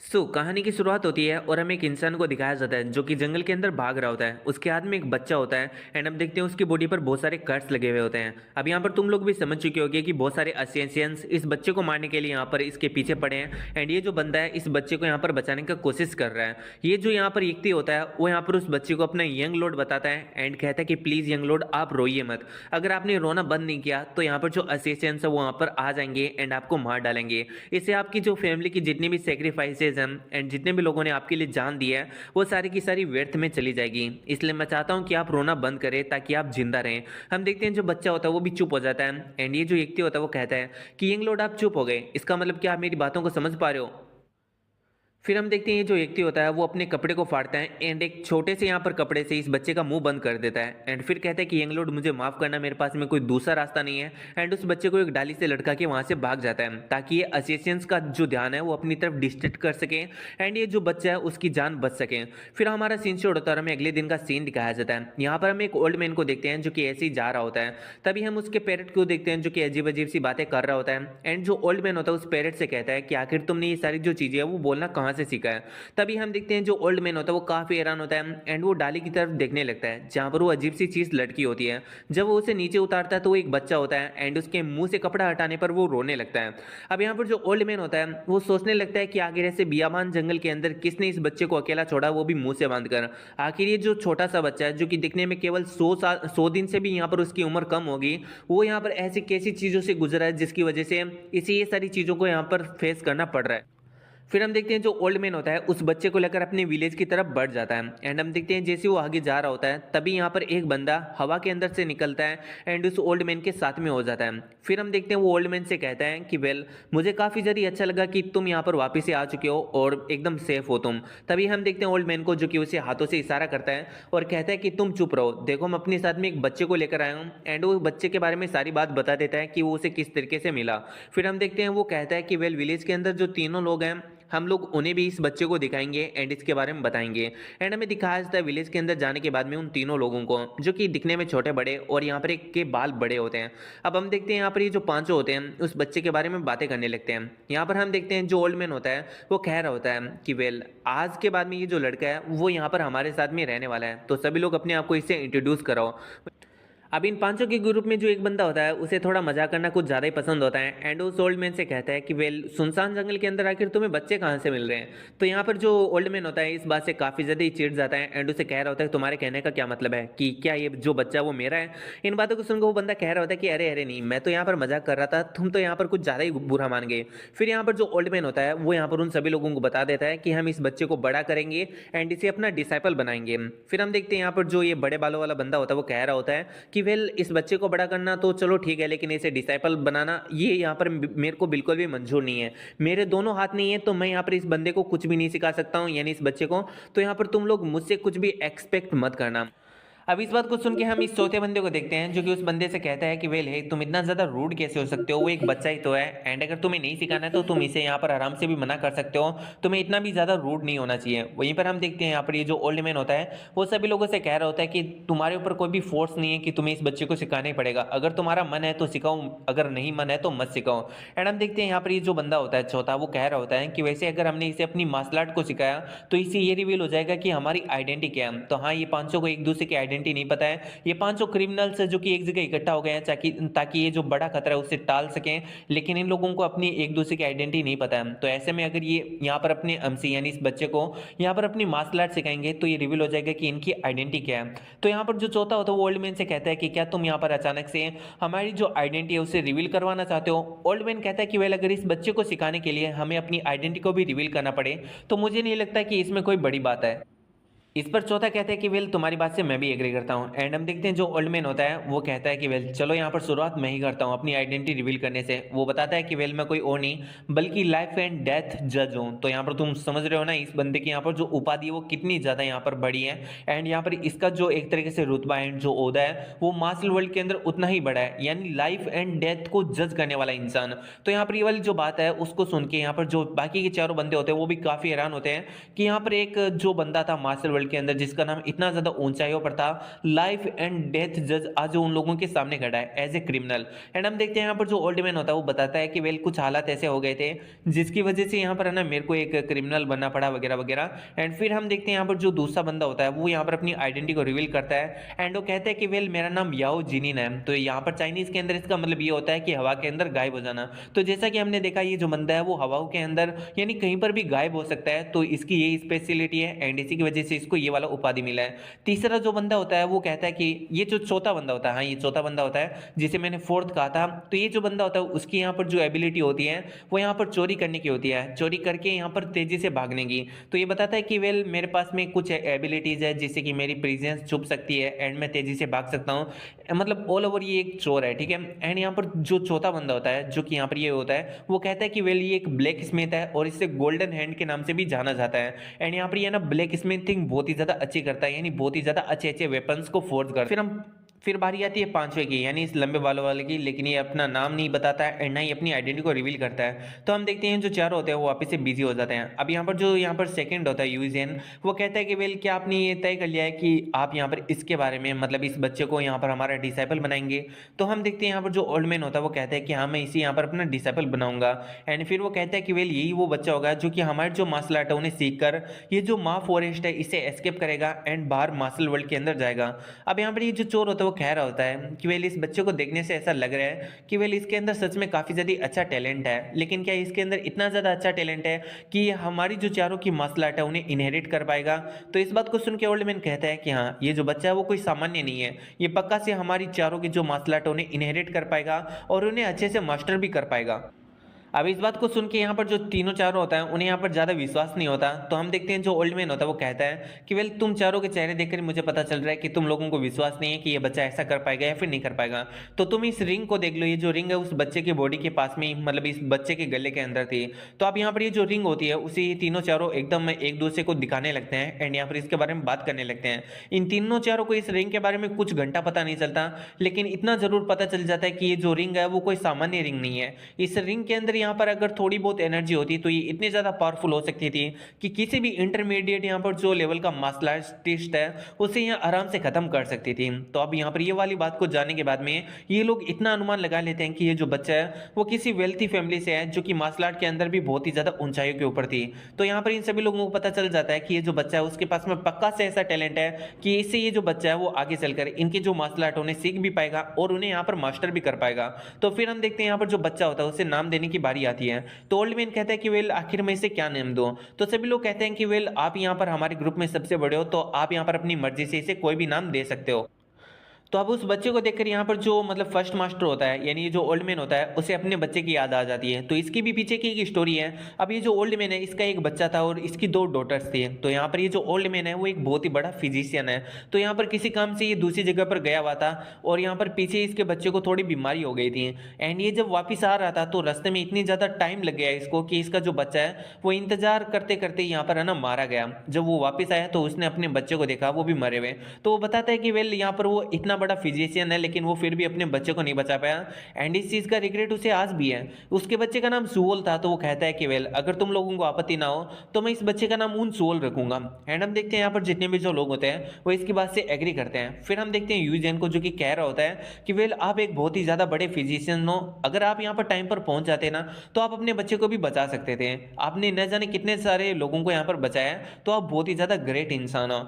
कहानी की शुरुआत होती है और हमें एक इंसान को दिखाया जाता है जो कि जंगल के अंदर भाग रहा होता है। उसके हाथ में एक बच्चा होता है एंड हम देखते हैं उसकी बॉडी पर बहुत सारे कट्स लगे हुए होते हैं। अब यहाँ पर तुम लोग भी समझ चुके होगे कि बहुत सारे असेसियंस इस बच्चे को मारने के लिए यहाँ पर इसके पीछे पड़े हैं एंड ये जो बंदा है इस बच्चे को यहाँ पर बचाने की कोशिश कर रहा है। ये जो यहाँ पर व्यक्ति होता है वो यहाँ पर उस बच्चे को अपना यंग लोड बताता है एंड कहता है कि प्लीज यंग लोड आप रोइए मत। अगर आपने रोना बंद नहीं किया तो यहाँ पर जो असेसियंस है वो यहाँ पर आ जाएंगे एंड आपको मार डालेंगे। इससे आपकी जो फैमिली की जितनी भी सेक्रीफाइसेज हैं एंड जितने भी लोगों ने आपके लिए जान दी है वो सारी की सारी व्यर्थ में चली जाएगी। इसलिए मैं चाहता हूं कि आप रोना बंद करें ताकि आप जिंदा रहें। हम देखते हैं जो बच्चा होता है वो भी चुप हो जाता है एंड ये जो व्यक्ति होता है वो कहता है कि यंग लॉर्ड आप चुप हो गए, इसका मतलब क्या आप मेरी बातों को समझ पा रहे हो। फिर हम देखते हैं ये जो व्यक्ति होता है वो अपने कपड़े को फाड़ता है एंड एक छोटे से यहाँ पर कपड़े से इस बच्चे का मुंह बंद कर देता है एंड फिर कहता है कि यंग लॉर्ड मुझे माफ करना, मेरे पास में कोई दूसरा रास्ता नहीं है। एंड उस बच्चे को एक डाली से लटका के वहां से भाग जाता है ताकि ये असेसियंस का जो ध्यान है वो अपनी तरफ डिस्ट्रैक्ट कर सके एंड ये जो बच्चा है उसकी जान बच सके। फिर हमारा सीन शॉट होता है और हमें अगले दिन का सीन दिखाया जाता है। यहाँ पर हम एक ओल्ड मैन को देखते हैं जो कि ऐसे ही जा रहा होता है। तभी हम उसके पेरेंट को देखते हैं जो कि अजीब अजीब सी बातें कर रहा होता है एंड जो ओल्ड मैन होता है उस पेरेंट से कहता है कि आखिर तुमने ये सारी जो चीजें है वो बोलना कहाँ से सीखा है। तभी हम देखते हैं जो ओल्ड मैन होता है वो काफी हैरान होता है एंड वो डाली की तरफ देखने लगता है जहां पर वो अजीब सी चीज लटकी होती है। जब वो उसे नीचे उतारता है तो वो एक बच्चा होता है एंड उसके मुंह से कपड़ा हटाने पर वो रोने लगता है। अब यहाँ पर जो ओल्ड मैन होता है वो सोचने लगता है कि आखिर ऐसे बियाबान जंगल के अंदर किसने इस बच्चे को अकेला छोड़ा, वो भी मुंह से बांध कर। आखिर ये जो छोटा सा बच्चा है जो कि दिखने में केवल 100 दिन से भी यहाँ पर उसकी उम्र कम होगी, वो यहाँ पर ऐसी कैसी चीजों से गुजरा है जिसकी वजह से इसे ये सारी चीजों को यहाँ पर फेस करना पड़ रहा है। फिर हम देखते हैं जो ओल्ड मैन होता है उस बच्चे को लेकर अपने विलेज की तरफ बढ़ जाता है एंड हम देखते हैं जैसे वो आगे जा रहा होता है तभी यहाँ पर एक बंदा हवा के अंदर से निकलता है एंड उस ओल्ड मैन के साथ में हो जाता है। फिर हम देखते हैं वो ओल्ड मैन से कहता है कि वेल मुझे काफ़ी ज़्यादा अच्छा लगा कि तुम यहाँ पर वापस से आ चुके हो और एकदम सेफ हो तुम। तभी हम देखते हैं ओल्ड मैन को जो कि उसे हाथों से इशारा करता है और कहता है कि तुम चुप रहो, देखो मैं अपने साथ में एक बच्चे को लेकर आया हूँ एंड वो बच्चे के बारे में सारी बात बता देता है कि वो उसे किस तरीके से मिला। फिर हम देखते हैं वो कहता है कि वेल विलेज के अंदर जो तीनों लोग हैं हम लोग उन्हें भी इस बच्चे को दिखाएंगे एंड इसके बारे में बताएंगे। एंड हमें दिखाया जाता है विलेज के अंदर जाने के बाद में उन तीनों लोगों को जो कि दिखने में छोटे बड़े और यहाँ पर एक के बाल बड़े होते हैं। अब हम देखते हैं यहाँ पर ये जो पांचों होते हैं उस बच्चे के बारे में बातें करने लगते हैं। यहाँ पर हम देखते हैं जो ओल्ड मैन होता है वो कह रहा होता है कि वेल आज के बाद में ये जो लड़का है वो यहाँ पर हमारे साथ में रहने वाला है, तो सभी लोग अपने आप को इससे इंट्रोड्यूस कराओ। अब इन पांचों के ग्रुप में जो एक बंदा होता है उसे थोड़ा मजाक करना कुछ ज़्यादा ही पसंद होता है एंड उस ओल्ड मैन से कहता है कि वेल सुनसान जंगल के अंदर आखिर तुम्हें बच्चे कहाँ से मिल रहे हैं। तो यहाँ पर जो ओल्ड मैन होता है इस बात से काफ़ी ज़्यादा ही चिढ़ जाता है एंड उसे कह रहा होता है तुम्हारे कहने का क्या मतलब है कि क्या ये जो बच्चा वो मेरा है। इन बातों को सुनकर वो बंदा कह रहा होता है कि अरे अरे नहीं, मैं तो यहाँ पर मजाक कर रहा था, तुम तो यहाँ पर कुछ ज़्यादा ही बुरा मान गए। फिर यहाँ पर जो ओल्ड मैन होता है वो यहाँ पर उन सभी लोगों को बता देता है कि हम इस बच्चे को बड़ा करेंगे एंड इसे अपना डिसाइपल बनाएंगे। फिर हम देखते हैं यहाँ पर जो ये बड़े बालों वाला बंदा होता है वो कह रहा होता है कि वेल इस बच्चे को बड़ा करना तो चलो ठीक है, लेकिन इसे डिसाइपल बनाना ये यहाँ पर मेरे को बिल्कुल भी मंजूर नहीं है। मेरे दोनों हाथ नहीं है तो मैं यहाँ पर इस बंदे को कुछ भी नहीं सिखा सकता हूँ, यानी इस बच्चे को। तो यहाँ पर तुम लोग मुझसे कुछ भी एक्सपेक्ट मत करना। अब इस बात को सुन के हम इस चौथे बंदे को देखते हैं जो कि उस बंदे से कहता है कि वेल है तुम इतना ज्यादा रूड कैसे हो सकते हो, वो एक बच्चा ही तो है एंड अगर तुम्हें नहीं सिखाना है तो तुम इसे यहाँ पर आराम से भी मना कर सकते हो, तुम्हें इतना भी ज्यादा रूड नहीं होना चाहिए। वहीं पर हम देखते हैं यहाँ पर ये जो ओल्ड मैन होता है वो सभी लोगों से कह रहा होता है कि तुम्हारे ऊपर कोई भी फोर्स नहीं है कि तुम्हें इस बच्चे को सिखाना ही पड़ेगा, अगर तुम्हारा मन है तो सिखाओ, अगर नहीं मन है तो मत सिखाओ। एंड हम देखते हैं यहाँ पर ये जो बंदा होता है चौथा वो कह रहा होता है कि वैसे अगर हमने इसे अपनी मार्शल आर्ट को सिखाया तो इससे ये रिवील हो जाएगा कि हमारी आइडेंटिटी क्या है। तो हाँ, ये पांचों को एक दूसरे की आइडेंटिटी नहीं पता है, ये पांचों क्रिमिनल्स जो कि एक जगह इकट्ठा हो गए हैं ताकि ये जो बड़ा खतरा है उसे टाल सकें, लेकिन इन लोगों को अपनी एक दूसरे की आइडेंटिटी नहीं पता है। तो ऐसे में अगर ये यहाँ पर अपने एमसी यानी इस बच्चे को यहाँ पर अपनी मार्शल आर्ट सिखाएंगे तो ये रिवील हो जाएगा कि इनकी आइडेंटिटी क्या है। तो यहाँ पर जो चौथा होता है वो ओल्ड मैन से कहता है कि क्या तुम यहाँ पर अचानक से हमारी जो आइडेंटिटी है उसे रिवील करवाना चाहते हो। ओल्ड मैन कहता है कि वेल अगर इस बच्चे को सिखाने के लिए हमें अपनी आइडेंटिटी को भी रिवील करना पड़े तो मुझे नहीं लगता कि इसमें कोई बड़ी बात है। इस पर चौथा कहता है कि वेल तुम्हारी बात से मैं भी एग्री करता हूँ। एंड हम देखते हैं जो ओल्ड मैन होता है वो कहता है कि वेल चलो यहाँ पर शुरुआत मैं ही करता हूँ अपनी आइडेंटिटी रिवील करने से। वो बताता है कि वेल मैं कोई और नहीं बल्कि लाइफ एंड डेथ जज हूँ। तो यहाँ पर तुम समझ रहे हो ना इस बंदे की यहाँ पर जो उपाधि है वो कितनी ज्यादा यहाँ पर बड़ी है एंड यहाँ पर इसका जो एक तरीके से रुतबा एंड जो ओहदा है वो मार्शल वर्ल्ड के अंदर उतना ही बड़ा है, यानी लाइफ एंड डेथ को जज करने वाला इंसान। तो यहाँ पर ये वाली जो बात है उसको सुन के यहाँ पर जो बाकी के चारों बंदे होते हैं वो भी काफी हैरान होते हैं कि यहाँ पर एक जो बंदा था मार्शल वर्ल्ड वर्ल्ड के अंदर जिसका नाम इतना ज्यादा ऊंचाइयों पर था, लाइफ एंड डेथ जज आज उन लोगों के सामने खड़ा है एज ए क्रिमिनल। एंड हम देखते हैं यहाँ पर जो ओल्ड मैन होता है वो बताता है कि वेल कुछ हालात ऐसे हो गए थे जिसकी वजह से यहाँ पर है ना मेरे को एक क्रिमिनल बनना पड़ा वगैरह वगैरह। एंड फिर हम देखते हैं यहाँ पर जो दूसरा बंदा होता है वो यहाँ पर अपनी आइडेंटिटी को रिवील करता है एंड वो कहता है कि वेल मेरा नाम याओ जिनिन है। तो यहाँ पर चाइनीज के अंदर इसका मतलब ये होता है कि हवा के अंदर गायब हो जाना। तो जैसा कि हमने देखा ये जो बंदा है वो हवाओं के अंदर यानी कहीं पर भी गायब हो सकता है, तो इसकी ये स्पेशलिटी है एंड इसी की वजह से इसको ये वाला उपाधि मिला है। तीसरा जो बंदा होता है वो कहता है कि ये जो चौथा बंदा होता है, हाँ ये चौथा बंदा होता है जिसे मैंने फोर्थ कहा था, तो ये जो बंदा होता है उसकी यहाँ पर जो एबिलिटी होती है वो यहाँ पर चोरी करने की होती है, चोरी करके यहाँ पर तेजी से भागने की। तो ये बताता है कि वेल मेरे पास में कुछ एबिलिटीज है जिससे कि मेरी प्रेजेंस छुप सकती है एंड मैं तेजी से भाग सकता हूँ, मतलब ऑल ओवर ये एक चोर है, ठीक है। एंड यहाँ पर जो चौथा बंदा होता है जो कि यहाँ पर ये होता है वो कहता है कि वेल ये एक ब्लैक स्मिथ है और इसे गोल्डन हैंड के नाम से भी जाना जाता है। एंड यहाँ पर ये ना ब्लैक स्मिथिंग बहुत ही ज्यादा अच्छी करता है, यानी बहुत ही ज्यादा अच्छे अच्छे वेपन्स को फोर्ज करता है। फिर बारी आती है पांचवे की, यानी इस लंबे बालों वाले की, लेकिन ये अपना नाम नहीं बताता है एंड ना ही अपनी आइडेंटिटी को रिवील करता है। तो हम देखते हैं जो चारों होते हैं वो वापस से बिजी हो जाते हैं। अब यहाँ पर सेकंड होता है यूजेन, वो कहता है कि वेल क्या आपने ये तय कर लिया है कि आप यहाँ पर इसके बारे में मतलब इस बच्चे को यहाँ पर हमारा डिसाइपल बनाएंगे। तो हम देखते हैं यहाँ पर जो ओल्ड मैन होता है वो कहता है कि हाँ मैं इसे यहाँ पर अपना डिसाइपल बनाऊंगा। एंड फिर वो कहता है कि वेल यही वो बच्चा होगा जो कि हमारे जो मार्शल आर्ट है उन्हें सीख कर ये जो मा फॉरेस्ट है इसे एस्केप करेगा एंड बाहर मार्शल वर्ल्ड के अंदर जाएगा। अब यहाँ पर ये जो चोर होता है वो कह रहा होता है कि वेल इस बच्चे को देखने से ऐसा लग रहा है कि वेल इसके अंदर सच में काफी ज्यादा अच्छा टैलेंट है, लेकिन क्या इसके अंदर इतना ज्यादा अच्छा टैलेंट है कि हमारी जो चारों की मार्शल आर्ट है उन्हें इनहेरिट कर पाएगा। तो इस बात को सुन के ओल्ड मैन कहता है कि हाँ ये जो बच्चा है वो कोई सामान्य नहीं है, ये पक्का से हमारी चारों की जो मार्शल आर्ट है उन्हें इनहेरिट कर पाएगा और उन्हें अच्छे से मास्टर भी कर पाएगा। अब इस बात को सुन के यहाँ पर जो तीनों चारों होता है उन्हें यहाँ पर ज्यादा विश्वास नहीं होता। तो हम देखते हैं जो ओल्ड मैन होता है वो कहता है कि वेल तुम चारों के चेहरे देखकर मुझे पता चल रहा है कि तुम लोगों को विश्वास नहीं है कि ये बच्चा ऐसा कर पाएगा या फिर नहीं कर पाएगा। तो तुम इस रिंग को देख लो, ये जो रिंग है उस बच्चे की बॉडी के पास में मतलब इस बच्चे के गले के अंदर थी। तो अब यहाँ पर ये जो रिंग होती है उसे ये तीनों चारों एकदम एक दूसरे को दिखाने लगते हैं एंड यहाँ पर इसके बारे में बात करने लगते हैं। इन तीनों चारों को इस रिंग के बारे में कुछ घंटा पता नहीं चलता, लेकिन इतना जरूर पता चल जाता है कि ये जो रिंग है वो कोई सामान्य रिंग नहीं है। इस रिंग के अंदर यहाँ पर अगर थोड़ी बहुत एनर्जी होती तो ये इतनी ज्यादा पावरफुल हो सकती थी कि किसी भी इंटरमीडिएट यहाँ पर जो लेवल का मार्शल आर्टिस्ट है उसे यहाँ आराम से खत्म कर सकती थी। तो अब यहाँ पर ये वाली बात को जानने के बाद में ये लोग इतना अनुमान लगा लेते हैं कि ये जो बच्चा है वो किसी वेल्थी फैमिली से है जो कि मार्शल आर्ट के अंदर भी बहुत ही ज्यादा ऊंचाइयों के ऊपर थी। तो यहाँ पर इन सभी लोगों को पता चल जाता है कि ये जो बच्चा है उसके पास में पक्का से ऐसा टैलेंट है कि इससे ये जो बच्चा है वो आगे चलकर इनके जो मार्शल आर्ट उन्हें सीख भी पाएगा और उन्हें यहाँ पर मास्टर भी कर पाएगा। तो फिर हम देखते हैं यहाँ पर जो बच्चा होता है उसे नाम देने की बारी आती है। तो ओल्ड मैन कहता है कि वेल आखिर में इसे क्या नाम दूं। तो सभी लोग कहते हैं कि वेल आप यहाँ पर हमारे ग्रुप में सबसे बड़े हो तो आप यहाँ पर अपनी मर्जी से इसे कोई भी नाम दे सकते हो। तो अब उस बच्चे को देखकर यहाँ पर जो मतलब फर्स्ट मास्टर होता है यानी ये जो ओल्ड मैन होता है उसे अपने बच्चे की याद आ जाती है। तो इसकी भी पीछे की एक स्टोरी है। अब ये जो ओल्ड मैन है इसका एक बच्चा था और इसकी दो डॉटर्स थी। तो यहाँ पर ये जो ओल्ड मैन है वो एक बहुत ही बड़ा फिजिशियन है। तो यहाँ पर किसी काम से ये दूसरी जगह पर गया हुआ था और यहाँ पर पीछे इसके बच्चे को थोड़ी बीमारी हो गई थी एंड ये जब वापिस आ रहा था तो रास्ते में इतनी ज्यादा टाइम लग गया इसको कि इसका जो बच्चा है वो इंतजार करते करते यहाँ पर है ना मारा गया। जब वो वापिस आया तो उसने अपने बच्चे को देखा वो भी मरे हुए। तो वो बताता है कि वेल यहाँ पर वो इतना बड़ा फिजिशियन है लेकिन वो फिर भी अपने बच्चे को नहीं बचा पाया एंड इस चीज का रिग्रेट उसे आज भी है। उसके बच्चे का नाम सुओल था। तो वो कहता है कि वेल अगर तुम लोगों को आपत्ति ना हो तो मैं इस बच्चे का नाम उन सुओल रखूंगा। एंड हम देखते हैं यहाँ पर जितने भी जो लोग होते हैं वो इसकी बात से एग्री करते हैं। फिर हम देखते हैं यूजेन को जो कि कह रहा होता है कि वेल आप एक बहुत ही ज्यादा बड़े फिजिशियन हो, अगर आप यहाँ पर टाइम पर पहुंच जाते ना तो आप अपने बच्चे को भी बचा सकते थे। आपने न जाने कितने सारे लोगों को यहाँ पर बचाया, तो आप बहुत ही ज्यादा ग्रेट इंसान हो।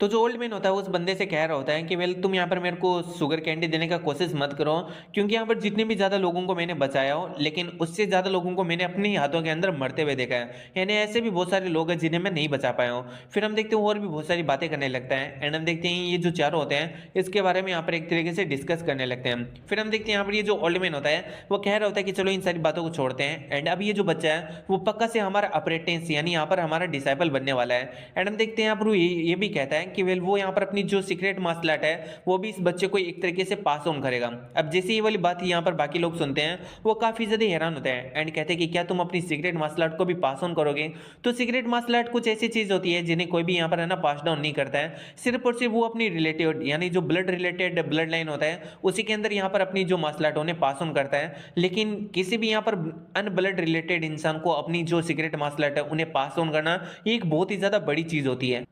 तो जो ओल्ड मैन होता है उस बंदे से कह रहा होता है कि वेल तुम यहाँ पर मेरे को शुगर कैंडी देने का कोशिश मत करो, क्योंकि यहाँ पर जितने भी ज्यादा लोगों को मैंने बचाया हो लेकिन उससे ज्यादा लोगों को मैंने अपने ही हाथों के अंदर मरते हुए देखा है। यानी ऐसे भी बहुत सारे लोग हैं जिन्हें मैं नहीं बचा पाया हूँ। फिर हम देखते हैं और भी बहुत सारी बातें करने लगता है एंड हम देखते हैं ये जो चारों होते हैं इसके बारे में यहाँ पर एक तरीके से डिस्कस करने लगते हैं। फिर हम देखते हैं यहाँ पर ये जो ओल्ड मैन होता है वो कह रहा होता है कि चलो इन सारी बातों को छोड़ते हैं एंड अब ये जो बच्चा है वो पक्का से हमारा अप्रेंटिस यानी यहाँ पर हमारा डिसाइपल बनने वाला है। एंड हम देखते हैं यहाँ पर ये भी कहता है कि वेल वो यहाँ पर अपनी जो सीक्रेट मार्शल आर्ट है वो भी इस बच्चे को एक तरीके से पास ऑन करेगा। अब जैसे ये वाली बात यहाँ पर बाकी लोग सुनते हैं वो काफी ज्यादा हैरान होते हैं एंड कहते हैं कि क्या तुम अपनी सीक्रेट मार्शल आर्ट को भी पास ऑन करोगे। तो सीक्रेट मार्शल आर्ट कुछ ऐसी चीज होती है जिन्हें कोई भी यहाँ पर है ना पास डाउन नहीं करता है, सिर्फ और सिर्फ वो अपनी रिलेटिव यानी जो ब्लड रिलेटेड ब्लड लाइन होता है उसी के अंदर यहाँ पर अपनी जो मार्शल आर्ट उन्हें पास ऑन करता है। लेकिन किसी भी यहाँ पर अनब्लड रिलेटेड इंसान को अपनी जो सीक्रेट मार्शल आर्ट है उन्हें पास ऑन करना ये एक बहुत ही ज्यादा बड़ी चीज होती है।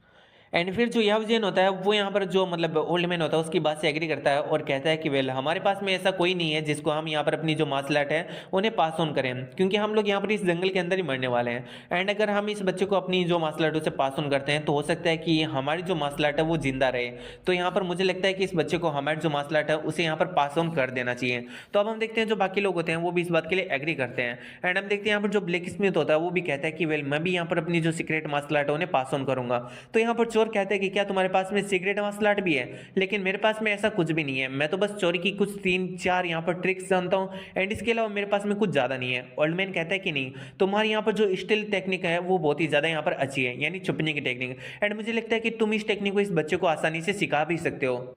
एंड फिर जो यावजेन होता है वो यहाँ पर जो मतलब ओल्ड मैन होता है उसकी बात से एग्री करता है और कहता है कि वेल हमारे पास में ऐसा कोई नहीं है जिसको हम यहाँ पर अपनी जो मार्शल आर्ट है उन्हें पास ऑन करें, क्योंकि हम लोग यहाँ पर इस जंगल के अंदर ही मरने वाले हैं। एंड अगर हम इस बच्चे को अपनी जो मार्शल आर्ट उसे पास ऑन करते हैं तो हो सकता है कि हमारी जो मार्शल आर्ट है वो जिंदा रहे। तो यहाँ पर मुझे लगता है कि इस बच्चे को हमारी जो मार्शल आर्ट है उसे यहाँ पर पास ऑन कर देना चाहिए। तो अब हम देखते हैं जो बाकी लोग होते हैं वो भी इस बात के लिए एग्री करते हैं। एंड हम देखते हैं यहाँ पर जो ब्लैक स्मिथ होता है वो भी कहता है कि वेल मैं भी यहाँ पर अपनी जो सीक्रेट मार्शल आर्ट है उन्हें पास ऑन करूंगा। तो यहाँ पर चोर कहते हैं कि क्या तुम्हारे पास में सीक्रेट मार्शल आर्ट भी है? लेकिन मेरे पास में ऐसा कुछ भी नहीं है, मैं तो बस चोरी की कुछ 3-4 यहाँ पर ट्रिक्स जानता हूँ एंड इसके अलावा मेरे पास में कुछ ज़्यादा नहीं है। ओल्ड मैन कहता है कि नहीं, तुम्हारी यहाँ पर जो स्टिल टेक्निक है वो बहुत ही ज़्यादा यहाँ पर अच्छी है, यानी छुपने की टेक्निक। एंड मुझे लगता है कि तुम इस टेक्निक को इस बच्चे को आसानी से सिखा भी सकते हो।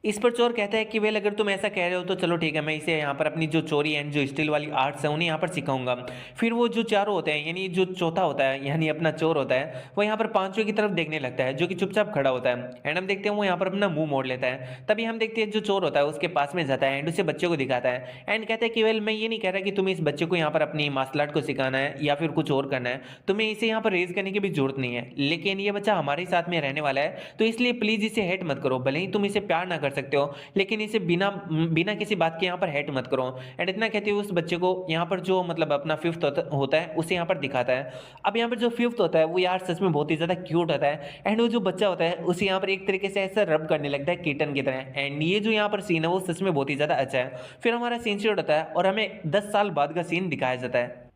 इस पर चोर कहता है कि वेल अगर तुम ऐसा कह रहे हो तो चलो ठीक है, मैं इसे यहाँ पर अपनी जो चोरी एंड जो स्टील वाली आर्ट्स है उन्हें यहाँ पर सिखाऊंगा। फिर वो जो चारों होते हैं यानी जो चौथा होता है यानी अपना चोर होता है वो यहाँ पर पांचवें की तरफ देखने लगता है जो कि चुपचाप खड़ा होता है। एंड हम देखते हैं वो यहाँ पर अपना मुंह मोड़ लेता है। तभी हम देखते हैं जो चोर होता है उसके पास में जाता है एंड उसे बच्चे को दिखाता है एंड कहता है कि वेल मैं ये नहीं कह रहा कि तुम्हें इस बच्चे को यहाँ पर अपनी मार्शल आर्ट को सिखाना है या फिर कुछ और करना है, तुम्हें इसे यहाँ पर रेज करने की भी जरूरत नहीं है, लेकिन ये बच्चा हमारे साथ में रहने वाला है तो इसलिए प्लीज इसे हेट मत करो। भले ही तुम इसे प्यार ना कर सकते हो लेकिन इसे बिना बिना किसी बात के यहाँ पर हेट मत करो। एंड इतना कहते हुए उस बच्चे को यहाँ पर जो मतलब अपना फिफ्थ होता है उसे यहाँ पर दिखाता है। अब यहाँ पर जो फिफ्थ होता है वो यार सच में बहुत ही ज्यादा क्यूट होता है एंड वो जो बच्चा होता है उसे यहाँ पर एक तरीके से ऐसा रब करने लगता है किटन की तरह। एंड ये जो यहाँ पर सीन है वो सच में बहुत ही ज्यादा अच्छा है। फिर हमारा सीन शूट होता है और हमें 10 साल बाद का सीन दिखाया जाता है।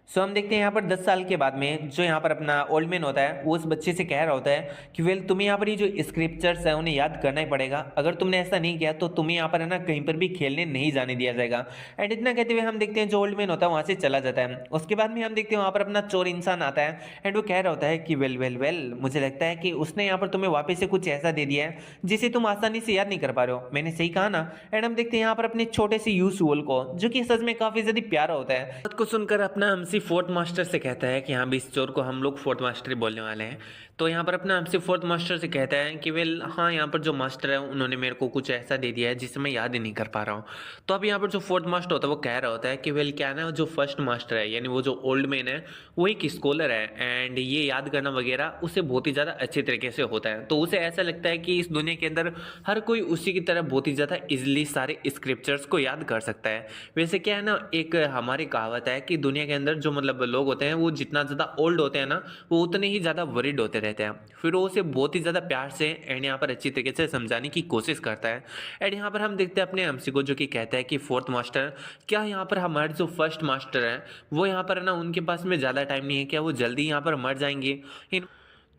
सो हम देखते हैं यहाँ पर 10 साल के बाद में जो यहाँ पर अपना ओल्ड मैन होता है वो उस बच्चे से कह रहा होता है कि वेल तुम्हें यहाँ पर ये जो स्क्रिप्चर्स है उन्हें याद करना ही पड़ेगा, अगर तुमने ऐसा नहीं किया तो तुम्हें यहाँ पर है ना कहीं पर भी खेलने नहीं जाने दिया जाएगा। एंड इतना कहते हुए हम देखते हैं जो ओल्ड मैन होता है वहाँ से चला जाता है। उसके बाद में हम देखते हैं वहाँ पर अपना चोर इंसान आता है एंड वो कह रहा होता है कि वेल वेल वेल मुझे लगता है कि उसने यहाँ पर तुम्हें वापस से कुछ ऐसा दे दिया है जिसे तुम आसानी से याद नहीं कर पा रहे हो, मैंने सही कहा ना। एंड हम देखते हैं यहाँ पर अपने छोटे से यूसुअल को जो कि सच में काफी ज्यादा प्यारा होता है। बात को सुनकर अपना हमसी फोर्थ मास्टर से कहता है कि हाँ भी इस चोर को हम लोग फोर्थ मास्टर ही बोलने वाले हैं। तो यहाँ पर अपना हमसे फोर्थ मास्टर से कहता है कि वेल हाँ यहाँ पर जो मास्टर है उन्होंने मेरे को कुछ ऐसा दे दिया है जिसे मैं याद ही नहीं कर पा रहा हूँ। तो अब यहाँ पर जो फोर्थ मास्टर होता है वो कह रहा होता है कि वेल क्या ना जो फर्स्ट मास्टर है यानी वो जो ओल्ड मैन है वो एक स्कॉलर है एंड ये याद करना वगैरह उसे बहुत ही ज़्यादा अच्छे तरीके से होता है। तो उसे ऐसा लगता है कि इस दुनिया के अंदर हर कोई उसी की तरह बहुत ही ज़्यादा इजिली सारे स्क्रिप्चर्स को याद कर सकता है। वैसे क्या है ना एक हमारी कहावत है कि दुनिया के अंदर जो मतलब लोग होते हैं वो जितना ज़्यादा ओल्ड होते हैं ना वो उतने ही ज़्यादा वरीड होते रहते हैं। फिर वो उसे बहुत ही ज़्यादा प्यार से एंड यहाँ पर अच्छी तरीके से समझाने की कोशिश करता है। एंड यहाँ पर हम देखते हैं अपने एमसी को जो कि कहता है कि फोर्थ मास्टर क्या यहाँ पर हमारे जो फर्स्ट मास्टर है वो यहाँ पर है ना उनके पास में ज़्यादा टाइम नहीं है, क्या वो जल्दी यहाँ पर मर जाएंगे?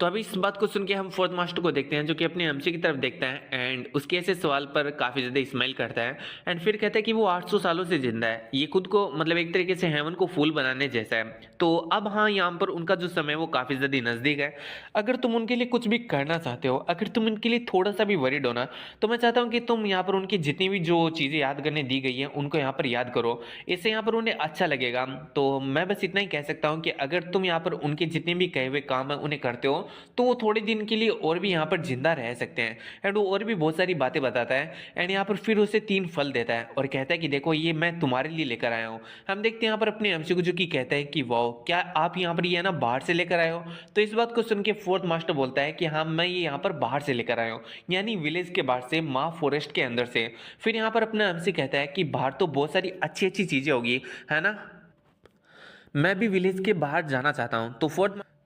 तो अभी इस बात को सुन के हम फोर्थ मास्टर को देखते हैं जो कि अपने एमसी की तरफ देखता है एंड उसके ऐसे सवाल पर काफ़ी ज़्यादा स्माइल करता है एंड फिर कहता है कि वो 800 सालों से जिंदा है, ये खुद को मतलब एक तरीके से हेवन को फूल बनाने जैसा है। तो अब हाँ यहाँ पर उनका जो समय वो काफ़ी ज़्यादा नज़दीक है। अगर तुम उनके लिए कुछ भी करना चाहते हो, अगर तुम उनके लिए थोड़ा सा भी वरीड हो ना, तो मैं चाहता हूँ कि तुम यहाँ पर उनकी जितनी भी जो चीज़ें याद करने दी गई हैं उनको यहाँ पर याद करो, इससे यहाँ पर उन्हें अच्छा लगेगा। तो मैं बस इतना ही कह सकता हूँ कि अगर तुम यहाँ पर उनके जितने भी कहे हुए काम है उन्हें करते हो तो वो थोड़े दिन के लिए और भी यहाँ पर जिंदा रह सकते हैं। एंड वो और भी बहुत सारी बातें बताता है एंड यहाँ पर फिर उसे 3 फल देता है और कहता है कि देखो ये मैं तुम्हारे लिए लेकर आया हूँ। हम देखते हैं यहाँ पर अपने एमसी को जो कि कहता है कि वाओ क्या आप यहाँ पर ये ना बाहर से लेकर आए हो? तो इस बात को सुन के फोर्थ मास्टर बोलता है कि हाँ मैं ये यहाँ पर बाहर से लेकर आया हूँ, यानी विलेज के बाहर से, माँ फॉरेस्ट के अंदर से। फिर यहाँ पर अपना एमसी कहता है कि बाहर तो बहुत सारी अच्छी अच्छी चीजें होगी है ना, मैं भी विलेज के बाहर जाना चाहता हूँ। तो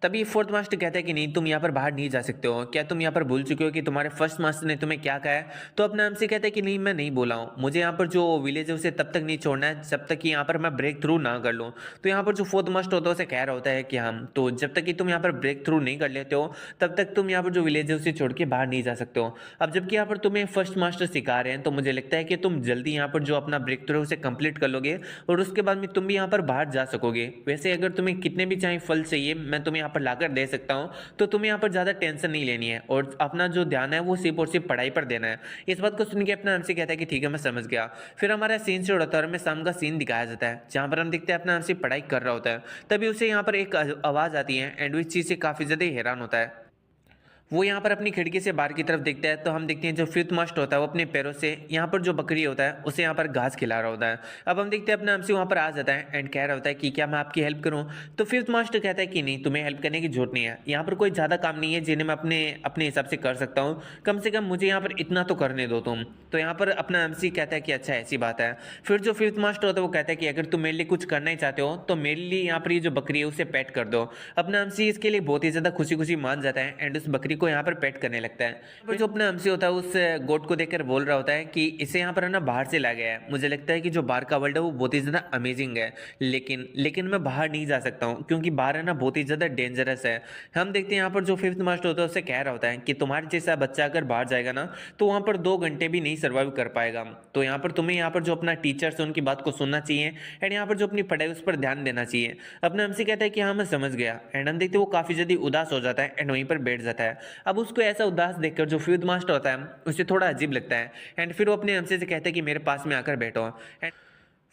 तभी फोर्थ मास्टर कहता है कि नहीं तुम यहाँ पर बाहर नहीं जा सकते हो, क्या तुम यहाँ पर भूल चुके हो कि तुम्हारे फर्स्ट मास्टर ने तुम्हें क्या कहा है? तो अपना हमसे कहता है कि नहीं मैं नहीं बोला हूँ, मुझे यहाँ पर जो विलेज है उसे तब तक नहीं छोड़ना है जब तक कि यहाँ पर मैं ब्रेक थ्रू ना कर लूँ। तो यहाँ पर जो फोर्थ मास्टर होता है उसे कह रहा होता है कि हम तो जब तक कि तुम यहाँ पर ब्रेक थ्रू नहीं कर लेते हो तब तक तुम यहाँ पर जो विलेज है उसे छोड़ के बाहर नहीं जा सकते हो। अब जबकि यहाँ पर तुम्हें फर्स्ट मास्टर सिखा रहे हैं तो मुझे लगता है कि तुम जल्दी यहाँ पर जो अपना ब्रेक थ्रू है उसे कंप्लीट कर लोगे और उसके बाद में तुम भी यहाँ पर बाहर जा सकोगे। वैसे अगर तुम्हें कितने भी चाहे फल चाहिए मैं तुम्हें यहाँ पर लाकर दे सकता हूं, तो तुम्हें यहाँ पर ज्यादा टेंशन नहीं लेनी है और अपना जो ध्यान है वो सिर्फ और सिर्फ पढ़ाई पर देना है। इस बात को सुन के अपना हमसे कहता है कि ठीक है मैं समझ गया। फिर हमारा सीन से होता है और हमें शाम का सीन दिखाया जाता है जहां पर हम देखते हैं अपना हमसे पढ़ाई कर रहा होता है। तभी उसे यहाँ पर एक आवाज आती है एंड वो इस चीज से काफी ज्यादा हैरान होता है। वो यहाँ पर अपनी खिड़की से बाहर की तरफ देखता है तो हम देखते हैं जो फिफ्थ मास्ट होता है वो अपने पैरों से यहाँ पर जो बकरी होता है उसे यहाँ पर घास खिला रहा होता है। अब हम देखते हैं अपना एमसी वहाँ पर आ जाता है एंड कह रहा होता है कि क्या मैं आपकी हेल्प करूँ। तो फिफ्थ मास्टर कहता है कि नहीं, तुम्हें हेल्प करने की जरूरत नहीं है, यहाँ पर कोई ज़्यादा काम नहीं है जिन्हें मैं अपने अपने हिसाब से कर सकता हूँ, कम से कम मुझे यहाँ पर इतना तो करने दो तुम। तो यहाँ पर अपना एमसी कहता है कि अच्छा ऐसी बात है। फिर जो फिफ्थ मास्टर होता है वो कहता है कि अगर तुम मेरे लिए कुछ करना ही चाहते हो तो मेरे लिए यहाँ पर ये जो बकरी है उसे पेट कर दो। अपना एमसी इसके लिए बहुत ही ज़्यादा खुशी खुशी मान जाता है एंड उस बकरी को यहाँ पर पेट करने लगता है। फिर जो अपना एमसी होता है उस गोट को देखकर बोल रहा होता है कि इसे यहाँ पर है ना बाहर से लाया गया है, मुझे लगता है कि जो बाहर का वर्ल्ड है वो बहुत ही ज़्यादा अमेजिंग है, लेकिन लेकिन मैं बाहर नहीं जा सकता हूँ क्योंकि बाहर है ना बहुत ही ज़्यादा डेंजरस है। हम देखते हैं यहाँ पर जो फिफ्थ मास्टर होता है उससे कह रहा होता है कि तुम्हारे जैसा बच्चा अगर बाहर जाएगा ना तो वहाँ पर 2 घंटे भी नहीं सर्वाइव कर पाएगा। तो यहाँ पर तुम्हें यहाँ पर जो अपना टीचर्स है उनकी बात को सुनना चाहिए एंड यहाँ पर जो अपनी पढ़ाई उस पर ध्यान देना चाहिए। अपना एमसी कहता है कि हाँ मैं समझ गया एंड हम देखते हैं वो काफ़ी जल्दी उदास हो जाता है एंड वहीं पर बैठ जाता है। अब उसको ऐसा उदास देखकर जो फिफ्थ मास्टर होता है उसे थोड़ा अजीब लगता है एंड फिर वो अपने एमसी से कहता है कि मेरे पास में आकर बैठो। एंड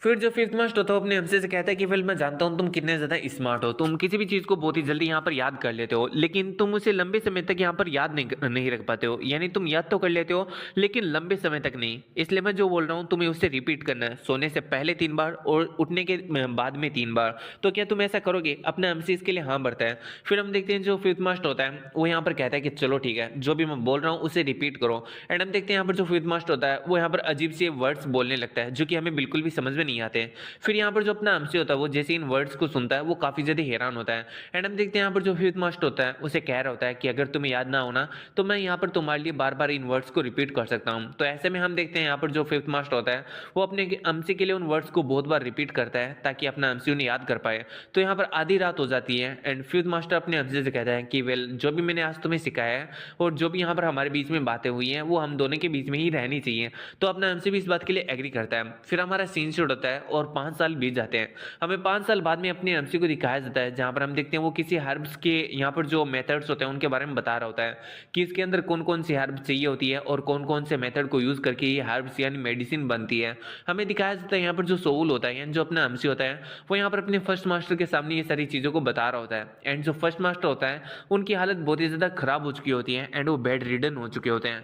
फिर जो फिफ्थ मास्टर होता है अपने हमसे से कहता है कि वेल मैं जानता हूँ तुम कितने ज़्यादा स्मार्ट हो, तुम किसी भी चीज़ को बहुत ही जल्दी यहाँ पर याद कर लेते हो, लेकिन तुम उसे लंबे समय तक यहाँ पर याद नहीं रख पाते हो, यानी तुम याद तो कर लेते हो लेकिन लंबे समय तक नहीं। इसलिए मैं जो बोल रहा हूँ तुम्हें उससे रिपीट करना है, सोने से पहले 3 बार और उठने के बाद में 3 बार। तो क्या तुम ऐसा करोगे? अपना एमसी इसके लिए हाँ बढ़ता है। फिर हम देखते हैं जो फिफ्थ मास्टर होता है वो यहाँ पर कहता है कि चलो ठीक है, जो भी मैं बोल रहा हूँ उसे रिपीट करो। एंड हम देखते हैं यहाँ पर जो फिफ्थ मास्टर होता है वो यहाँ पर अजीब से वर्ड्स बोलने लगता है जो कि हमें बिल्कुल भी समझ में नहीं आते। फिर यहाँ पर जो अपना एमसी होता है वो जैसे इन वर्ड्स को सुनता है वो काफ़ी ज़्यादा हैरान होता है। एंड हम देखते हैं यहाँ पर जो फिफ्थ मास्टर होता है उसे कह रहा होता है कि अगर तुम्हें याद ना होना तो मैं यहाँ पर तुम्हारे लिए बार बार इन वर्ड्स को रिपीट कर सकता हूँ। तो ऐसे में हम देखते हैं यहाँ पर जो फिफ्थ मास्टर होता है वो अपने एमसी के लिए उन वर्ड्स को बहुत बार रिपीट करता है ताकि अपना एमसी उन्हें याद कर पाए। तो यहाँ पर आधी रात हो जाती है एंड फिफ्थ मास्टर अपने एमसी से कहता है कि वेल जो भी मैंने आज तुम्हें सिखाया है और जो भी यहाँ पर हमारे बीच में बातें हुई हैं वो हम दोनों के बीच में ही रहनी चाहिए। तो अपना एमसी भी इस बात के लिए एग्री करता है। फिर हमारा सीन शूट होता है और 5 साल बीत जाते हैं। हमें 5 साल बाद में अपने एमसी को दिखाया जाता है जहां पर हम देखते हैं वो किसी हर्ब्स के यहाँ पर जो मेथड्स होते हैं उनके बारे में बता रहा होता है कि इसके अंदर कौन कौन सी हर्ब्स चाहिए होती है और कौन कौन से मेथड को यूज करके ये हर्ब्स यानी मेडिसिन बनती है। हमें दिखाया जाता है यहाँ पर जो सोल होता है यानी जो अपना एमसी होता है वो यहाँ पर अपने फर्स्ट मास्टर के सामने ये सारी चीज़ों को बता रहा होता है। एंड जो फर्स्ट मास्टर होता है उनकी हालत बहुत ही ज़्यादा खराब हो चुकी होती है एंड वो बेड रिडन हो चुके होते हैं।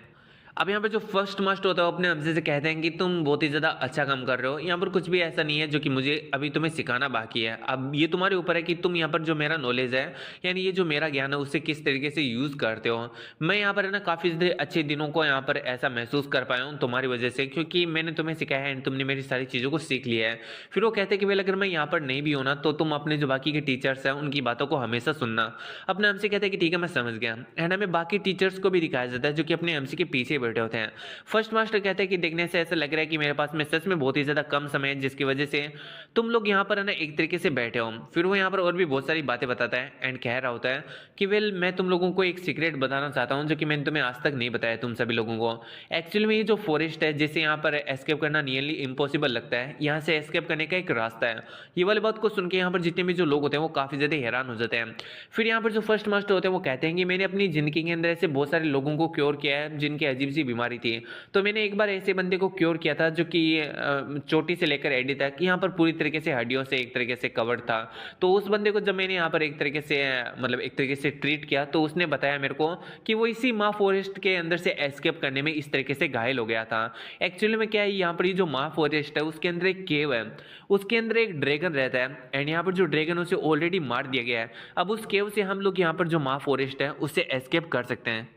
अब यहाँ पे जो फर्स्ट मास्टर होता है वो अपने हमसे से कहते हैं कि तुम बहुत ही ज़्यादा अच्छा काम कर रहे हो, यहाँ पर कुछ भी ऐसा नहीं है जो कि मुझे अभी तुम्हें सिखाना बाकी है। अब ये तुम्हारे ऊपर है कि तुम यहाँ पर जो मेरा नॉलेज है यानी ये जो मेरा ज्ञान है उससे किस तरीके से यूज़ करते हो। मैं यहाँ पर है ना काफ़ी अच्छे दिनों को यहाँ पर ऐसा महसूस कर पाया हूँ तुम्हारी वजह से, क्योंकि मैंने तुम्हें सिखाया है एंड तुमने मेरी सारी चीज़ों को सीख लिया है। फिर वो कहते हैं कि भाई अगर मैं यहाँ पर नहीं भी हूँ ना तो तुम अपने जो बाकी के टीचर्स हैं उनकी बातों को हमेशा सुनना। अपने हमसे कहते हैं कि ठीक है मैं समझ गया। एंड हमें बाकी टीचर्स को भी दिखाया जाता है जो कि अपने एमसी के पीछे बैठे होते हैं। फर्स्ट मास्टर कहते हैं कि देखने से ऐसा लग रहा है कि मेरे पास में सच में बहुत ही ज्यादा कम समय है जिसकी वजह से तुम लोग यहाँ पर है ना एक तरीके से बैठे हो। फिर वो यहाँ पर और भी बहुत सारी बातें बताता है एंड कह रहा होता है कि वेल मैं तुम लोगों को एक सीक्रेट बताना चाहता हूँ जो कि मैंने तुम्हें आज तक नहीं बताया तुम सभी लोगों को। एक्चुअली में ये जो फॉरेस्ट है जिसे यहाँ पर एस्केप करना नियरली इम्पॉसिबल लगता है, यहाँ से एस्केप करने का एक रास्ता है। ये वाली बात को सुन के यहाँ पर जितने भी जो लोग होते हैं वो काफी ज्यादा हैरान हो जाते हैं। फिर यहाँ पर जो फर्स्ट मास्टर होते हैं वो कहते हैं कि मैंने अपनी जिंदगी के अंदर ऐसे बहुत सारे लोगों को क्योर किया है जिनकी अजीब सी बीमारी थी। तो मैंने एक बार ऐसे बंदे को क्योर किया था जो कि चोटी से लेकर एडी तक यहाँ पर पूरी तरीके से हड्डियों से एक तरीके से कवर्ड था। तो उस बंदे को जब मैंने यहाँ पर एक तरीके से मतलब एक तरीके से ट्रीट किया तो उसने बताया मेरे को कि वो इसी माँ फॉरेस्ट के अंदर से एस्केप करने में इस तरीके से घायल हो गया था। एक्चुअली में क्या है, यहाँ पर ये जो माँ फॉरेस्ट है उसके अंदर एक केव है, उसके अंदर एक ड्रैगन रहता है एंड यहाँ पर जो ड्रैगन उसे ऑलरेडी मार दिया गया है। अब उस केव से हम लोग यहाँ पर जो माँ फॉरेस्ट है उससे एस्केप कर सकते हैं।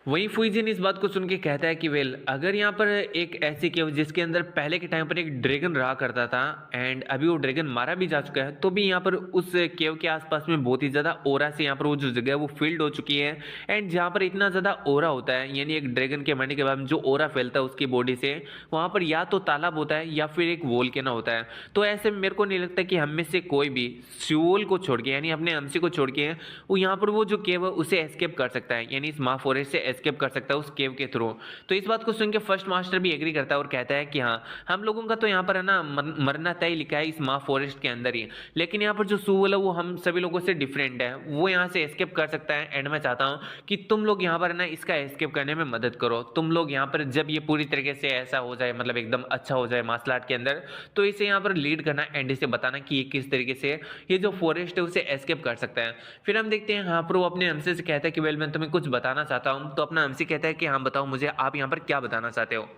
वहीं फुइजिन इस बात को सुन के कहता है कि वेल अगर यहाँ पर एक ऐसी केव जिसके अंदर पहले के टाइम पर एक ड्रैगन रहा करता था एंड अभी वो ड्रैगन मारा भी जा चुका है तो भी यहाँ पर उस केव के आसपास में बहुत ही ज़्यादा ओरा से यहाँ पर वो जो जगह है वो फील्ड हो चुकी है। एंड जहाँ पर इतना ज़्यादा ओरा होता है यानी एक ड्रैगन के मरने के बाद जो ओरा फैलता है उसकी बॉडी से, वहाँ पर या तो तालाब होता है या फिर एक वोल्केनो होता है। तो ऐसे में मेरे को नहीं लगता कि हम में से कोई भी सियोल को छोड़ के यानी अपने एमसी को छोड़ के वो यहाँ पर वो जो केव है उसे एस्केप कर सकता है यानी इस माँ फॉरेस्ट से एस्केप कर सकता है उस केव के थ्रू। तो इस बात को सुन के फर्स्ट मास्टर भी एग्री करता है और कहता है कि हाँ, हम लोगों का तो यहाँ पर है ना मरना तय लिखा है इस माँ फॉरेस्ट के अंदर ही, लेकिन यहाँ पर जो सूल है वो हम सभी लोगों से डिफरेंट है, वो यहाँ से एस्केप कर सकता है। एंड मैं चाहता हूँ कि तुम लोग यहाँ पर है ना इसका एस्केप करने में मदद करो। तुम लोग यहाँ पर जब ये पूरी तरीके से ऐसा हो जाए, मतलब एकदम अच्छा हो जाए मार्शल आर्ट के अंदर, तो इसे यहाँ पर लीड करना एंड इसे बताना कि ये किस तरीके से ये जो फॉरेस्ट है उसे एस्केप कर सकता है। फिर हम देखते हैं यहाँ पर वो अपने हमसे से कहता है कि वेल मैं तुम्हें कुछ बताना चाहता हूँ। तो अपना हमसे कहता है कि हाँ बताओ मुझे, आप यहाँ पर क्या बताना चाहते हो।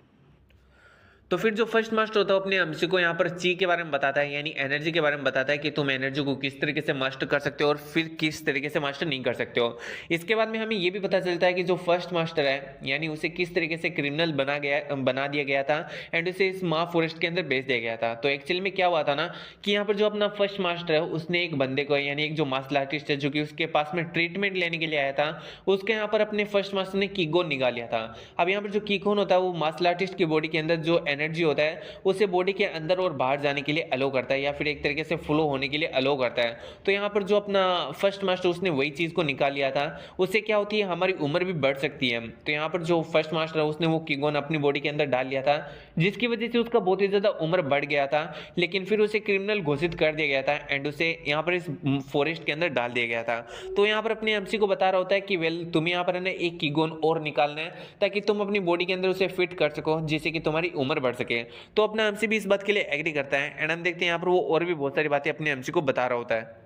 तो फिर जो फर्स्ट मास्टर होता है अपने एमसी को यहाँ पर ची के बारे में बताता है, यानी एनर्जी के बारे में बताता है कि तुम एनर्जी को किस तरीके से मास्टर कर सकते हो और फिर किस तरीके से मास्टर नहीं कर सकते हो। इसके बाद में हमें ये भी पता चलता है कि जो फर्स्ट मास्टर है यानी उसे किस तरीके से क्रिमिनल बना दिया गया था एंड उसे इस माँ फॉरेस्ट के अंदर भेज दिया गया था। तो एक्चुअली में क्या हुआ था ना कि यहाँ पर जो अपना फर्स्ट मास्टर है उसने एक बंदे को, यानी एक जो मार्शल आर्टिस्ट है जो कि उसके पास में ट्रीटमेंट लेने के लिए आया था, उसके यहाँ पर अपने फर्स्ट मास्टर ने कीगोन निकाल लिया था। अब यहाँ पर जो कीगोन होता है वो मार्शल आर्टिस्ट की बॉडी के अंदर जो एनर्जी होता है उसे बॉडी के अंदर और बाहर जाने के लिए अलो करता है या फिर एक तरीके से फ्लो होने के लिए अलो करता है। तो यहाँ पर जो अपना फर्स्ट मास्टर उसने वही चीज को निकाल लिया था, उससे क्या होती है हमारी उम्र भी बढ़ सकती है। तो यहाँ पर जो फर्स्ट मास्टर है उसने वो कीगोन अपनी बॉडी के अंदर डाल लिया था, जिसकी वजह से उसका बहुत ही ज्यादा उम्र बढ़ गया था, लेकिन फिर उसे क्रिमिनल घोषित कर दिया गया था एंड उसे यहाँ पर इस फॉरेस्ट के अंदर डाल दिया गया था। तो यहाँ पर अपने एमसी को बता रहा होता है कि वेल तुम्हें यहाँ पर है ना एक कीगोन और निकालना है ताकि तुम अपनी बॉडी के अंदर उसे फिट कर सको जिससे कि तुम्हारी उम्र बढ़ सके। तो अपना एमसी भी इस बात के लिए एग्री करता है एंड हम देखते हैं यहाँ पर वो और भी बहुत सारी बातें अपने एमसी को बता रहा होता है।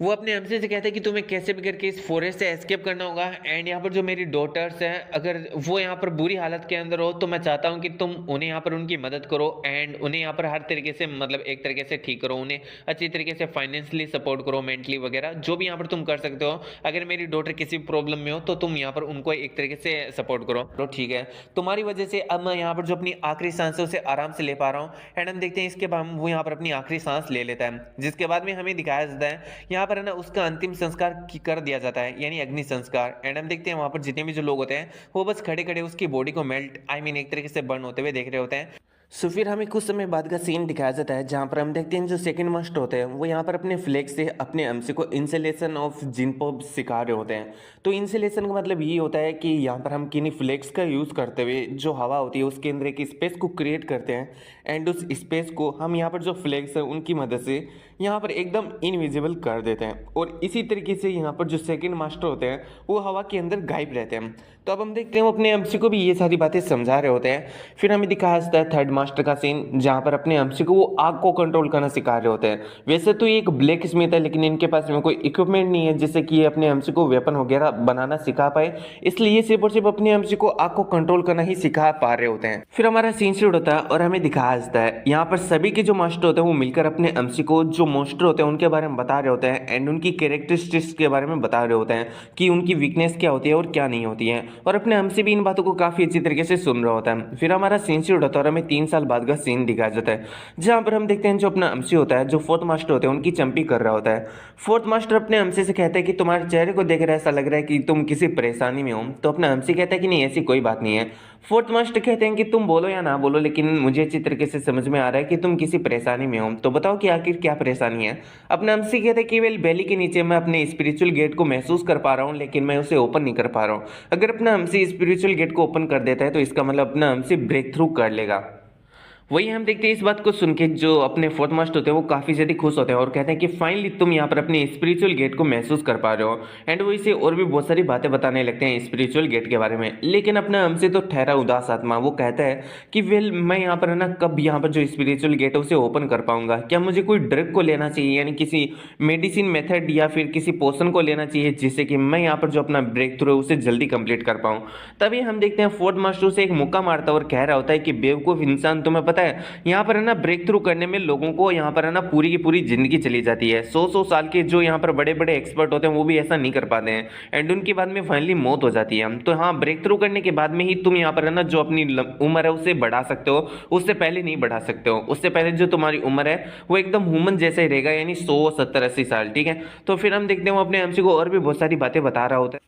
वो अपने एमसी से कहता है कि तुम्हें कैसे भी करके इस फॉरेस्ट से एस्केप करना होगा एंड यहाँ पर जो मेरी डॉटर्स हैं अगर वो यहाँ पर बुरी हालत के अंदर हो तो मैं चाहता हूँ कि तुम उन्हें यहाँ पर उनकी मदद करो एंड उन्हें यहाँ पर हर तरीके से मतलब एक तरीके से ठीक करो, उन्हें अच्छी तरीके से फाइनेंशियली सपोर्ट करो, मेंटली वगैरह जो भी यहाँ पर तुम कर सकते हो। अगर मेरी डॉटर किसी प्रॉब्लम में हो तो तुम यहाँ पर उनको एक तरीके से सपोर्ट करो। तो ठीक है, तुम्हारी वजह से अब मैं यहाँ पर जो अपनी आखिरी सांस है उसे आराम से ले पा रहा हूँ। एंड हम देखते हैं इसके बाद वो यहाँ पर अपनी आखिरी सांस ले लेता है, जिसके बाद में हमें दिखाया जाता है यहाँ पर है ना उसका अंतिम संस्कार कर दिया जाता है यानी अग्नि संस्कार। एंड हम देखते हैं वहां पर जितने भी जो लोग होते हैं वो बस खड़े खड़े उसकी बॉडी को मेल्ट एक तरीके से बर्न होते हुए देख रहे होते हैं। सो फिर हमें कुछ समय बाद का सीन दिखाया जाता है जहाँ पर हम देखते हैं जो सेकंड मास्टर होते हैं वो यहाँ पर अपने फ्लेग से अपने एमसी को इंसुलेशन ऑफ जिनपो सिखा रहे होते हैं। तो इंसुलेशन का मतलब ये होता है कि यहाँ पर हम किन्हीं फ्लेक्स का यूज़ करते हुए जो हवा होती है उसके अंदर एक स्पेस को क्रिएट करते हैं एंड उस स्पेस को हम यहाँ पर जो फ्लेक्स है उनकी मदद से यहाँ पर एकदम इनविजिबल कर देते हैं। और इसी तरीके से यहाँ पर जो सेकंड मास्टर होते हैं वो हवा के अंदर गायब रहते हैं। तो अब हम देखते हैं वो अपने एमसी को भी ये सारी बातें समझा रहे होते हैं। फिर हमें दिखाया जाता है थर्ड मास्टर का सीन जहाँ पर अपने एमसी को वो आग को कंट्रोल करना सिखा रहे होते हैं। वैसे तो ये एक ब्लैक स्मिथ है लेकिन इनके पास में कोई इक्विपमेंट नहीं है जिससे कि ये अपने एमसी को वेपन वगैरह बनाना सिखा पाए, इसलिए सिर्फ और सिर्फ अपने एमसी को आग को कंट्रोल करना ही सिखा पा रहे होते हैं। फिर हमारा सीन शूट होता है और हमें दिखाया जाता है यहाँ पर सभी के जो मास्टर होते हैं वो मिलकर अपने एमसी को जो मॉन्स्टर होते हैं उनके बारे में बता रहे होते हैं एंड उनकी कैरेक्टरिस्टिक्स के बारे में बता रहे होते हैं कि उनकी वीकनेस क्या होती है और क्या नहीं होती है। और अपने एमसी भी इन बातों को काफी अच्छी तरीके से सुन रहा होता है। फिर हमारा सीन शूट होता है और हमें 3 साल बाद का सीन दिखाया जाता है जहाँ पर हम देखते हैं जो अपना एमसी होता है जो फोर्थ मास्टर होते हैं उनकी चंपी कर रहा होता है। फोर्थ मास्टर अपने एमसी से कहता है कि तुम्हारे चेहरे को देख रहा है ऐसा लग रहा है कि तुम किसी परेशानी में हो। तो अपना एमसी कहता है कि नहीं ऐसी कोई बात नहीं है। फोर्थ मास्टर कहते हैं कि तुम बोलो या ना बोलो लेकिन मुझे अच्छी तरीके से समझ में आ रहा है कि तुम किसी परेशानी में हो, तो बताओ कि आखिर क्या परेशानी है। अपना एमसी कहते हैं कि वेल बेली के नीचे मैं अपने स्पिरिचुअल गेट को महसूस कर पा रहा हूँ लेकिन मैं उसे ओपन नहीं कर पा रहा हूँ। अगर अपना एमसी स्पिरिचुअल गेट को ओपन कर देता है तो इसका मतलब अपना एमसी ब्रेक थ्रू कर लेगा। वही हम देखते हैं इस बात को सुन के जो अपने फोर्थ मास्टर होते हैं वो काफ़ी ज़्यादा खुश होते हैं और कहते हैं कि फाइनली तुम यहाँ पर अपने स्पिरिचुअल गेट को महसूस कर पा रहे हो। एंड वो इसे और भी बहुत सारी बातें बताने लगते हैं स्पिरिचुअल गेट के बारे में। लेकिन अपना हमसे तो ठहरा उदास आत्मा वो कहता है कि वेल मैं यहाँ पर है ना कब यहाँ पर जो स्पिरिचुअल गेट है उसे ओपन कर पाऊंगा, क्या मुझे कोई ड्रग को लेना चाहिए यानी किसी मेडिसिन मेथड या फिर किसी पोशन को लेना चाहिए जिससे कि मैं यहाँ पर जो अपना ब्रेक थ्रू है उसे जल्दी कंप्लीट कर पाऊँ। तभी हम देखते हैं फोर्थ मास्टर से एक मुक्का मारता है और कह रहा होता है कि बेवकूफ़ इंसान तुम्हें पता है यहाँ पर है ना ब्रेक थ्रू करने में लोगों को यहाँ पर है ना पूरी की पूरी जिंदगी चली जाती है। 100 साल के जो यहाँ पर बड़े बड़े एक्सपर्ट होते हैं वो भी ऐसा नहीं कर पाते हैं एंड उनके बाद में फाइनली मौत हो जाती है। तो हाँ ब्रेक थ्रू करने के बाद में ही तुम यहाँ पर है ना जो अपनी उम्र है उसे बढ़ा सकते हो, उससे पहले नहीं बढ़ा सकते हो। उससे पहले जो तुम्हारी उम्र है वो एकदम ह्यूमन जैसा ही रहेगा यानी 100 70 80 साल। ठीक है, तो फिर हम देखते हैं वो अपने एमसी को और भी बहुत सारी बातें बता रहा होता है।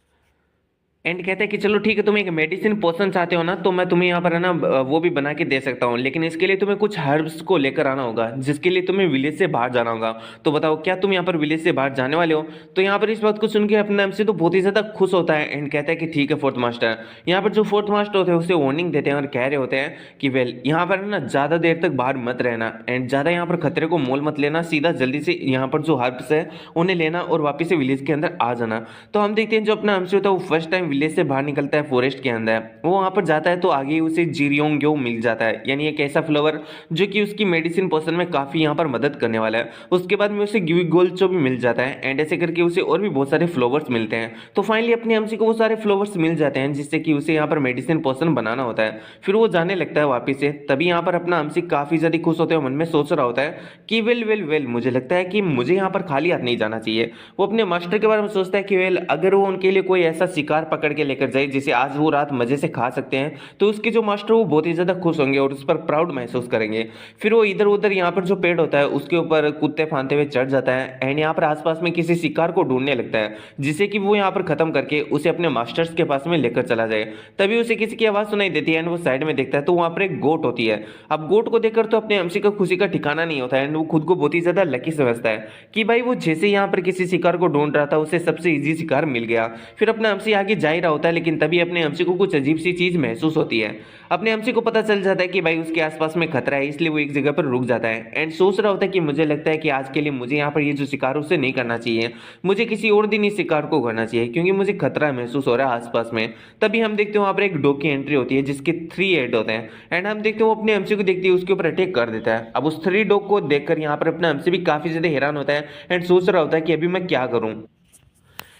एंड कहता है कि चलो ठीक है, तुम एक मेडिसिन पोशन चाहते हो ना, तो मैं तुम्हें यहाँ पर है ना वो भी बना के दे सकता हूँ, लेकिन इसके लिए तुम्हें कुछ हर्ब्स को लेकर आना होगा, जिसके लिए तुम्हें विलेज से बाहर जाना होगा। तो बताओ क्या तुम यहाँ पर विलेज से बाहर जाने वाले हो? तो यहाँ पर इस बात को सुन के अपने एमसी तो बहुत ही ज्यादा खुश होता है एंड कहता है कि ठीक है फोर्थ मास्टर। यहाँ पर जो फोर्थ मास्टर होते हैं उसे वार्निंग देते हैं और कह रहे होते हैं कि वेल यहाँ पर है ना ज्यादा देर तक बाहर मत रहना एंड ज्यादा यहाँ पर खतरे को मोल मत लेना, सीधा जल्दी से यहाँ पर जो हर्ब्स है उन्हें लेना और वापिस से विलेज के अंदर आ जाना। तो हम देखते हैं जो अपना एमसी होता है वो फर्स्ट टाइम विलेज से बाहर निकलता है फॉरेस्ट के अंदर, वो वहां पर जाता है तो आगे ही उसे जीरियोंग्यो मिल जाता है, यानी एक ऐसा फ्लावर जो कि उसकी मेडिसिन पोशन में काफी यहाँ पर मदद करने वाला है। उसके बाद में उसे ग्यूगोल्चो भी मिल जाता है एंड ऐसे करके उसे और भी बहुत सारे फ्लावर्स मिलते हैं। तो फाइनली अपने एमसी को वो सारे फ्लावर्स मिल जाते हैं जिससे कि उसे यहाँ पर मेडिसिन पोशन बनाना होता है। फिर वो जाने लगता है वापिस से, तभी यहाँ पर अपना एमसी काफी ज्यादा खुश होते हैं, मन में सोच रहा होता है कि वेल वेल वेल मुझे लगता है कि मुझे यहाँ पर खाली हाथ नहीं जाना चाहिए। वो अपने मास्टर के बारे में सोचता है कि वेल अगर वो उनके लिए कोई ऐसा शिकार पकड़ के लेकर जाए जिसे आज वो रात मजे से खा सकते हैं, तो उसके जो मास्टर वो बहुत ही ज्यादा खुश होंगे और उस पर प्राउड महसूस करेंगे। फिर वो इधर उधर यहाँ पर जो पेड़ होता है उसके ऊपर कूदते फांदते हुए चढ़ जाता है एंड यहाँ पर आसपास में किसी शिकार को ढूंढने लगता है जिसे कि वो यहाँ पर खत्म करके उसे अपने मास्टर्स के पास में लेकर चला जाए। तभी उसे किसी की आवाज सुनाई देती है एंड वो साइड में देखता है तो वहां पर एक गोट होती है। अब गोट को देखकर तो अपने एमसी का खुशी का ठिकाना नहीं होता है एंड वो खुद को बहुत ही ज्यादा लकी समझता है कि भाई वो जैसे यहाँ पर किसी शिकार को ढूंढ रहा था उसे सबसे इजी शिकार मिल गया। फिर अपना एमसी आगे जा ही रहा होता है लेकिन तभी अपने एमसी को कुछ अजीब सी चीज महसूस होती है। अपने एमसी को पता चल जाता है कि भाई उसके आसपास में खतरा है, इसलिए वो एक जगह पर रुक जाता है एंड सोच रहा होता है कि मुझे लगता है कि आज के लिए मुझे यहाँ पर ये जो शिकार उसे नहीं करना चाहिए, मुझे किसी और दिन इस शिकार को करना चाहिए क्योंकि मुझे खतरा महसूस हो रहा है आसपास में। तभी हम देखते हैं वहां पर एक डॉग की एंट्री होती है जिसके 3 हेड होते हैं एंड हम देखते हैं वो अपने एमसी को देखती है उसके ऊपर अटैक कर देता है। अब उस 3 डॉग को देखकर यहाँ पर अपना एमसी भी काफी ज्यादा हैरान होता है एंड सोच रहा होता है कि अभी मैं क्या करूं।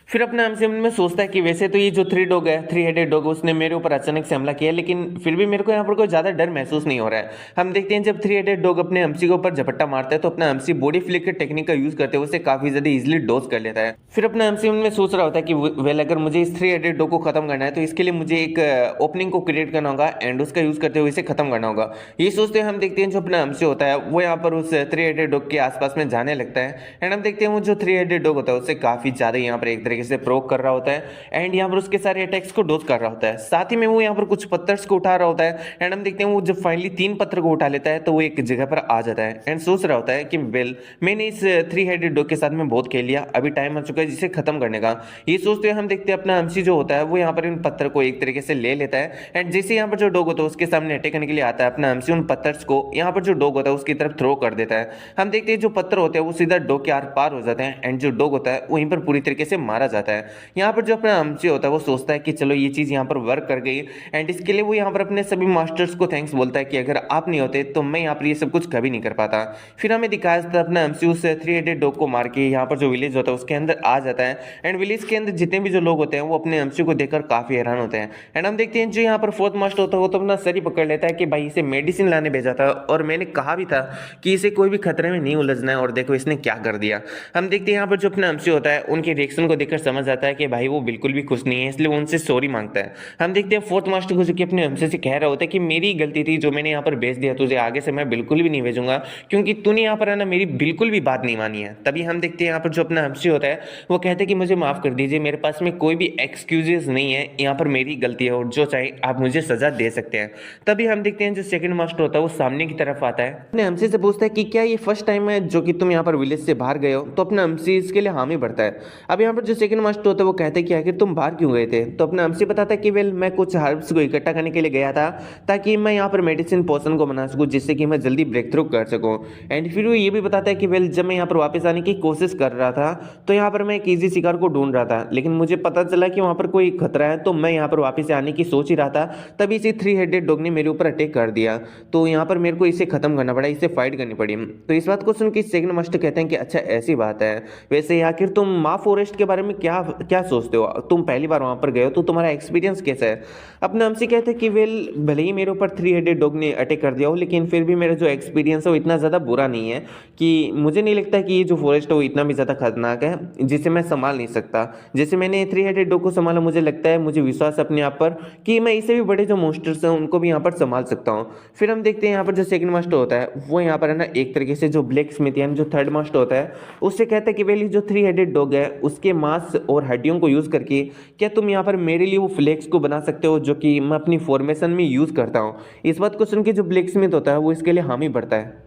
फिर अपने एमसी में सोचता है कि वैसे तो ये जो 3 डॉग है, 3 हेडेड डॉग, उसने मेरे ऊपर अचानक से हमला किया, लेकिन फिर भी मेरे को यहाँ पर कोई ज्यादा डर महसूस नहीं हो रहा है। हम देखते हैं जब 3 हेडेड डॉग अपने एमसी के ऊपर झपट्टा मारता है तो अपना एमसी बॉडी फ्लिक के टेक्निक का यूज करते हुए उसे काफी ज्यादा इजिली डोज कर लेता है। फिर अपना एमसी में सोच रहा होता है कि वेल अगर मुझे इस 3 हेडेड डॉग को खत्म करना है तो इसके लिए मुझे एक ओपनिंग को क्रिएट करना होगा एंड उसका यूज करते हुए इसे खत्म करना होगा। ये सोचते हैं हम देखते हैं जो अपना एमसी होता है वो यहाँ पर उस 3 हेडेड डॉग के आसपास में जाने लगता है एंड हम देखते हैं वो जो 3 हेडेड डॉग होता है उससे काफी ज्यादा यहाँ पर एक तरीके से प्रोक कर रहा होता है एंड यहाँ पर उसके सारे अटैक्स को डोज कर रहा होता है। साथ ही में वो यहाँ पर कुछ पत्थर्स को उठा रहा होता है एंड हम देखते हैं वो जब फाइनली 3 पत्थर को उठा लेता है तो वो एक जगह पर आ जाता है एंड सोच रहा होता है कि वेल मैंने इस 3 हेडेड डॉग के साथ में बहुत खेल लिया, अभी टाइम आ चुका है जिसे खत्म करने का। ये सोचते हुए हम देखते हैं अपना एमसी जो होता है वो यहाँ पर इन पत्थर को एक तरीके से ले लेता है एंड जैसे यहाँ पर जो डॉग होता है उसके सामने अटैक करने के लिए आता है, अपना एमसी उन पत्थर्स को यहाँ पर जो डॉग होता है उसकी तरफ थ्रो कर देता है। हम देखते हैं जो पत्थर होते हैं वो सीधा डॉग के आर पार हो जाते हैं एंड जो डॉग होता है वहीं पर पूरी तरीके से मारा जाता है। यहाँ पर जो अपना एमसी होता है वो सोचता है कि चलो ये चीज यहाँ पर वर्क कर गई एंड इसके लिए वो यहाँ पर अपने सभी मास्टर्स को थैंक्स बोलता है कि अगर आप नहीं होते तो मैं यहाँ पर ये सब कुछ कभी नहीं कर पाता। फिर हमें दिखाया जाता है अपना एमसी उस 3 हेडेड डॉग को मार के यहाँ पर जो विलेज होता है उसके अंदर आ जाता है एंड विलेज के अंदर जितने भी जो लोग होते हैं वो अपने एमसी को देखकर काफी हैरान होते हैं एंड हम देखते हैं जो यहाँ पर फोर्थ मास्टर होता है वो तो अपना सर ही पकड़ लेता है कि भाई इसे मेडिसिन लाने भेजा था और मैंने कहा भी था कि इसे कोई भी खतरे में नहीं उलझना है और देखो इसने क्या कर दिया। हम देखते हैं यहाँ पर जो अपना एमसी होता है उनके रिएक्शन को देखकर समझ आता है कि भाई वो बिल्कुल भी खुश नहीं है, इसलिए वो उनसे सॉरी मांगता है। हम देखते हैं फोर्थ मास्टर को जो कि अपने एमसी से कह रहा होता है कि मेरी गलती थी जो मैंने यहाँ पर भेज दिया तुझे, आगे से मैं बिल्कुल भी नहीं भेजूंगा क्योंकि तूने यहाँ पर है ना मेरी बिल्कुल भी बात नहीं मानी है। तभी हम देखते हैं यहाँ पर जो अपना एमसी होता है वो कहते हैं कि मुझे माफ कर दीजिए, मेरे पास में कोई भी एक्सक्यूजेस नहीं है, यहाँ पर मेरी गलती है और जो चाहे आप मुझे सजा दे सकते हैं। तभी हम देखते हैं जो सेकंड मास्टर होता है वो सामने की तरफ आता है, अपने एमसी से पूछता है कि क्या ये फर्स्ट टाइम है जो कि तुम यहाँ पर विलेज से बाहर गए हो? तो अपना एमसी इसके लिए हामी भरता है। अब यहाँ पर जो सेकंड मास्टर होता है वो कहते हैं कि आखिर तुम बाहर क्यों गए थे? तो अपना एमसी बताता है कि वेल मैं कुछ हर्ब्स को इकट्ठा करने के लिए गया था ताकि मैं यहाँ पर मेडिसिन पोशन को बना सकूं जिससे कि मैं जल्दी ब्रेक थ्रू कर सकूं। एंड फिर वो ये भी बताता है कि वेल जब मैं यहाँ पर वापस आने की कोशिश कर रहा था तो यहाँ पर मैं एक ईजी शिकार को ढूंढ रहा था, लेकिन मुझे पता चला कि वहाँ पर कोई खतरा है तो मैं यहाँ पर वापस आने की सोच ही रहा था, तभी इसी 3 हेडेड डॉग ने मेरे ऊपर अटैक कर दिया तो यहाँ पर मेरे को इसे खत्म करना पड़ा, इसे फाइट करनी पड़ी। तो इस बात को सुन के सेकंड मास्टर कहते हैं कि अच्छा ऐसी बात है, वैसे आखिर तुम माँ फॉरेस्ट के बारे में क्या क्या सोचते हो? तुम पहली बार वहां पर गए हो तो तुम्हारा एक्सपीरियंस कैसा है? अपना एमसी कहते हैं कि वेल भले ही मेरे ऊपर 3 हेडेड डॉग ने अटैक कर दिया हो लेकिन फिर भी मेरा जो एक्सपीरियंस है वो इतना ज़्यादा बुरा नहीं है कि मुझे नहीं लगता कि ये जो फॉरेस्ट है वो इतना भी ज़्यादा खतरनाक है जिसे मैं संभाल नहीं सकता। जैसे मैंने 3 हेडेड डॉग को संभाला, मुझे लगता है, मुझे विश्वास अपने आप पर कि मैं इससे भी बड़े जो मॉन्स्टर्स हैं उनको भी यहाँ पर संभाल सकता हूँ। फिर हम देखते हैं यहाँ पर जो सेकंड मास्टर होता है वो यहाँ पर है ना एक तरीके से जो ब्लैक स्मिथ यानी जो थर्ड मास्टर होता है उससे कहता है कि वेल जो 3 हेडेड डॉग है उसके मांस मांस और हड्डियों को यूज़ करके क्या तुम यहाँ पर मेरे लिए वो फ्लेक्स को बना सकते हो जो कि मैं अपनी फॉर्मेशन में यूज़ करता हूँ। इस बात को सुन के जो ब्लैक स्मिथ होता है वो इसके लिए हामी भरता है।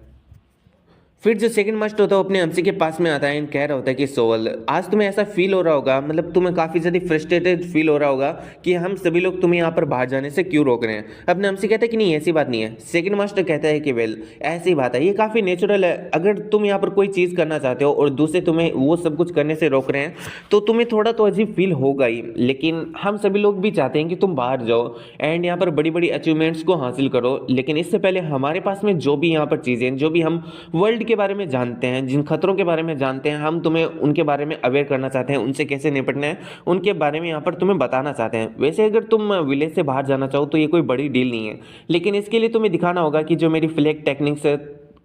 फिर जो सेकंड मास्टर होता है वो अपने एमसी के पास में आता है एंड कह रहा होता है कि सोवल, आज तुम्हें ऐसा फील हो रहा होगा, मतलब तुम्हें काफ़ी ज़्यादा फ्रस्ट्रेटेड फील हो रहा होगा कि हम सभी लोग तुम्हें यहाँ पर बाहर जाने से क्यों रोक रहे हैं। अपने एमसी कहता है कि नहीं ऐसी बात नहीं है। सेकंड मास्टर कहता है कि वेल ऐसी बात है, ये काफ़ी नेचुरल है। अगर तुम यहाँ पर कोई चीज़ करना चाहते हो और दूसरे तुम्हें वो सब कुछ करने से रोक रहे हैं तो तुम्हें थोड़ा तो अजीब फील होगा ही, लेकिन हम सभी लोग भी चाहते हैं कि तुम बाहर जाओ एंड यहाँ पर बड़ी बड़ी अचीवमेंट्स को हासिल करो। लेकिन इससे पहले हमारे पास में जो भी यहाँ पर चीज़ें, जो भी हम वर्ल्ड के बारे में जानते हैं, जिन खतरों के बारे में जानते हैं, हम तुम्हें उनके बारे में अवेयर करना चाहते हैं, उनसे कैसे निपटना है उनके बारे में यहाँ पर तुम्हें बताना चाहते हैं। वैसे अगर तुम विलेज से बाहर जाना चाहो तो ये कोई बड़ी डील नहीं है, लेकिन इसके लिए तुम्हें दिखाना होगा कि जो मेरी फ्लैग टेक्निक्स है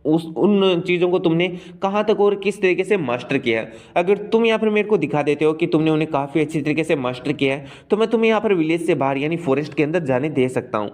उस उन चीज़ों को तुमने कहाँ तक और किस तरीके से मास्टर किया है। अगर तुम यहाँ पर मेरे को दिखा देते हो कि तुमने उन्हें काफ़ी अच्छी तरीके से मास्टर किया है तो मैं तुम्हें यहाँ पर विलेज से बाहर यानी फॉरेस्ट के अंदर जाने दे सकता हूँ।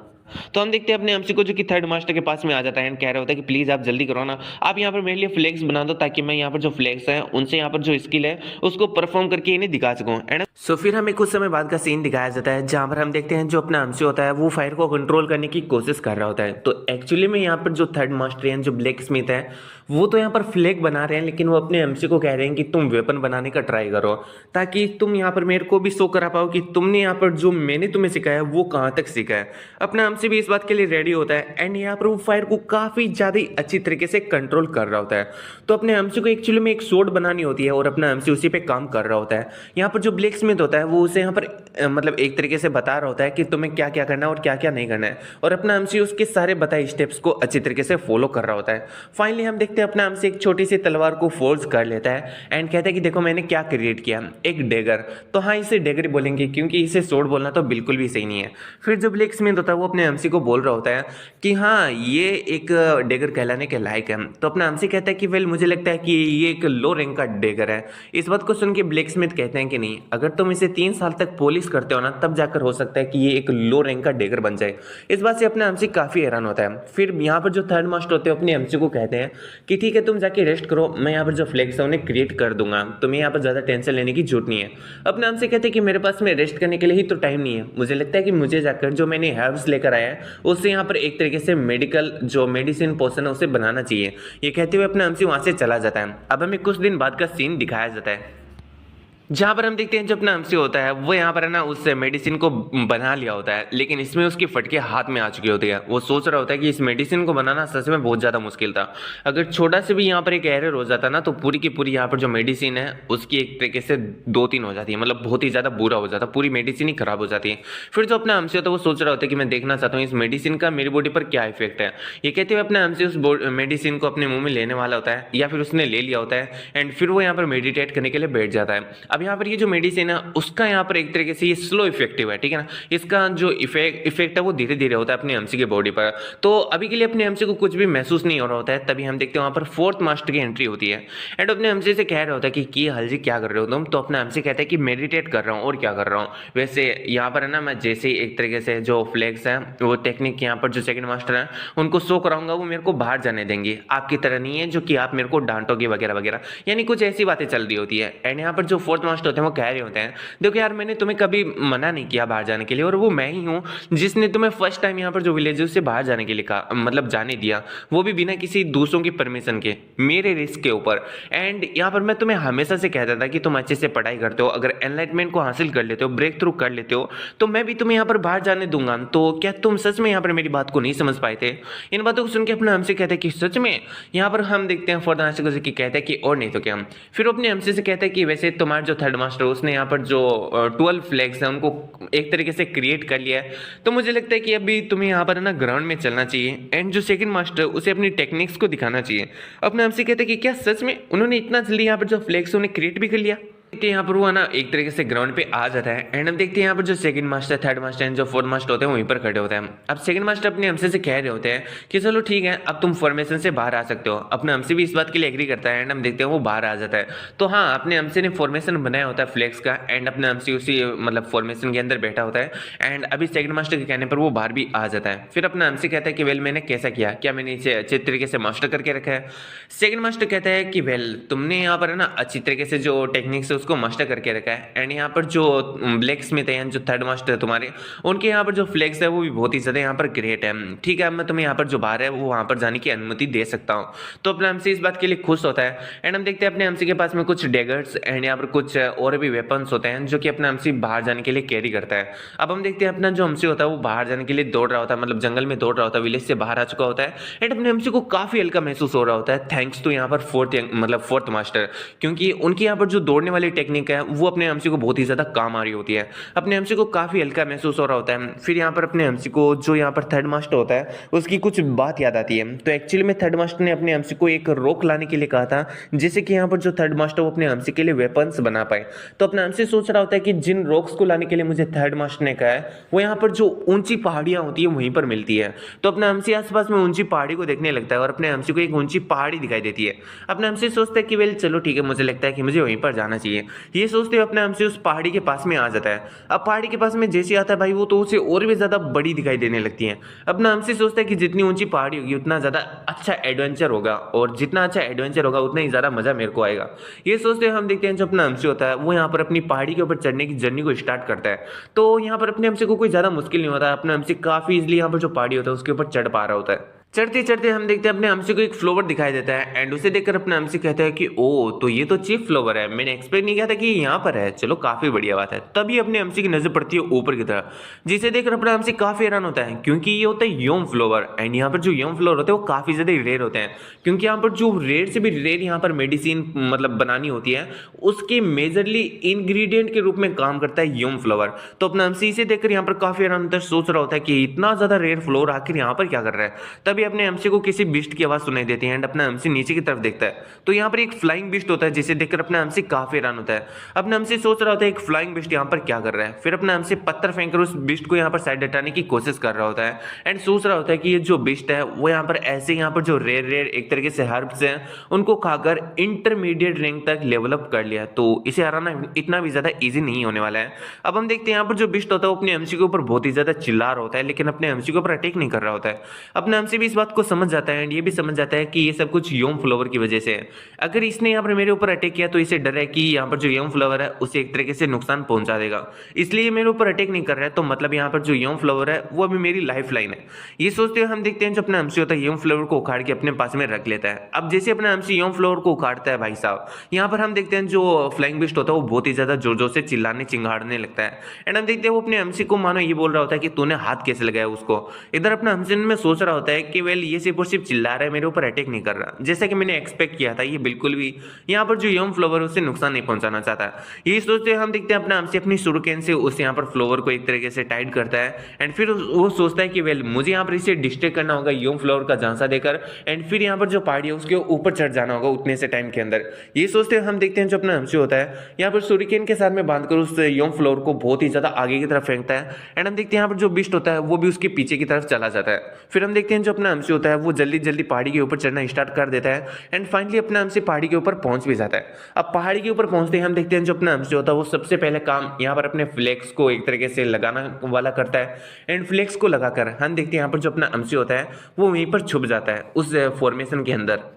तो हम देखते हैं अपने एमसी को जो कि थर्ड मास्टर के पास में आ जाता है एंड कह रहा होता है कि प्लीज़ आप जल्दी करो ना, आप यहाँ पर मेरे लिए फ्लैग्स बना दो ताकि मैं यहाँ पर जो फ्लैग्स हैं उनसे यहाँ पर जो स्किल है उसको परफॉर्म करके इन्हें दिखा सकूँ। एंड सो फिर हमें कुछ समय बाद का सीन दिखाया जाता है जहाँ पर हम देखते हैं जो अपना एमसी होता है वो फायर को कंट्रोल करने की कोशिश कर रहा होता है। तो एक्चुअली में यहाँ पर जो थर्ड मास्टर है जो ब्लैक स्मिथ है वो तो यहाँ पर फ्लैग बना रहे हैं, लेकिन वो अपने एमसी को कह रहे हैं कि तुम वेपन बनाने का ट्राई करो ताकि तुम यहाँ पर मेरे को भी शो करा पाओ कि तुमने यहाँ पर जो मैंने तुम्हें सिखाया वो कहाँ तक सीखा है। अपना एमसी भी इस बात के लिए रेडी होता है एंड यहाँ पर वो फायर को काफ़ी ज़्यादा अच्छी तरीके से कंट्रोल कर रहा होता है। तो अपने एमसी को एक्चुअली में एक सोर्ड बनानी होती है और अपना एमसी उसी पे काम कर रहा होता है। यहाँ पर जो ब्लैक स्मिथ होता है वो उसे यहाँ पर मतलब एक तरीके से बता रहा होता है कि तुम्हें क्या क्या करना है और क्या क्या नहीं करना है, और अपना एमसी उसके सारे बताए स्टेप्स को अच्छी तरीके से फॉलो कर रहा होता है। फाइनली हम देखते हैं अपना एमसी एक छोटी सी तलवार को फोर्स कर लेता है एंड कहता है कि देखो मैंने क्या क्रिएट किया, एक डेगर। तो हाँ इसे डेगर बोलेंगे क्योंकि इसे सोर्ड बोलना तो बिल्कुल भी सही नहीं है। फिर जो ब्लैक स्मिथ होता है वो अपने एमसी को बोल रहा होता है कि हाँ ये एक डेगर कहलाने के लायक है। तो अपना एमसी कहता है कि वेल मुझे लगता है कि ये एक लो रैंक का डेगर है। इस बात को सुन के ब्लैक स्मिथ कहते हैं कि नहीं, अगर तुम इसे 3 साल तक पॉलिश करते हो ना तब जाकर हो सकता है कि ये एक लो रैंक का डेगर बन जाए। इस बात से अपना एमसी काफ़ी हैरान होता है। फिर यहाँ पर जो थर्ड मास्टर होते हैं अपने एमसी को कहते हैं कि ठीक है तुम जाके रेस्ट करो, मैं यहाँ पर जो फ्लैग्स है उन्हें क्रिएट कर दूंगा, तुम्हें यहाँ पर ज़्यादा टेंशन लेने की जरूरत नहीं है। अपने एमसी कहते हैं कि मेरे पास में रेस्ट करने के लिए ही तो टाइम नहीं है, मुझे लगता है कि मुझे जाकर जो मैंने हर्ब्स लेकर आया है उससे यहाँ पर एक तरीके से मेडिकल जो मेडिसिन पोर्शन है उसे बनाना चाहिए। ये कहते हुए अपना एमसी वहाँ से चला जाता है। अब हमें कुछ दिन बाद का सीन दिखाया जाता है जहाँ पर हम देखते हैं जो अपना एमसी होता है वो यहाँ पर है ना उस मेडिसिन को बना लिया होता है, लेकिन इसमें उसकी फटके हाथ में आ चुकी होती है। वो सोच रहा होता है कि इस मेडिसिन को बनाना सच में बहुत ज़्यादा मुश्किल था, अगर छोटा से भी यहाँ पर एक एरर हो जाता ना तो पूरी की पूरी यहाँ पर जो मेडिसिन है उसकी एक तरीके से 2-3 हो जाती है, मतलब बहुत ही ज़्यादा बुरा हो जाता, पूरी मेडिसिन ही खराब हो जाती है। फिर जो अपना एमसी होता है वो सोच रहा होता है कि मैं देखना चाहता हूँ इस मेडिसिन का मेरी बॉडी पर क्या इफेक्ट है। ये कहते हुए अपना एमसी उस मेडिसिन को अपने मुँह में लेने वाला होता है या फिर उसने ले लिया होता है एंड फिर वो यहाँ पर मेडिटेट करने के लिए बैठ जाता है। अब यहाँ पर ये जो मेडिसिन है उसका यहाँ पर एक तरीके से ये स्लो इफेक्टिव है, ठीक है ना, इसका जो इफेक्ट है वो धीरे धीरे होता है अपने एमसी के बॉडी पर। तो अभी के लिए अपने एमसी को कुछ भी महसूस नहीं हो रहा होता है। तभी हम देखते हैं वहाँ पर फोर्थ मास्टर की एंट्री होती है एंड अपने एमसी से कह रहा होता है कि हल जी क्या कर रहे हो तुम। तो अपना एमसी कहता है कि मेडिटेट कर रहा हूँ और क्या कर रहा हूँ। वैसे यहाँ पर है ना मैं जैसे ही एक तरीके से जो फ्लैग्स हैं वो टेक्निक यहाँ पर जो सेकंड मास्टर है उनको शो कराऊंगा वो मेरे को बाहर जाने देंगे, आपकी तरह नहीं है जो कि आप मेरे को डांटोगे वगैरह वगैरह, यानी कुछ ऐसी बातें चल रही होती है। एंड यहाँ पर जो फोर्थ मास्टर होते हैं वो कह रहे होते हैं देखो यार मैंने तुम्हें कभी मना नहीं किया बाहर जाने के लिए, और वो मैं ही हूँ जिसने तुम्हें फर्स्ट टाइम यहाँ पर जो विलेजेस से बाहर जाने के लिए कहा, मतलब जाने दिया, वो भी बिना किसी दूसरों की परमिशन के, मेरे रिस्क के ऊपर। एंड यहाँ पर मैं तुम्हें हमेशा से कहता था कि तुम अच्छे से पढ़ाई करते हो, अगर एनलाइटमेंट को हासिल कर लेते हो, ब्रेक थ्रू कर लेते हो तो मैं भी तुम्हें यहाँ पर बाहर जाने दूंगा। तो क्या तुम सच में यहाँ पर मेरी बात को नहीं समझ पाए थे। इन बातों को सुन के अपने हमसे कहते हैं कि सच में। यहाँ पर हम देखते हैं फोर्थ मास्टर को कहते हैं कि और नहीं तो क्या। फिर अपने हमसे से कहते हैं कि वैसे तुम्हारा जो थर्ड मास्टर उसने यहाँ पर जो 12 फ्लैग्स हैं उनको एक तरीके से क्रिएट कर लिया है, तो मुझे लगता है कि अभी तुम्हें यहाँ पर है ना ग्राउंड में चलना चाहिए एंड जो सेकंड मास्टर उसे अपनी टेक्निक्स को दिखाना चाहिए। अपने हमसे कहते हैं कि क्या सच में उन्होंने इतना जल्दी यहाँ पर जो फ्लैग्स उन्हें क्रिएट भी कर लिया। यहाँ पर वो है ना एक तरीके से ग्राउंड पे आ जाता है एंड हम देखते हैं यहाँ पर जो second master third master and जो फोर्थ मास्टर होते हैं वहीं पर खड़े होते हैं। अब सेकंड मास्टर अपने हमसे से कह रहे होते हैं कि चलो ठीक है अब तुम फॉर्मेशन से बाहर आ सकते हो। अपने हमसे भी इस बात के लिए एग्री करता है एंड हम देखते हैं वो बाहर आ जाता है। तो हाँ अपने हमसे ने फॉर्मेशन बनाया होता है फ्लैग्स का एंड अपने हमसे उसी मतलब फॉर्मेशन के अंदर बैठा होता है एंड अभी सेकंड मास्टर के कहने पर वो बाहर भी आ जाता है। फिर अपना हमसे कहता है कि वेल मैंने कैसा किया, क्या मैंने इसे अच्छे तरीके से मास्टर करके रखा है। सेकंड मास्टर कहता है कि वेल तुमने यहाँ पर है ना अच्छी तरीके से जो टेक्निक्स है उसको मास्टर करके रखा है। एंड यहाँ पर जो ब्लैक स्मिथ है, जो थर्ड मास्टर है तुम्हारे, उनके यहाँ पर जो फ्लेक्स है वो भी बहुत ही ज़्यादा यहाँ पर ग्रेट है। ठीक है, मैं तुम्हें यहाँ पर जो बाहर है वो वहाँ पर जाने की अनुमति दे सकता हूँ। तो अपना एमसी इस बात के लिए खुश होता है। एंड हम देखते हैं अपने एमसी के पास में कुछ डेगर्स एंड यहाँ पर कुछ और भी वेपन्स होते हैं जो कि अपना एमसी बाहर जाने के लिए कैरी करता है। अब हम देखते हैं अपना जो एमसी होता है वो बाहर जाने के लिए दौड़ रहा होता है, मतलब जंगल में दौड़ रहा होता है, विलेज से बाहर आ चुका होता है। एंड अपने एमसी को काफी हल्का महसूस हो रहा होता है, थैंक्स टू यहाँ पर फोर्थ मास्टर, क्योंकि उनकी यहाँ पर जो दौड़ने वाली टेक्निक है वो अपने एमसी को बहुत ही ज्यादा काम आ रही होती है। अपने एमसी को काफी हल्का महसूस हो रहा होता है। फिर यहाँ पर अपने एमसी को जो यहाँ पर थर्ड मास्टर होता है उसकी कुछ बात याद आती है। तो एक्चुअली में थर्ड मास्टर ने अपने एमसी को एक रोक लाने के लिए कहा था, जिससे कि यहाँ पर जो थर्ड मास्टर वो अपने एमसी के लिए वेपन्स बना पाए। तो अपना एमसी सोच रहा होता है कि जिन रॉक्स को लाने के लिए मुझे थर्ड मास्टर ने कहा है वो यहाँ पर जो ऊंची पहाड़ियां होती है वहीं पर मिलती है। तो अपना एमसी आसपास में ऊंची पहाड़ी को देखने लगता है और अपने एमसी को एक ऊंची पहाड़ी दिखाई देती है। अपना एमसी सोचता है कि वेल चलो ठीक है, मुझे लगता है कि मुझे वहीं पर जाना चाहिए। ये सोचते हुए अपना एमसी उस पहाड़ी के पास में आ जाता है। अब पहाड़ी के पास में जैसे आता है भाई वो तो उसे और भी ज्यादा बड़ी दिखाई देने लगती है। अपना एमसी सोचता है कि जितनी ऊंची पहाड़ी होगी उतना ज्यादा अच्छा एडवेंचर होगा, और जितना अच्छा एडवेंचर होगा उतना ही ज्यादा मजा मेरे को आएगा। ये सोचते हुए हम देखते हैं जो अपना एमसी होता है वो यहाँ पर अपनी पहाड़ी के ऊपर चढ़ने की जर्नी को स्टार्ट करता है। तो यहाँ पर अपने एमसी को कोई ज्यादा मुश्किल नहीं होता, अपना एमसी काफी इजिली यहाँ पर जो पहाड़ी होता है उसके ऊपर चढ़ पा रहा होता है। चढ़ते चढ़ते हम देखते हैं अपने एमसी को एक फ्लोवर दिखाई देता है एंड उसे देखकर अपना एमसी कहता है कि ओ तो ये तो चीफ फ्लोवर है, मैंने एक्सपेक्ट नहीं किया था कि ये यहाँ पर है, चलो काफी बढ़िया बात है। तभी अपने एमसी की नजर पड़ती है ऊपर की तरफ, जिसे देखकर अपना एमसी काफी हैरान होता है क्योंकि ये होता है योम फ्लोवर। एंड यहाँ पर जो योम फ्लोवर होते हैं वो काफी ज्यादा रेयर होते हैं, क्योंकि यहाँ पर जो रेयर से भी रेयर यहाँ पर मेडिसिन मतलब बनानी होती है उसके मेजरली इंग्रेडिएंट के रूप में काम करता है योम फ्लोवर। तो अपना एमसी इसे देखकर यहाँ पर काफी हैरान होता है, सोच रहा होता है कि इतना ज्यादा रेयर फ्लोवर आखिर यहाँ पर क्या कर रहा है। तभी अपने एमसी को किसी बिस्ट की आवाज सुनाई देती है एंड अपना एमसी नीचे की तरफ देखता है। तो यहाँ पर एक फ्लाइंग बिस्ट होता है जिसे देखकर अपना एमसी काफी हैरान होता है। अपना एमसी सोच रहा होता है एक फ्लाइंग बिस्ट यहाँ पर क्या कर रहा है। फिर अपना एमसी पत्थर फेंककर उस बिस्ट को यहाँ पर साइड हटाने की कोशिश कर रहा होता है एंड सोच रहा होता है कि ये जो बिस्ट है वो यहाँ पर ऐसे यहाँ पर जो रेयर रेयर एक तरीके से हर्ब्स हैं उनको खाकर इंटरमीडिएट रैंक तक डेवलप कर लिया, तो इसे हराना इतना भी ज्यादा इजी नहीं होने वाला है। अब हम देखते हैं यहाँ पर जो बिस्ट होता है वो अपने एमसी के ऊपर बहुत ही ज्यादा चिल्ला रहा होता है, लेकिन अपने एमसी के ऊपर अटैक नहीं कर रहा होता है। अपना एमसी भी इस बात को समझ जाता है एंड ये भी समझ जाता है कि ये सब कुछ योम फ्लावर की वजह से है। अगर इसने यहाँ पर मेरे ऊपर अटैक किया तो इसे डर है कि यहाँ पर जो योम फ्लावर है उसे एक तरीके से नुकसान पहुंचा देगा, इसलिए मेरे ऊपर अटैक नहीं कर रहा है। तो मतलब यहाँ पर जो योम फ्लावर है वो अभी मेरी लाइफ लाइन है। ये सोचते हुए हम देखते हैं जो अपना एमसी होता है योम फ्लावर को उखाड़ के अपने पास में रख लेता है। अब जैसे अपना एमसी योम फ्लावर को उखाड़ता है भाई साहब, यहाँ पर हम देखते हैं जो फ्लाइंग बिस्ट होता है वो बहुत ही ज्यादा जोर जोर से चिल्लाने चिंगाड़ने लगता है एंड हम देखते हैं वो अपने एमसी को मानो ये बोल रहा होता है कि तूने हाथ कैसे लगाया उसको। इधर अपना एमसी में सोच रहा होता है कि वेल ये सिर्फ और सिर्फ चिल्ला रहा है, मेरे ऊपर अटैक नहीं कर रहा, जैसा कि मैंने एक्सपेक्ट किया था। ये बिल्कुल भी यहाँ पर जो यंग फ्लावर उसे नुकसान नहीं पहुंचाना चाहता। ये सोचते हम देखते हैं अपना एमसी अपनी शुरुकेन से उस यहाँ पर फ्लावर को एक तरीके से टाइट करता है एंड फिर वो सोचता है कि वेल मुझे यहाँ पर इसे डिस्ट्रैक्ट करना होगा यंग फ्लावर का झांसा देकर एंड फिर यहाँ पर जो पहाड़ी है उसके ऊपर चढ़ जाना होगा उतने से टाइम के अंदर। ये सोचते हम देखते हैं जो अपना एमसी होता है यहाँ पर शुरुकेन के साथ में बांधकर उस यंग फ्लावर को बहुत ही ज्यादा आगे की तरफ फेंकता है एंड हम देखते हैं यहाँ पर जो बिस्ट होता है वो भी उसके पीछे की तरफ चला जाता है। फिर हम देखते हैं जो अपना एमसी होता है वो जल्दी जल्दी पहाड़ी के ऊपर चढ़ना स्टार्ट कर देता है एंड फाइनली अपना एमसी पहाड़ी के ऊपर पहुंच भी जाता है। अब पहाड़ी के ऊपर पहुंचते ही हम देखते हैं जो अपना एमसी होता है वो सबसे पहले काम यहाँ पर अपने फ्लेक्स को एक तरीके से लगाना वाला करता है एंड फ्लेक्स को लगाकर हम देखते हैं यहाँ पर जो अपना एमसी होता है वो वहीं पर छुप जाता है उस फॉर्मेशन के अंदर।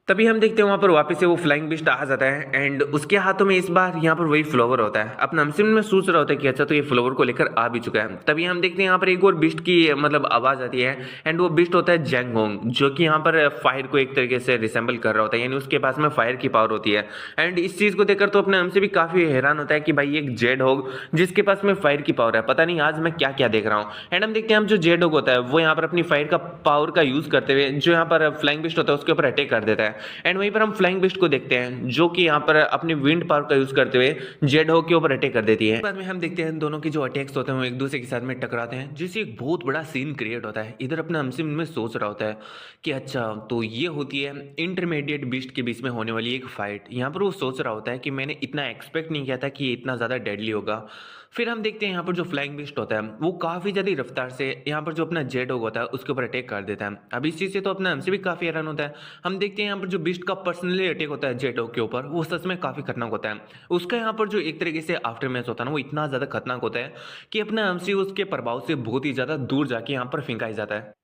तभी हम देखते हैं वहां पर वापस से वो फ्लाइंग बिस्ट आ जाता है एंड उसके हाथों में इस बार यहाँ पर वही फ्लावर होता है। अपना हमसिन में सोच रहा होता है कि अच्छा तो ये फ्लावर को लेकर आ भी चुका है। तभी हम देखते हैं यहाँ पर एक और बिस्ट की मतलब आवाज आती है एंड वो बिस्ट होता है जैंगहोंग, जो कि यहाँ पर फायर को एक तरीके से रिसेंबल कर रहा होता है, यानी उसके पास में फायर की पावर होती है। एंड इस चीज को देखकर तो अपने हमसे भी काफी हैरान होता है कि भाई एक जेड होग जिसके पास में फायर की पावर है, पता नहीं आज मैं क्या क्या देख रहा हूँ। एंड हम देखते हैं हम जो जेड होग होता है वो यहाँ पर अपनी फायर का पावर का यूज करते हुए जो यहाँ पर फ्लाइंग बिस्ट होता है उसके ऊपर अटैक कर देता है एंड वहीं पर हम फ्लाइंग बिस्ट को देखते हैं जो कि यहाँ पर अपनी विंड पावर का यूज करते हुए जेड होग के ऊपर अटैक कर देती है। बाद में हम देखते हैं दोनों के जो अटैक्स होते हैं वो एक दूसरे के साथ में टकराते हैं, जिससे एक बहुत बड़ा सीन क्रिएट होता है। इधर अपना हमसे में सोच रहा होता है कि अच्छा तो ये होती है इंटरमीडिएट बिस्ट के बीच में होने वाली एक फाइट। यहाँ पर वो सोच रहा होता है कि मैंने इतना एक्सपेक्ट नहीं किया था कि ये इतना ज्यादा डेडली होगा। फिर हम देखते हैं यहाँ पर जो फ्लाइंग बिस्ट होता है वो काफी ज्यादा रफ्तार से यहाँ पर जो अपना जेड होगा होता है उसके ऊपर अटैक कर देता है। अब इस चीज से तो अपना हमसे भी काफी हैरान होता है। हम देखते हैं यहाँ पर जो बिस्ट का पर्सनली अटैक होता है जेड होग के ऊपर वो सच में काफी खतरनाक होता है। उसका यहाँ पर जो एक तरीके से आफ्टर मैच होता है ना वो इतना ज्यादा खतरनाक होता है कि अपना हमसे उसके प्रभाव से बहुत ही ज्यादा दूर जाके यहाँ पर फेंकाई जाता है।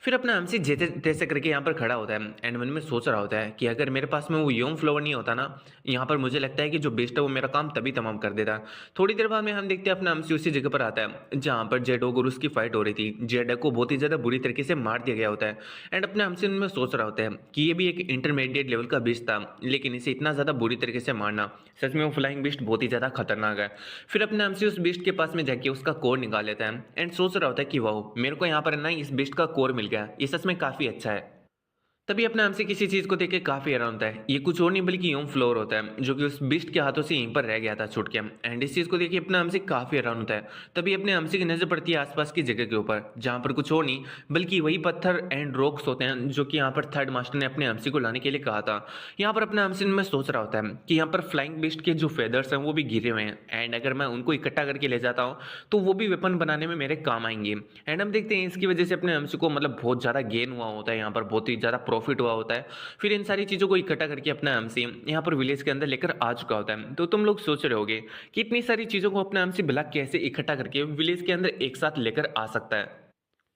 फिर अपना एमसी जैसे तैसे करके यहाँ पर खड़ा होता है एंड मन में सोच रहा होता है कि अगर मेरे पास में वो यंग फ्लोवर नहीं होता ना, यहाँ पर मुझे लगता है कि जो बेस्ट है वो मेरा काम तभी तमाम कर देता। थोड़ी देर बाद में हम देखते हैं अपना एमसी उसी जगह पर आता है जहाँ पर जेडोग और उसकी फाइट हो रही थी। जेडोग को बहुत ही ज़्यादा बुरी तरीके से मार दिया गया होता है एंड अपने एमसी में सोच रहा होता है कि ये भी एक इंटरमीडिएट लेवल का बेस्ट था, लेकिन इसे इतना ज़्यादा बुरी तरीके से मारना, सच में वो फ्लाइंग बीस्ट बहुत ही ज़्यादा खतरनाक है। फिर अपने एमसी उस बीस्ट के पास में जाके उसका कोर निकाल लेता है एंड सोच रहा होता है कि वाह, मेरे को यहाँ पर ना इस बीस्ट का कोर मिल गया, ये सच में काफ़ी अच्छा है। तभी अपने हमसे किसी चीज को देख के काफी हैरान होता है। ये कुछ और नहीं बल्कि यूं फ्लोर होता है जो कि उस बिस्ट के हाथों से यहीं पर रह गया था छूट के। एंड इस चीज को देख के अपना हमसे काफी हैरान होता है। तभी अपने हमसे की नजर पड़ती है आसपास की जगह के ऊपर जहां पर कुछ और नहीं बल्कि वही पत्थर एंड रॉक्स होते हैं जो कि यहाँ पर थर्ड मास्टर ने अपने हमसे को लाने के लिए कहा था। यहाँ पर अपना हमसे में सोच रहा होता है कि यहाँ पर फ्लाइंग बिस्ट के जो फेदर्स हैं वो भी गिरे हुए हैं एंड अगर मैं उनको इकट्ठा करके ले जाता हूँ तो वो भी वेपन बनाने में मेरे काम आएंगे। एंड हम देखते हैं इसकी वजह से अपने हमसे को मतलब बहुत ज्यादा गेन हुआ होता है, यहाँ पर बहुत ही ज्यादा प्रॉफिट हुआ होता है। फिर इन सारी चीज़ों को इकट्ठा करके अपना एमसी यहाँ पर विलेज के अंदर लेकर आ चुका होता है। तो तुम लोग सोच रहे होगे कि इतनी सारी चीज़ों को अपना एमसी भला कैसे इकट्ठा करके विलेज के अंदर एक साथ लेकर आ सकता है।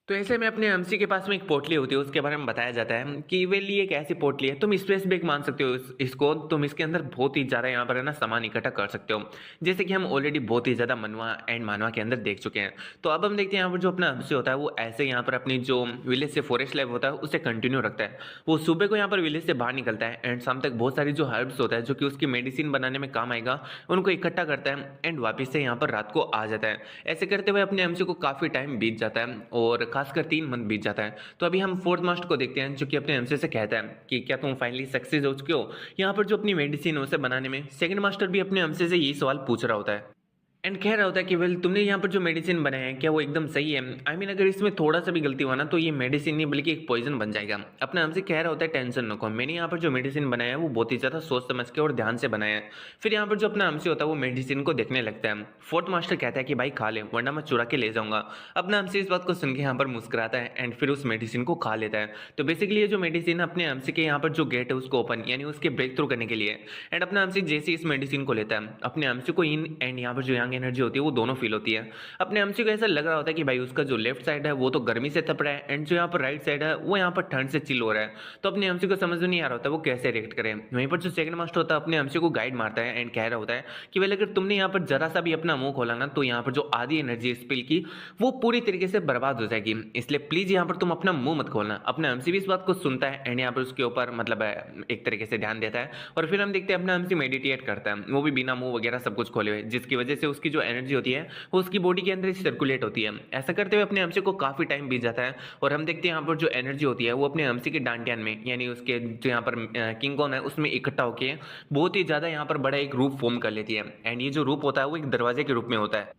तो ऐसे में अपने एमसी के पास में एक पोटली होती है, उसके बारे में बताया जाता है कि वेल ये एक ऐसी पोटली है, तुम स्पेस बेग मान सकते हो इसको, तुम इसके अंदर बहुत ही ज़्यादा यहाँ पर है ना सामान इकट्ठा कर सकते हो, जैसे कि हम ऑलरेडी बहुत ही ज़्यादा मनवा एंड मानवा के अंदर देख चुके हैं। तो अब हम देखते हैं यहाँ पर जो अपना एमसी होता है वो ऐसे यहाँ पर अपनी जो विलेज से फॉरेस्ट लाइफ होता है उसे कंटिन्यू रखता है। वो सुबह को यहाँ पर विलेज से बाहर निकलता है एंड शाम तक बहुत सारी जो हर्ब्स होता है जो कि उसकी मेडिसिन बनाने में काम आएगा उनको इकट्ठा करता है एंड वापिस से यहाँ पर रात को आ जाता है। ऐसे करते हुए अपने एमसी को काफ़ी टाइम बीत जाता है और खासकर 3 मंथ बीत जाता है। तो अभी हम फोर्थ मास्टर को देखते हैं जो कि अपने एमसी से कहता है कि क्या तुम फाइनली सक्सेस हो चुके हो यहाँ पर जो अपनी मेडिसिन है उसे बनाने में। सेकंड मास्टर भी अपने एमसी से यही सवाल पूछ रहा होता है एंड कह रहा होता है कि वेल तुमने यहाँ पर जो मेडिसिन बनाया है क्या वो एकदम सही है? आई मीन अगर इसमें थोड़ा सा भी गलती हुआ ना तो ये मेडिसिन नहीं बल्कि एक पॉइजन बन जाएगा। अपना हमसे कह रहा होता है टेंशन नको, मैंने यहाँ पर जो मेडिसिन बनाया है वो बहुत ही ज़्यादा सोच समझ के और ध्यान से बनाया है। फिर यहाँ पर जो अपना हमसे होता है वो मेडिसिन को देखने लगता है। फोर्थ मास्टर कहता है कि भाई खा ले वरना मैं चुरा के ले जाऊंगा। अपना हमसे इस बात को सुन के यहाँ पर मुस्कुराता है एंड फिर उस मेडिसिन को खा लेता है। तो बेसिकली ये जो मेडिसिन अपने हमसे के यहाँ पर जो गेट है उसको ओपन यानी उसके ब्रेक थ्रू करने के लिए। एंड अपना हमसे जैसे इस मेडिसिन को लेता है अपने हमसे को इन एंड यहाँ पर जो यंग एनर्जी होती है वो दोनों फील होती है। अपने एमसी को ऐसा लग रहा होता है कि भाई उसका जो लेफ्ट साइड है वो तो गर्मी से तप रहा है एंड जो यहाँ पर राइट साइड है वो यहाँ पर ठंड से चिल हो रहा है। तो अपने एमसी को समझ में नहीं आ रहा होता वो कैसे रिएक्ट करे। वहीं पर जो सेकंड मास्टर होता है अपने एमसी को गाइड मारता है एंड कह रहा होता है कि भाई अगर तुमने यहाँ पर जरा सा भी अपना मुंह खोला ना तो यहाँ पर जो आधी एनर्जी स्पिल की वो पूरी तरीके से बर्बाद हो जाएगी, इसलिए प्लीज यहाँ पर तुम अपना मुंह मत खोलना। अपना एमसी भी इस बात को सुनता है एंड यहाँ पर उसके ऊपर मतलब एक तरीके से ध्यान देता है। और फिर हम देखते हैं अपना एमसी मेडिटेट करता है, वो भी बिना मुंह वगैरह सब कुछ खोले हुए, जिसकी वजह से उसकी जो एनर्जी होती है वो उसकी बॉडी के अंदर ही सर्कुलेट होती है। ऐसा करते हुए अपने एमसी को काफी टाइम बीत जाता है और हम देखते हैं यहाँ पर जो एनर्जी होती है वो अपने एमसी के डांटियन में यानी उसके जो यहाँ पर किंग कॉन है उसमें इकट्ठा होकर बहुत ही ज्यादा यहाँ पर बड़ा एक रूप फॉर्म कर लेती है। एंड ये जो रूप होता है वो एक दरवाजे के रूप में होता है,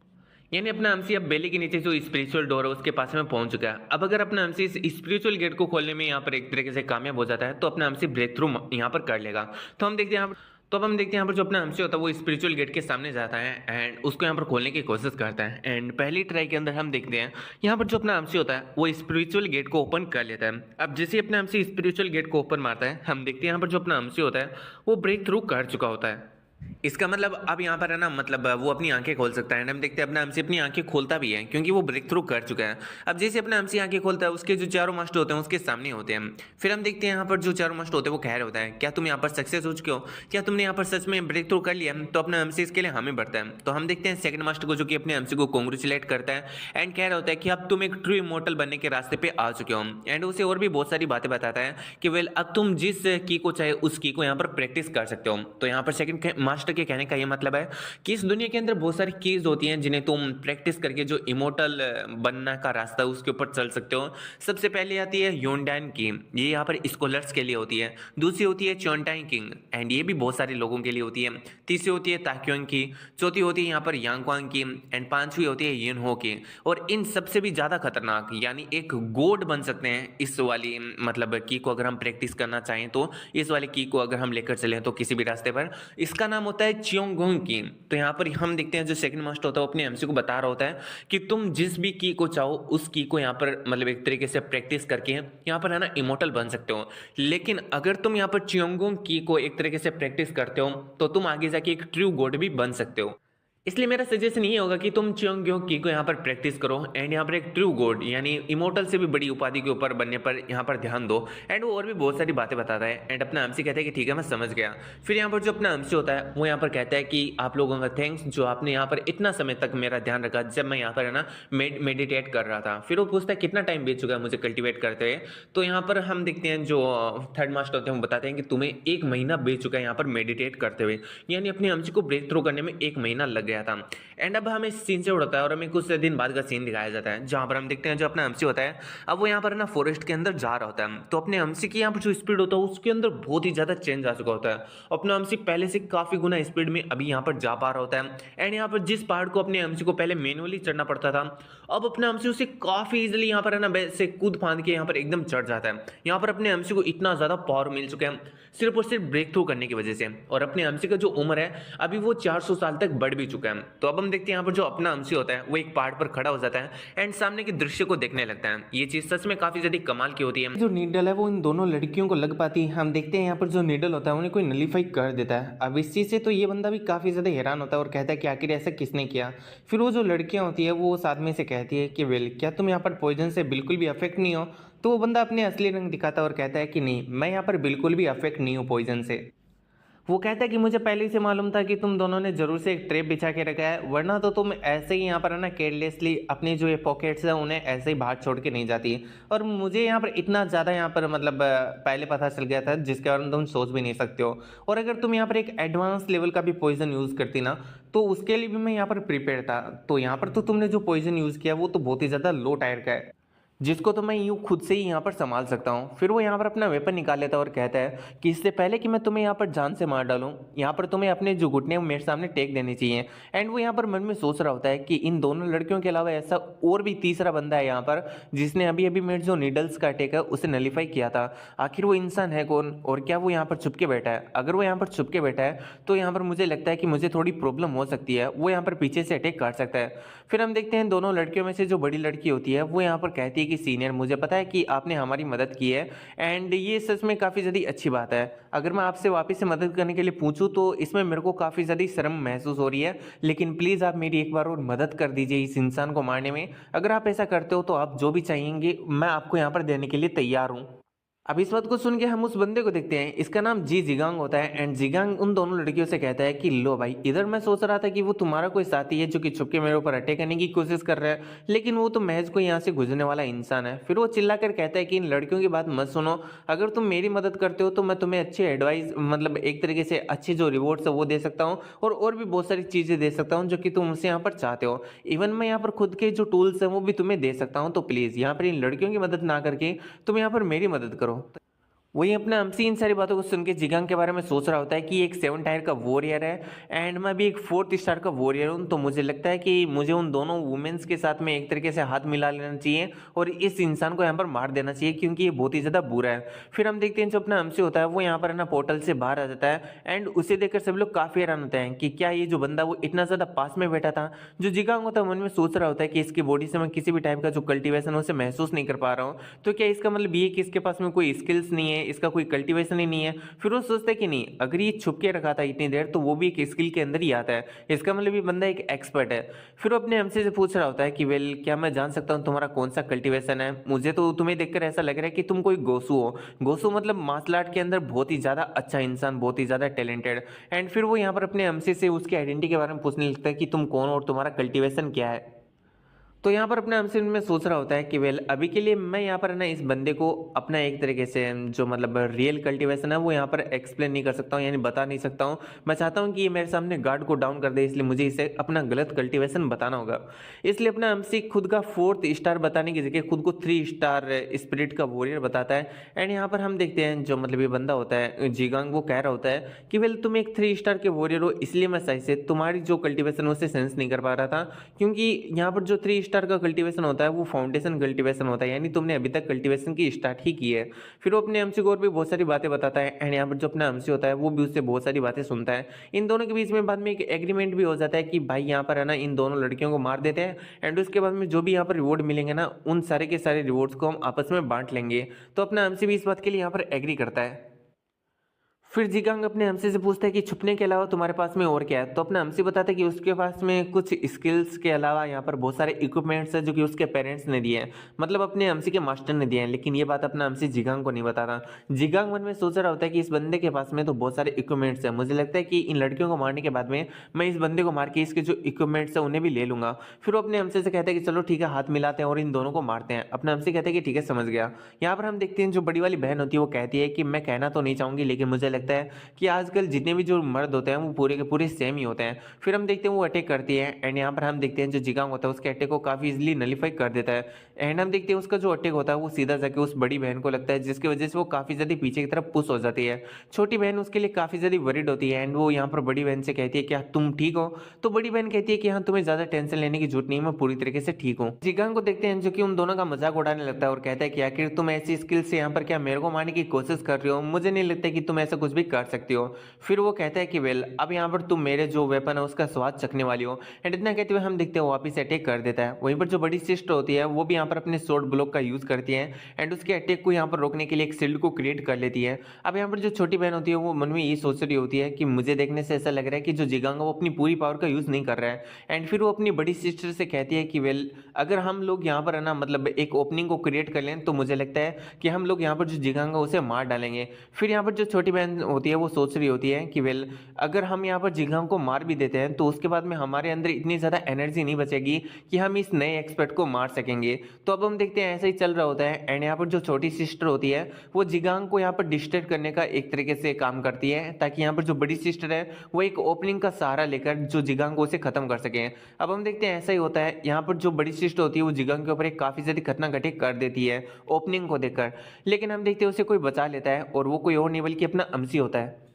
यानी अपना एमसी अब बेली के नीचे जो स्पिरिचुअल डोर है उसके पास में पहुंच चुका है। अब अगर अपना एमसी इस स्पिरिचुअल गेट को खोलने में यहाँ पर एक तरीके से कामयाब हो जाता है तो अपना एमसी ब्रेक थ्रू यहाँ पर कर लेगा। तो हम देखते हैं अब हम देखते हैं यहाँ पर जो अपना एमसी होता है वो स्पिरिचुअल गेट के सामने जाता है एंड उसको यहाँ पर खोलने की कोशिश करता है। एंड पहली ट्राई के अंदर हम देखते हैं यहाँ पर जो अपना एमसी होता है वो स्पिरिचुअल गेट को ओपन कर लेता है। अब जैसे ही अपना एमसी स्पिरिचुअल गेट को ओपन मारता है हम देखते हैं यहाँ पर जो अपना एमसी होता है वो ब्रेक थ्रू कर चुका होता है। इसका मतलब अब यहाँ पर है ना मतलब वो अपनी आंखें खोल सकता है। हम देखते हैं अपना एमसी अपनी आंखें खोलता भी है क्योंकि वो ब्रेक थ्रू कर चुका है। अब जैसे अपना एमसी आंखें खोलता है उसके जो चारों मास्टर होते हैं उसके सामने होते हैं। फिर हम देखते हैं यहाँ पर जो चारों मास्टर होते हैं वो कह रहे होता है क्या तुम यहाँ पर सक्सेस हो चुके हो, क्या तुमने यहाँ पर सच में ब्रेक थ्रू कर लिया? तो अपना एमसी इसके लिए हमें बढ़ता है। तो हम देखते हैं सेकंड मास्टर को जो कि अपने एमसी को कॉन्ग्रेचुलेट करता है एंड कह रहा होता है कि अब तुम एक ट्रू इमोर्टल बनने के रास्ते पे आ चुके हो। एंड उसे और भी बहुत सारी बातें बताता है कि वेल अब तुम जिस की को चाहे उस की को यहाँ पर प्रैक्टिस कर सकते हो। तो यहाँ पर सेकंड मास्टर के कहने का ये मतलब है कि इस दुनिया के अंदर बहुत सारी कीज होती हैं जिन्हें तुम प्रैक्टिस करके जो इमोर्टल बनने का रास्ता है उसके ऊपर चल सकते हो। सबसे पहले आती है योनडैन की, ये यहाँ पर स्कॉलर्स के लिए होती है। दूसरी होती है चोनटाइन किंग एंड ये भी बहुत सारे लोगों के लिए होती है। तीसरी होती है ताक्योंग की, चौथी होती है यहाँ पर यांगक्वांग की एंड पांचवी होती है यिनहो की। और इन सबसे भी ज्यादा खतरनाक यानी एक गोड बन सकते हैं इस वाली मतलब की को अगर हम प्रैक्टिस करना चाहें तो इस वाले की को अगर हम लेकर चले तो किसी भी रास्ते पर, इसका नाम होता है चियोंगोंग की। तो यहाँ पर हम देखते हैं जो सेकंड मास्टर होता है वो अपने एमसी को बता रहा होता है कि तुम जिस भी की को चाहो उस की को यहाँ पर मतलब एक तरीके से प्रैक्टिस करके यहाँ पर है ना इमोर्टल बन सकते हो। लेकिन अगर तुम यहाँ पर चियोंगोंग की को एक तरीके से प्रैक्टिस करते हो तो तुम आगे जाके एक ट्रू गॉड भी बन सकते हो। इसलिए मेरा सजेशन ये होगा कि तुम च्योंग्यों की को यहाँ पर प्रैक्टिस करो एंड यहाँ पर एक ट्रू गॉड यानी इमोर्टल से भी बड़ी उपाधि के ऊपर बनने पर यहाँ पर ध्यान दो। एंड वो और भी बहुत सारी बातें बताता है एंड अपना हमसे कहता है कि ठीक है मैं समझ गया। फिर यहाँ पर जो अपना हमसे होता है वो यहाँ पर कहता है कि आप लोगों का थैंक्स जो आपने यहाँ पर इतना समय तक मेरा ध्यान रखा जब मैं यहाँ पर है ना मेडिटेट कर रहा था। फिर वो पूछता है कितना टाइम बीत चुका है मुझे कल्टिवेट करते हुए। तो यहाँ पर हम देखते हैं जो थर्ड मास्टर होते हैं वो बताते हैं कि तुम्हें 1 महीना बीत चुका है यहाँ पर मेडिटेट करते हुए, यानी अपने हमसे को ब्रेक थ्रू करने में 1 महीना लग गया था। एंड अब हमें इस सीन से उड़ता है और हमें कुछ दिन बाद का सीन दिखाया जाता है जहां पर हम देखते हैं जो अपना हमसी होता है अब वो यहाँ पर ना फॉरेस्ट के अंदर जा रहा होता है। तो अपने हमसी की यहाँ पर जो स्पीड होता है उसके अंदर बहुत ही ज्यादा चेंज आ चुका होता है। अपना हमसी पहले से काफी गुना स्पीड में अभी यहाँ पर जा पा रहा होता है। एंड यहाँ पर जिस पहाड़ को अपने हमसी को पहले मैनुअली चढ़ना पड़ता था अब अपने हमसी उसे काफी इजिली यहाँ पर है ना से कूद फांद के यहाँ पर एकदम चढ़ जाता है। यहाँ पर अपने हमसी को इतना ज्यादा पावर मिल चुका है सिर्फ और सिर्फ ब्रेक थ्रू करने की वजह से। और अपने हमसी का जो उम्र है अभी वो 400 साल तक बढ़ भी चुका है। तो अब हम देखते हैं यहाँ पर जो अपना हमसी होता है वो एक पहाड़ पर खड़ा हो जाता है एंड सामने के दृश्य को देखने लगता है। ये चीज सच में काफी ज्यादा कमाल की होती है। जो नीडल है वो इन दोनों लड़कियों को लग पाती है। हम देखते हैं यहाँ पर जो नीडल होता है उन्हें कोई नलीफाई कर देता है। अब इस चीज से तो ये बंदा भी काफी ज्यादा हैरान होता है और कहता है कि आखिर ऐसा किसने किया। फिर वो जो लड़कियां होती है वो उस आदमी से कहती है कि वेल क्या तुम यहाँ पर पॉइजन से बिल्कुल भी अफेक्ट नहीं हो। तो वो बंदा अपने असली रंग दिखाता है और कहता है कि नहीं मैं यहाँ पर बिल्कुल भी अफेक्ट नहीं हूँ पॉइजन से। वो कहता है कि मुझे पहले ही से मालूम था कि तुम दोनों ने जरूर से एक ट्रैप बिछा के रखा है वरना तो तुम ऐसे ही यहाँ पर है ना केयरलेसली अपनी जो ये पॉकेट्स है उन्हें ऐसे ही बाहर छोड़ के नहीं जाती। और मुझे यहाँ पर इतना ज़्यादा यहाँ पर मतलब पहले पता चल गया था जिसके बारे में तुम सोच भी नहीं सकते हो। और अगर तुम यहाँ पर एक एडवांस लेवल का भी पॉइजन यूज़ करती ना तो उसके लिए भी मैं यहाँ पर प्रिपेयर था। तो यहाँ पर तो तुमने जो पॉइजन यूज़ किया वो तो बहुत ही ज़्यादा लो टायर का है जिसको तो मैं यूँ खुद से ही यहाँ पर संभाल सकता हूँ। फिर वो यहाँ पर अपना वेपन निकाल लेता है और कहता है कि इससे पहले कि मैं तुम्हें यहाँ पर जान से मार डालूँ यहाँ पर तुम्हें अपने जो घुटने मेरे सामने टेक देने चाहिए। एंड वो यहाँ पर मन में सोच रहा होता है कि इन दोनों लड़कियों के अलावा ऐसा और भी तीसरा बंदा है यहाँ पर जिसने अभी अभी मेरे जो नीडल्स का अटैक है उसे नलीफाई किया था। आखिर वो इंसान है कौन और क्या वो यहाँ पर छुप के बैठा है। अगर वो यहाँ पर छुप के बैठा है तो यहाँ पर मुझे लगता है कि मुझे थोड़ी प्रॉब्लम हो सकती है। वो यहाँ पर पीछे से अटैक कर सकता है। फिर हम देखते हैं दोनों लड़कियों में से जो बड़ी लड़की होती है वो यहाँ पर कहती है कि सीनियर मुझे पता है कि आपने हमारी मदद की है एंड ये सच में काफ़ी ज़्यादा अच्छी बात है। अगर मैं आपसे वापस से मदद करने के लिए पूछूं तो इसमें मेरे को काफ़ी ज़्यादा शर्म महसूस हो रही है लेकिन प्लीज़ आप मेरी एक बार और मदद कर दीजिए इस इंसान को मारने में। अगर आप ऐसा करते हो तो आप जो भी चाहेंगे मैं आपको यहाँ पर देने के लिए तैयार हूँ। अब इस बात को सुन के हम उस बंदे को देखते हैं। इसका नाम जी जिगांग होता है एंड जिगांग उन दोनों लड़कियों से कहता है कि लो भाई इधर मैं सोच रहा था कि वो तुम्हारा कोई साथी है जो कि छुप के मेरे ऊपर अटैक करने की कोशिश कर रहा है लेकिन वो तो महज को यहाँ से गुजरने वाला इंसान है। फिर वो चिल्ला कर कहता है कि इन लड़कियों की बात मत सुनो। अगर तुम मेरी मदद करते हो तो मैं तुम्हें अच्छी एडवाइस मतलब एक तरीके से अच्छी जो रिवॉर्ड्स है वो दे सकता हूँ और भी बहुत सारी चीज़ें दे सकता हूँ जो कि तुम मुझसे यहाँ पर चाहते हो। इवन मैं यहाँ पर खुद के जो टूल्स हैं वो भी तुम्हें दे सकता हूँ। तो प्लीज़ यहाँ पर इन लड़कियों की मदद ना करके तुम यहाँ पर मेरी मदद करो। वही अपना हमसे इन सारी बातों को सुन के जिगांग के बारे में सोच रहा होता है कि एक 7 टायर का वॉरियर है एंड मैं भी एक 4th स्टार का वॉरियर हूँ। तो मुझे लगता है कि मुझे उन दोनों वुमेन्स के साथ में एक तरीके से हाथ मिला लेना चाहिए और इस इंसान को यहाँ पर मार देना चाहिए क्योंकि ये बहुत ही ज़्यादा बुरा है। फिर हम देखते हैं जो अपना हमसे होता है वो यहाँ पर है ना पोर्टल से बाहर आ जाता है एंड उसे देखकर सब लोग काफ़ी हैरान होते हैं कि क्या ये जो बंदा वो इतना ज़्यादा पास में बैठा था। जो जिगांग होता है मन में सोच रहा होता है कि इसकी बॉडी से मैं किसी भी टाइप का जो कल्टिवेशन है उसे महसूस नहीं कर पा रहा हूँ। तो क्या इसका मतलब ये कि इसके पास में कोई स्किल्स नहीं है, इसका कोई कल्टिवेशन ही नहीं है। फिर वो सोचता है कि नहीं अगर ये छुप के रखा था इतनी देर तो वो भी एक स्किल के अंदर ही आता है, इसका मतलब ये बंदा एक एक्सपर्ट है। फिर वो अपने हमसे से पूछ रहा होता है कि वेल क्या मैं जान सकता हूँ तुम्हारा कौन सा कल्टीवेशन है। मुझे तो तुम्हें देखकर ऐसा लग रहा है कि तुम कोई गोसू हो। गोसू मतलब मार्शल आर्ट के अंदर बहुत ही ज्यादा अच्छा इंसान, बहुत ही ज्यादा टैलेंटेड। एंड फिर वो यहाँ पर अपने हमसे से उसकी आइडेंटिटी के बारे में पूछने लगता है कि तुम कौन हो और तुम्हारा कल्टीवेशन क्या है। तो यहाँ पर अपने हमसे में सोच रहा होता है कि वेल अभी के लिए मैं यहाँ पर ना इस बंदे को अपना एक तरीके से जो मतलब रियल कल्टीवेशन है वो यहाँ पर एक्सप्लेन नहीं कर सकता हूँ, यानी बता नहीं सकता हूँ। मैं चाहता हूँ कि ये मेरे सामने गार्ड को डाउन कर दे, इसलिए मुझे इसे अपना गलत कल्टीवेशन बताना होगा। इसलिए अपना हमसे खुद का 4th स्टार बताने की जगह खुद को 3 स्टार स्पिरिट का वॉरियर बताता है। एंड यहाँ पर हम देखते हैं जो मतलब ये बंदा होता है जिगांग वो कह रहा होता है कि वेल तुम एक 3 स्टार के वॉरियर हो इसलिए मैं सही से तुम्हारी जो कल्टीवेशन उसे सेंस नहीं कर पा रहा था क्योंकि यहाँ पर जो 3 स्टार का कल्टीवेशन होता है वो फाउंडेशन कल्टीवेशन होता है, यानी तुमने अभी तक कल्टीवेशन की स्टार्ट ही की है। फिर वो अपने हमसे को और भी बहुत सारी बातें बताता है एंड यहाँ पर जो अपना हमसे होता है वो भी उससे बहुत सारी बातें सुनता है। इन दोनों के बीच में बाद में एक एग्रीमेंट भी हो जाता है कि भाई यहाँ पर है ना इन दोनों लड़कियों को मार देते हैं एंड उसके बाद में जो भी यहाँ पर रिवॉर्ड मिलेंगे ना उन सारे के सारे रिवॉर्ड्स को हम आपस में बांट लेंगे। तो अपना हमसे भी इस बात के लिए यहाँ पर एग्री करता है। फिर जीगांग अपने हमसे से पूछता है कि छुपने के अलावा तुम्हारे पास में और क्या है? तो अपना हमसे बताता है कि उसके पास में कुछ स्किल्स के अलावा यहाँ पर बहुत सारे इक्विपमेंट्स हैं जो कि उसके पेरेंट्स ने दिए हैं, मतलब अपने हमसे के मास्टर ने दिए हैं। लेकिन ये बात अपना हमसे जीगांग को नहीं बताता। जीगांग मन में सोच रहा होता है कि इस बंदे के पास में तो बहुत सारे इक्विपमेंट्स हैं, मुझे लगता है कि इन लड़कियों को मारने के बाद में मैं इस बंदे को मार के इसके जो इक्विपमेंट्स हैं उन्हें भी ले लूंगा। फिर वो अपने हमसे से कहता है कि चलो ठीक है, हाथ मिलाते हैं और इन दोनों को मारते हैं। अपना हमसे कहता है कि ठीक है, समझ गया। यहाँ पर हम देखते हैं जो बड़ी वाली बहन होती है वो कहती है कि मैं कहना तो नहीं चाहूंगी, लेकिन मुझे लगता है कि आजकल जितने भी जो मर्द होते हैं वो पूरे के पूरे सेम ही होते हैं। फिर हम देखते हैं वो अटैक करती है एंड यहाँ पर हम देखते हैं जो जिगांग होता है उसके अटैक को काफी इजीली नलीफाई कर देता है। एंड हम देखते हैं उसका जो अटैक होता है वो सीधा जाके उस बड़ी बहन को लगता है, जिसकी वजह से वो काफी ज्यादा पीछे की तरफ पुश हो जाती है। छोटी बहन उसके लिए काफी ज्यादा वरिड होती है एंड वो यहाँ पर बड़ी बहन से कहती है क्या तुम ठीक हो? तो बड़ी बहन कहती है कि हाँ, तुम्हें ज्यादा टेंशन लेने की जरूरत नहीं है, मैं पूरी तरीके से ठीक हूँ। जिगांग को देखते हैं जो कि उन दोनों का मजाक उड़ाने लगता है और कहता है कि आखिर तुम ऐसी स्किल से यहाँ पर क्या मेरे को मारने की कोशिश कर रही हो? मुझे नहीं लगता कि तुम ऐसा कुछ भी कर सकती हो। फिर वो कहता है कि वेल, अब यहाँ पर तुम मेरे जो वेपन है उसका स्वाद चखने वाली हो। एंड इतना कहते हुए हम देखते हैं वापस अटैक कर देता है। वहीं पर जो बड़ी सिस्टर होती है वो भी यहाँ पर अपने स्वॉर्ड ब्लॉक का यूज करती है एंड उसके अटैक को यहाँ पर रोकने के लिए एक शील्ड को क्रिएट कर लेती है। अब यहाँ पर जो छोटी बहन होती है वो मन में ये सोच रही होती है कि मुझे देखने से ऐसा लग रहा है कि जो जिगांग है वो अपनी पूरी पावर का यूज नहीं कर रहा है। एंड फिर वो अपनी बड़ी सिस्टर से कहती है कि वेल, अगर हम लोग यहाँ पर है ना, मतलब एक ओपनिंग को क्रिएट कर लें तो मुझे लगता है कि हम लोग यहाँ पर जो जिगांग है उसे मार डालेंगे। फिर यहाँ पर जो छोटी बहन होती है वो सोच रही होती है कि वेल, अगर हम यहाँ पर जिगांग को मार भी देते हैं तो उसके बाद में हमारे अंदर इतनी ज़्यादा एनर्जी नहीं बचेगी कि हम इस नए एक्सपर्ट को मार सकेंगे। तो अब हम देखते हैं ऐसा ही चल रहा होता है एंड यहाँ पर जो छोटी सिस्टर होती है वो जिगांग को यहाँ पर डिस्ट्रैक्ट करने का एक तरीके से काम करती है, ताकि यहाँ पर जो बड़ी सिस्टर है वो एक ओपनिंग का सहारा लेकर जो जिगांग को उसे खत्म कर सके। अब हम देखते हैं ऐसा ही होता है, यहाँ पर जो बड़ी सिस्टर होती है वो जिगांग के ऊपर एक काफ़ी ज़्यादा खतरनाक अटैक कर देती है ओपनिंग को देखकर। लेकिन हम देखते हैं उसे कोई बचा लेता है और वो कोई और नहीं बल्कि अपना अमसी होता है।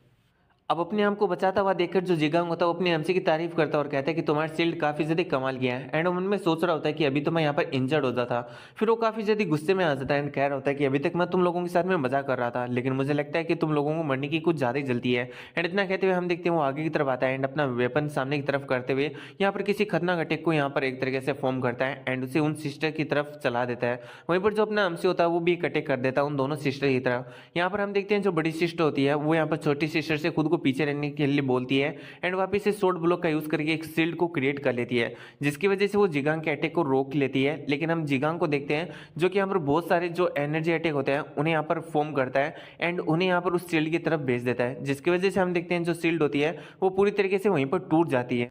अब अपने आप को बचाता हुआ देखकर जो जिगांग होता है वो अपने एमसी की तारीफ करता है और कहता है कि तुम्हारा शील्ड काफी ज्यादा कमाल किया है। एंड वो मन में सोच रहा होता है कि अभी तो मैं यहाँ पर इंजर्ड होता था। फिर वो काफी ज्यादा गुस्से में आ जाता है एंड कह रहा होता है कि अभी तक मैं तुम लोगों के साथ में मजाक कर रहा था, लेकिन मुझे लगता है कि तुम लोगों को मरने की कुछ ज्यादा ही जल्दी है। एंड इतना कहते हुए हम देखते हैं वो आगे की तरफ आता है एंड अपना वेपन सामने की तरफ करते हुए यहाँ पर किसी खतरनाक अटैक को यहाँ पर एक तरीके से फॉर्म करता है एंड उसे उन सिस्टर की तरफ चला देता है। वहीं पर जो अपना एमसी होता है वो भी एक अटैक कर देता है उन दोनों सिस्टर की तरफ। यहाँ पर हम देखते हैं जो बड़ी सिस्टर होती है वो यहाँ पर छोटी सिस्टर से खुद को पीछे रहने के लिए बोलती है एंड वापिस से स्वॉर्ड ब्लॉक का यूज करके एक शील्ड को क्रिएट कर लेती है, जिसकी वजह से वो जिगांग के अटैक को रोक लेती है। लेकिन हम जिगांग को देखते हैं जो कि यहाँ पर बहुत सारे जो एनर्जी अटैक होते हैं उन्हें यहाँ पर फॉर्म करता है एंड उन्हें यहाँ पर उस शील्ड की तरफ भेज देता है, जिसकी वजह से हम देखते हैं जो शील्ड होती है वो पूरी तरीके से वहीं पर टूट जाती है।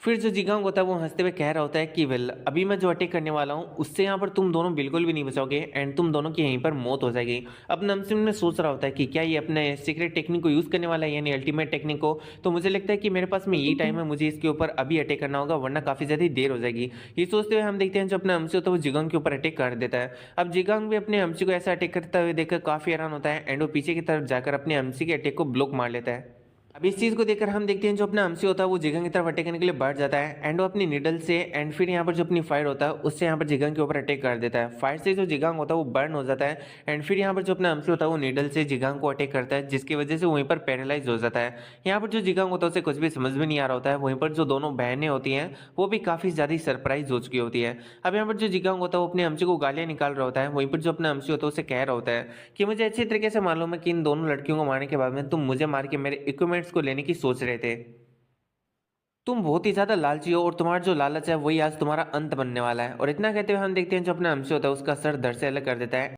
फिर जो जिगांग होता है वो हंसते हुए कह रहा होता है कि वेल, अभी मैं जो अटैक करने वाला हूँ उससे यहाँ पर तुम दोनों बिल्कुल भी नहीं बचोगे एंड तुम दोनों की यहीं पर मौत हो जाएगी। अब नमसिम ने सोच रहा होता है कि क्या ये अपने सीक्रेट टेक्निक को यूज़ करने वाला है, यानी अल्टीमेट टेक्निक को। तो मुझे लगता है कि मेरे पास में यही टाइम है, मुझे इसके ऊपर अभी अटैक करना होगा वरना काफ़ी ज़्यादा देर हो जाएगी। ये सोचते हुए हम देखते हैं जो अपना हमसी होता है वो जिगांग के ऊपर अटैक कर देता है। अब जिगांग भी अपने हमसी को ऐसा अटैक करता हुए देखकर काफ़ी हैरान होता है एंड वो पीछे की तरफ जाकर अपने हमसी के अटैक को ब्लॉक मार लेता है। अब इस चीज को देखकर हम देखते हैं जो अपना हमसी होता है वो जिगंग की तरफ अटैक करने के लिए बढ़ जाता है एंड वो अपनी निडल से एंड फिर यहाँ पर जो अपनी फायर होता है उससे यहाँ पर जिगंग के ऊपर अटैक कर देता है। फायर से जो जिगंग होता है वो बर्न हो जाता है एंड फिर यहाँ पर जो अपना हमसी होता है वो निडल से जिगंग को अटैक करता है, जिसकी वजह से वहीं पर पैरालाइज हो जाता है। यहाँ पर जो जिगंग होता है उसे कुछ भी समझ में नहीं आ रहा होता है। वहीं पर जो दोनों बहनें होती हैं वो भी काफी ज्यादा सरप्राइज हो चुकी होती है। अब यहाँ पर जो जिगंग होता है वो अपने हमसी को गालियां निकाल रहा होता है। वहीं पर जो अपना हमसी होता है उसे कह रहा होता है कि मुझे अच्छी तरीके से मालूम है कि इन दोनों लड़कियों को मारने के बाद में तुम मुझे मार के मेरे इक्विपमेंट्स को लेने की सोच रहे थे। तुम बहुत ही ज्यादा लालची हो और तुम्हारा जो लालच है वही आज तुम्हारा अंत बनने वाला है। और इतना कहते हुए हम देखते हैं जो अपना हमसे होता है उसका सर धड़ से अलग कर देता है।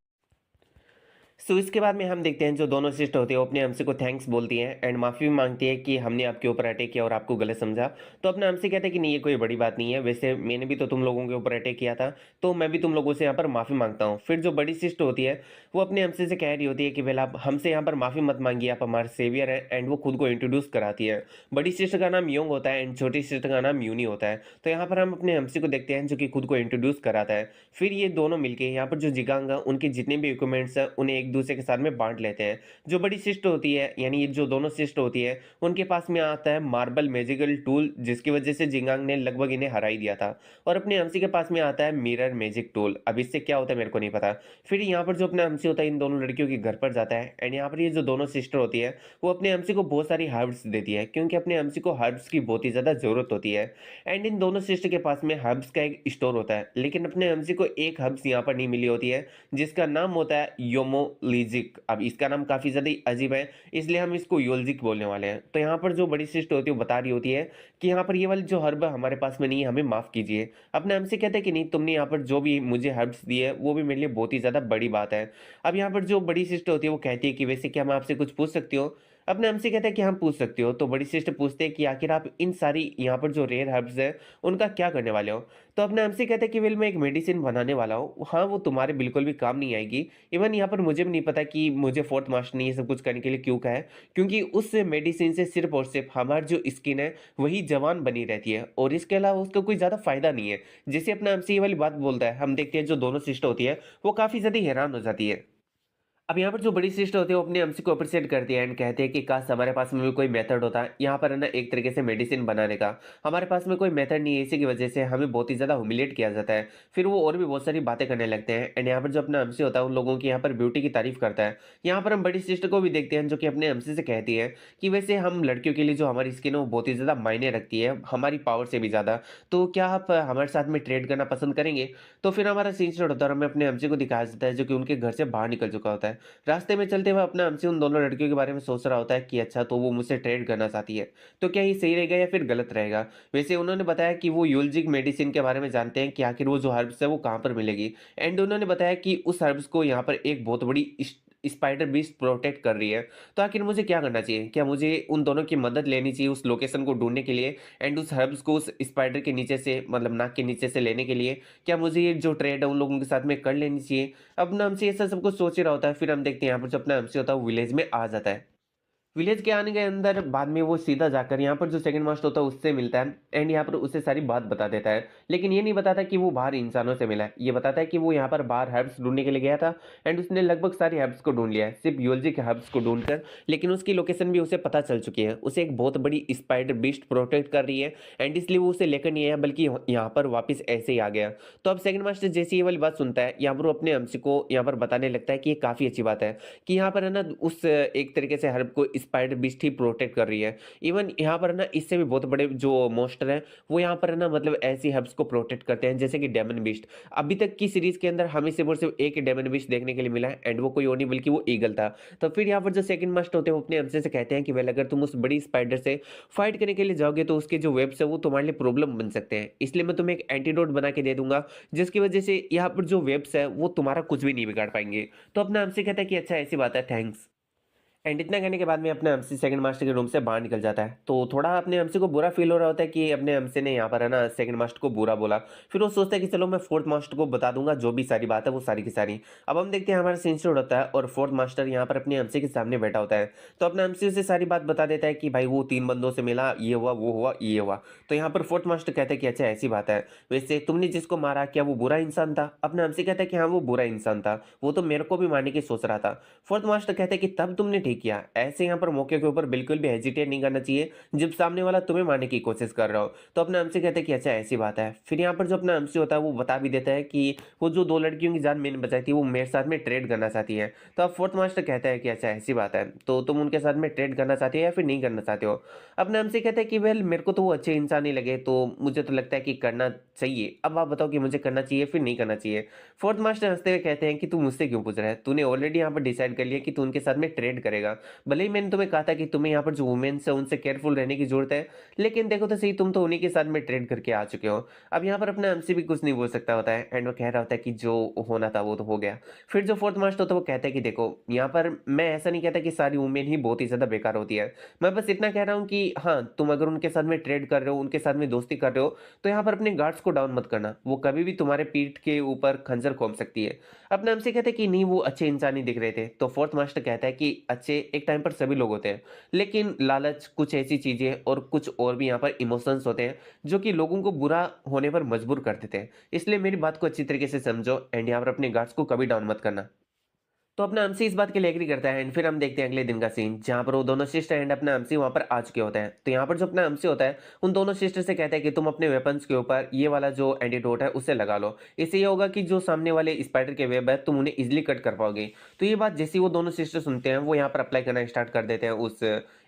सो इसके बाद में हम देखते हैं जो दोनों सिस्टर होती है वो अपने हमसे को थैंक्स बोलती हैं एंड माफ़ी भी मांगती है कि हमने आपके ऊपर अटैक किया और आपको गलत समझा। तो अपने हमसे कहते हैं कि नहीं, ये कोई बड़ी बात नहीं है, वैसे मैंने भी तो तुम लोगों के ऊपर अटैक किया था, तो मैं भी तुम लोगों से यहाँ पर माफ़ी मांगता हूँ। फिर जो बड़ी सिस्टर होती है वो अपने हमसे से कह रही होती है कि वेल, आप हमसे यहाँ पर माफ़ी मत मांगिए, आप हमारे सेवियर हैं। एंड वो खुद को इंट्रोड्यूस कराती है। बड़ी सिस्टर का नाम योंग होता है एंड छोटी सिस्टर का नाम यूनी होता है। तो यहाँ पर हम अपने हमसे को देखते हैं जो कि खुद को इंट्रोड्यूस कराता है। फिर ये दोनों मिलके यहाँ पर जो जिगांग है उनके जितने भी इक्विपमेंट्स हैं उन्हें एक दूसरे के साथ में बांट लेते हैं। जो बड़ी सिस्टर होती है, यानी ये जो दोनों सिस्टर होती है, उनके पास में आता है मार्बल मैजिकल टूल, जिसकी वजह से जिगांग ने लगभग इन्हें हरा ही दिया था। और अपने हमसी के पास में आता है मिरर मैजिक टूल। अब इससे क्या होता है मेरे को नहीं पता। फिर यहाँ पर जो अपना हमसी होता है इन दोनों लड़कियों के घर पर जाता है एंड यहाँ पर ये जो दोनों सिस्टर होती है वो अपने हमसी को बहुत सारी हर्ब्स देती है, क्योंकि अपने हमसी को हर्ब्स की बहुत ही ज्यादा जरूरत होती है। एंड इन दोनों सिस्टर के पास में हर्ब्स का एक स्टोर होता है, लेकिन अपने हमसी को एक हर्ब्स यहाँ पर नहीं मिली होती है जिसका नाम होता है योमो योलिजिक। अब इसका नाम काफ़ी ज़्यादा ही अजीब है, इसलिए हम इसको योलजिक बोलने वाले हैं। तो यहाँ पर जो बड़ी सिस्टर होती है, वो बता रही होती है कि यहाँ पर ये वाली जो हर्ब हमारे पास में नहीं है, हमें माफ़ कीजिए। अपने हमसे कहते हैं कि नहीं, तुमने यहाँ पर जो भी मुझे हर्ब्स दिए हैं, वो भी मेरे लिए बहुत ही ज़्यादा बड़ी बात है। अब यहाँ पर जो बड़ी सिस्टर होती है, वो कहती है कि वैसे क्या मैं आपसे कुछ पूछ सकती हूँ? अपने हमसे कहता है कि हाँ, पूछ सकती हो। तो बड़ी सिस्टर पूछते हैं कि आखिर आप इन सारी यहाँ पर जो रेयर हर्ब्स हैं, उनका क्या करने वाले हो? तो अपने हमसे कहता है कि वेल मैं एक मेडिसिन बनाने वाला हूँ। हाँ, वो तुम्हारे बिल्कुल भी काम नहीं आएगी। इवन यहाँ पर मुझे भी नहीं पता कि मुझे फोर्थ मास्टर ने ये सब कुछ करने के लिए क्यों कहा है, क्योंकि उस मेडिसिन से सिर्फ़ और सिर्फ़ हमारी जो स्किन है, वही जवान बनी रहती है और इसके अलावा उसका कोई ज़्यादा फ़ायदा नहीं है। जैसे अपने हमसे ये वाली बात बोलता है, हम देखते हैं जो दोनों सिस्टर होती है, वो काफ़ी ज़्यादा हैरान हो जाती है। अब यहाँ पर जो बड़ी सिस्टर होती है, वो अपने अम्सी को अप्रिशिएट करती है एंड कहते हैं कि काश हमारे पास में भी कोई मेथड होता यहाँ पर है ना, एक तरीके से मेडिसिन बनाने का। हमारे पास में कोई मेथड नहीं है, इसी की वजह से हमें बहुत ही ज़्यादा ह्यूमिलिएट किया जाता है। फिर वो और भी बहुत सारी बातें करने लगते हैं एंड यहाँ पर जो अपना अम्सी होता है, उन लोगों की यहाँ पर ब्यूटी की तारीफ करता है। यहाँ पर हम बड़ी सिस्टर को भी देखते हैं, जो कि अपने अम्सी से कहती है कि वैसे हम लड़कियों के लिए जो हमारी स्किन है, वो बहुत ही ज़्यादा मायने रखती है, हमारी पावर से भी ज़्यादा। तो क्या आप हमारे साथ में ट्रेड करना पसंद करेंगे? तो फिर हमारा सीन स्टार्ट होता है और हमें अपने अम्सी को दिखाया जाता है, जो कि उनके घर से बाहर निकल चुका होता है। रास्ते में चलते हुए अपना हमसे उन दोनों लड़कियों के बारे में सोच रहा होता है कि अच्छा, तो वो मुझसे ट्रेड करना चाहती है, तो क्या ये सही रहेगा या फिर गलत रहेगा? वैसे उन्होंने बताया कि वो यूलजिक मेडिसिन के बारे में जानते हैं कि आखिर वो जो हर्ब्स है वो कहाँ पर मिलेगी एंड उन्होंने बताया कि उस हर्ब्स को यहाँ पर एक बहुत बड़ी स्पाइडर बीस्ट प्रोटेक्ट कर रही है। तो आखिर मुझे क्या करना चाहिए? क्या मुझे उन दोनों की मदद लेनी चाहिए उस लोकेशन को ढूँढने के लिए एंड उस हर्ब्स को उस स्पाइडर के नीचे से, मतलब नाक के नीचे से लेने के लिए? क्या मुझे ये जो ट्रेड है उन लोगों के साथ में कर लेनी चाहिए? अपना हमसे ऐसा सब कुछ सोच ही रहा होता है। फिर हम देखते हैं यहाँ पर जो अपना एमसी होता है, वो विलेज में आ जाता है। विलेज के आने के अंदर बाद में वो सीधा जाकर यहाँ पर जो सेकंड मास्टर होता है, उससे मिलता है एंड यहाँ पर उसे सारी बात बता देता है। लेकिन ये नहीं बताता कि वो बाहर इंसानों से मिला है। ये बताता है कि वो यहाँ पर बाहर हर्ब्स ढूँढने के लिए गया था एंड उसने लगभग सारी हर्ब्स को ढूँढ लिया है, सिर्फ यूएलजी के हर्ब्स को ढूँढकर। लेकिन उसकी लोकेशन भी उसे पता चल चुकी है। उसे एक बहुत बड़ी स्पाइडर बीस्ट प्रोटेक्ट कर रही है एंड इसलिए वो उसे लेकर नहीं आया, बल्कि यहाँ पर वापस ऐसे ही आ गया। तो अब सेकंड मास्टर जैसे ये वाली बात सुनता है, यहाँ पर वो अपने एमसी को यहाँ पर बताने लगता है कि ये काफ़ी अच्छी बात है कि यहाँ पर है ना, उस एक तरीके से हर्ब को स्पाइडर बीस्ट ही प्रोटेक्ट कर रही है। इवन यहाँ पर है ना, इससे भी बहुत बड़े जो मॉन्स्टर हैं, वो यहाँ पर है ना, मतलब ऐसी हर्ब्स को प्रोटेक्ट करते हैं, जैसे कि डेमन बीस्ट। अभी तक की सीरीज के अंदर हमें सिर्फ और सिर्फ एक डेमन बीस्ट देखने के लिए मिला है एंड वो कोई और नहीं बल्कि वो ईगल था। तो फिर यहाँ पर जो सेकंड मास्टर होते हैं, वो अपने हमसे से कहते हैं कि वेल, अगर तुम उस बड़ी स्पाइडर से फाइट करने के लिए जाओगे, तो उसके जो वेब्स है वो तुम्हारे लिए प्रॉब्लम बन सकते हैं। इसलिए मैं तुम्हें एक एंटीडोट बना के दे दूंगा, जिसकी वजह से यहाँ पर जो वेब्स है वो तुम्हारा कुछ भी नहीं बिगाड़ पाएंगे। तो अपना हमसे कहता है कि अच्छा, ऐसी बात है, थैंक्स। एंड इतना कहने के बाद में अपने एमसी सेकंड मास्टर के रूम से बाहर निकल जाता है। तो थोड़ा अपने एमसी को बुरा फील हो रहा होता है कि अपने एमसी ने यहाँ पर है ना, सेकंड मास्टर को बुरा बोला। फिर वो सोचता है कि चलो मैं फोर्थ मास्टर को बता दूंगा जो भी सारी बात है, वो सारी की सारी। अब हम देखते हैं हमारा सीन शुरू होता है और फोर्थ मास्टर यहाँ पर अपने एमसी के सामने बैठा होता है। तो अपना एमसी उसे सारी बात बता देता है कि भाई वो 3 बंदों से मिला, ये हुआ, वो हुआ, ये हुआ। तो यहाँ पर फोर्थ मास्टर कहता है कि अच्छा, ऐसी बात है, वैसे तुमने जिसको मारा, क्या वो बुरा इंसान था? अपना एमसी कहता है कि हाँ, वो बुरा इंसान था, वो तो मेरे को भी मारने की सोच रहा था। फोर्थ मास्टर कहते हैं कि तब तुमने ठीक किया, ऐसे यहाँ पर मौके के ऊपर बिल्कुल भी हेजिटेट नहीं करना चाहिए जब सामने वाला तुम्हें मारने की कोशिश कर रहा हो। तो अपना हमसे कहते हैं कि अच्छा, ऐसी बात है। फिर यहाँ पर जो अपना हमसे होता है, वो बता भी देता है कि वो जो 2 लड़कियों की जान मैंने बचाई थी, वो मेरे साथ में ट्रेड करना चाहती है। तो अब फोर्थ मास्टर कहता है कि अच्छा, ऐसी बात है, तो तुम उनके साथ में ट्रेड करना चाहते हो या फिर नहीं करना चाहते हो? अपना हमसे कहते हैं कि वेल, मेरे को तो वो अच्छे इंसान नहीं लगे, तो मुझे तो लगता है कि करना चाहिए। अब आप बताओ कि मुझे करना चाहिए फिर नहीं करना चाहिए? फोर्थ मास्टर हंसते हुए कहते हैं कि तू मुझसे क्यों पूछ रहा है? तूने ऑलरेडी यहाँ पर डिसाइड कर लिया कि तू उनके साथ में ट्रेड करेगा। भले ही मैंने तुम्हें कहा था कि तुम्हें यहाँ पर जो वुमेन्स है उनसे केयरफुल रहने की जरूरत है, लेकिन देखो तो सही, तुम तो उन्हीं के साथ में ट्रेड करके आ चुके हो। अब यहाँ पर अपना एमसी भी कुछ नहीं बोल सकता होता है एंड वो कह रहा होता है कि जो होना था वो तो हो गया। फिर जो फोर्थ मास्टर होता है, वो कहता है कि देखो, यहाँ पर मैं ऐसा नहीं कहता कि सारी वुमेन ही बहुत ही ज्यादा बेकार होती है। मैं बस इतना कह रहा हूँ कि हाँ, तुम अगर उनके साथ में ट्रेड कर रहे हो, उनके साथ में दोस्ती कर रहे हो, तो यहाँ पर अपने गार्ड्स को डाउन मत करना, वो कभी भी तुम्हारे पीठ के ऊपर खंजर घोंप सकती है। अपने हमसे कहते हैं कि नहीं, वो अच्छे इंसान ही दिख रहे थे। तो फोर्थ मास्टर कहता है कि अच्छे एक टाइम पर सभी लोग होते हैं, लेकिन लालच, कुछ ऐसी चीजें और कुछ और भी यहाँ पर इमोशंस होते हैं, जो कि लोगों को बुरा होने पर मजबूर कर देते हैं। इसलिए मेरी बात को अच्छी तरीके से समझो एंड यहाँ पर अपने गार्ड्स को कभी डाउन मत करना। तो अपना अमसी इस बात के लिए एग्री करता है एंड फिर हम देखते हैं अगले दिन का सीन, जहाँ पर वो दोनों सिस्टर एंड अपना अमसी वहाँ पर आ चुके होते हैं। तो यहाँ पर जो अपना अमसी होता है, उन दोनों सिस्टर से कहता है कि तुम अपने वेपन्स के ऊपर ये वाला जो एंटीडोट है उसे लगा लो। इससे ये होगा कि जो सामने वाले स्पाइडर के वेब है, तुम उन्हें इजिली कट कर पाओगे। तो ये बात जैसे ही वो दोनों सिस्टर सुनते हैं, वो यहाँ पर अप्लाई करना स्टार्ट कर देते हैं उस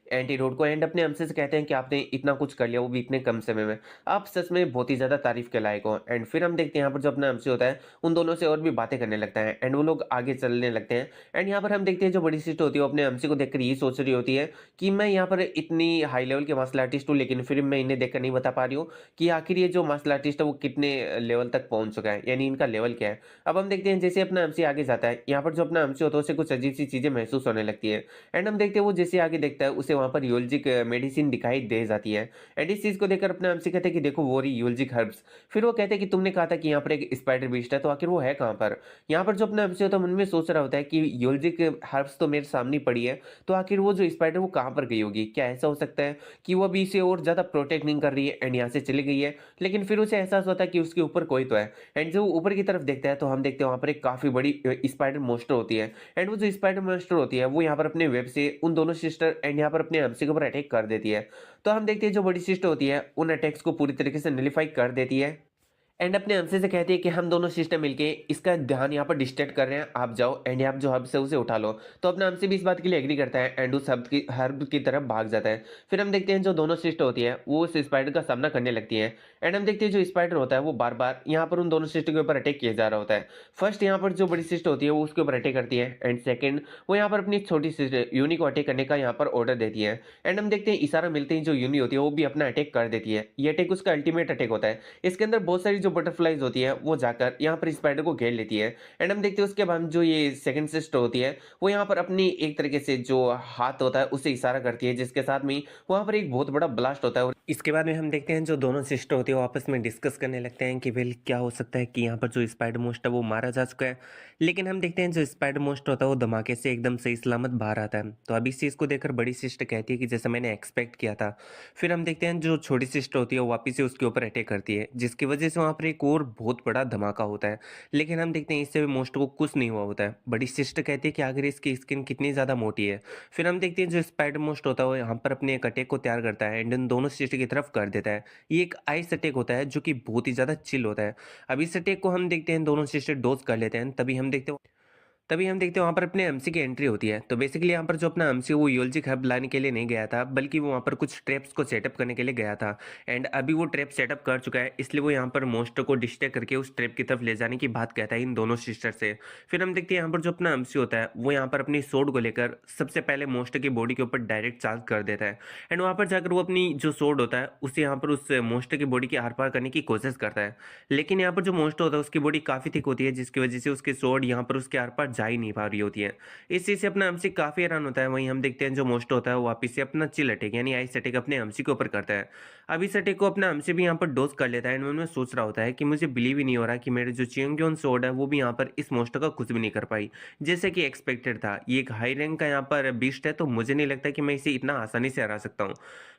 एंटीडोट को एंड अपने हमसे से कहते हैं कि आपने इतना कुछ कर लिया वो भी इतने कम समय में। आप सच में बहुत ही ज़्यादा तारीफ़ के लायक हो। एंड फिर हम देखते हैं यहाँ पर जो अपना हमसे होता है, उन दोनों से और भी बातें करने लगता है एंड वो लोग आगे चलने लगते हैं। एंड यहाँ पर हम देखते हैं जो बड़ी सिस्टर होती है वो अपने हमसे को देखकर ये सोच रही होती है कि मैं यहाँ पर इतनी हाई लेवल के मार्शल आर्टिस्ट हूँ, लेकिन फिर मैं इन्हें देखकर नहीं बता पा रही हूँ कि आखिर ये जो मार्शल आर्टिस्ट है वो कितने लेवल तक पहुँच चुका है, यानी इनका लेवल क्या है। अब हम देखते हैं जैसे अपना हमसे आगे जाता है, यहाँ पर जो अपना हमसे होता है उसे कुछ अजीब-सी चीज़ें महसूस होने लगती है। एंड हम देखते हैं वो जैसे आगे देखता है उसे वहाँ पर यूलजिक मेडिसिन दिखाई दे जाती है। एंड इस चीज़ को देखकर अपने हमसे कहते हैं कि देखो वो रही यूलजिक हर्ब्स। फिर वो कहते हैं कि तुमने कहा था कि यहाँ पर एक स्पाइडर बीस्ट है, तो आखिर वो है कहाँ पर? यहाँ पर जो अपना हमसे होता है मन में सोच रहा होता है कि यूलजिक हर्ब्स तो मेरे सामने ही पड़ी है, तो आखिर वो जो स्पाइडर वो कहाँ पर गई होगी? क्या ऐसा हो सकता है कि वो अभी इसे और ज़्यादा प्रोटेक्ट नहीं कर रही है एंड यहाँ से चली गई है, लेकिन फिर उसे एहसास होता है कि उसके ऊपर कोई तो है। एंड जब वो ऊपर की तरफ देखता है तो हम देखते हैं वहाँ पर एक काफ़ी बड़ी स्पाइडर मॉन्स्टर होती है। एंड वो जो स्पाइडर मॉन्स्टर होती है वो यहाँ पर अपने वेब से उन दोनों सिस्टर एंड यहाँ पर अपने हमसे के ऊपर अटैक कर देती है। तो हम देखते हैं जो बड़ी सिस्टर होती है उन अटैक्स को पूरी तरीके से नलिफाई कर देती है एंड अपने हमसे से कहती है कि हम दोनों सिस्टर मिलके इसका ध्यान यहाँ पर डिस्ट्रैक्ट कर रहे हैं, आप जाओ एंड आप जो हर्ब से उसे उठा लो। तो अपना हमसे भी इस बात के लिए एग्री करता है एंड उस हर्ब की तरफ भाग जाता है। फिर हम देखते हैं जो दोनों सिस्टर होती है वो उस स्पाइडर का सामना करने लगती है। एंड हम देखते हैं जो स्पाइडर होता है वो बार बार यहाँ पर उन दोनों सिस्टर के ऊपर अटैक किया जा रहा होता है। फर्स्ट यहाँ पर जो बड़ी सिस्टर होती है वो उसके ऊपर अटैक करती है एंड सेकंड वो यहाँ पर अपनी छोटी सिस्टर यूनी को अटैक करने का यहाँ पर ऑर्डर देती है। एंड हम देखते हैं इशारा मिलते ही जो यूनी होती है वो भी अपना अटैक कर देती है। ये अटैक उसका अल्टीमेट अटैक होता है। इसके अंदर बहुत सारी जो बटरफ्लाइज होती है वो जाकर यहाँ पर स्पाइडर को घेर लेती है। एंड हम देखते हैं उसके बाद जो ये सेकंड सिस्टर होती है वो यहाँ पर अपनी एक तरीके से जो हाथ होता है उसे इशारा करती है, जिसके साथ में वहाँ पर एक बहुत बड़ा ब्लास्ट होता है। और इसके बाद में हम देखते हैं जो दोनों सिस्टर होती है वो आपस में डिस्कस करने लगते हैं कि वेल क्या हो सकता है कि यहाँ पर जो स्पाइडर मोस्ट है वो मारा जा चुका है, लेकिन हम देखते हैं जो स्पाइडर मोस्ट होता है वो धमाके से एकदम सही सलामत बाहर आता है। तो अभी इस चीज़ को देखकर बड़ी सिस्टर कहती है कि जैसा मैंने एक्सपेक्ट किया था। फिर हम देखते हैं जो छोटी सिस्टर होती है वो वापस से उसके ऊपर अटैक करती है, जिसकी वजह से वहाँ पर एक और बहुत बड़ा धमाका होता है। लेकिन हम देखते हैं इससे भी मोस्ट को कुछ नहीं हुआ होता है। बड़ी सिस्टर कहती है कि आखिर इसकी स्किन कितनी ज़्यादा मोटी है। फिर हम देखते हैं जो स्पाइडर मोस्ट होता है वो यहाँ पर अपने एक अटैक को तैयार करता है एंड इन दोनों सिस्टर की तरफ कर देता है। ये एक आइस अटैक होता है जो कि बहुत ही ज़्यादा चिल होता है। अब इस अटैक को हम देखते हैं दोनों सिस्टर डोज कर लेते हैं, तभी हम देखते हैं वहाँ पर अपने एमसी की एंट्री होती है। तो बेसिकली यहाँ पर जो अपना एमसी वो यूएलजी हब लाने के लिए नहीं गया था, बल्कि वो वहाँ पर कुछ ट्रैप्स को सेटअप करने के लिए गया था। एंड अभी वो ट्रैप सेटअप कर चुका है, इसलिए वो यहाँ पर मोस्टर को डिस्ट्रैक्ट करके उस ट्रैप की तरफ ले जाने की बात कहता है इन दोनों सिस्टर से। फिर हम देखते हैं यहाँ पर जो अपना एमसी होता है वो यहाँ पर अपनी सोड को लेकर सबसे पहले मोस्टर की बॉडी के ऊपर डायरेक्ट चार्ज कर देता है। एंड वहाँ पर जाकर वो अपनी जो सोड होता है उसे यहाँ पर उस मोस्टर की बॉडी के आर पार करने की कोशिश करता है। लेकिन यहाँ पर जो मोस्टर होता है उसकी बॉडी काफ़ी थिक होती है, जिसकी वजह से उसकी सोड यहाँ पर उसके आर पार जा ही नहीं पा रही होती है। इस चीज़ से अपना हमसी काफ़ी हैरान होता है। वहीं हम देखते हैं जो मोस्टर होता है वो वापस से अपना चिल अटैक यानी आइस अटैक अपने हमसी के ऊपर करता है। अब इस अटैक को अपना हमसी भी यहाँ पर डोज कर लेता है एंड मन में सोच रहा होता है कि मुझे बिलीव ही नहीं हो रहा कि मेरे जो चियंग्योन सोड है वो भी यहाँ पर इस मोस्टर का कुछ भी नहीं कर पाई, जैसे कि एक्सपेक्टेड था। ये एक हाई रैंक का यहाँ पर बीस्ट है, तो मुझे नहीं लगता कि मैं इसे इतना आसानी से हरा सकता हूँ।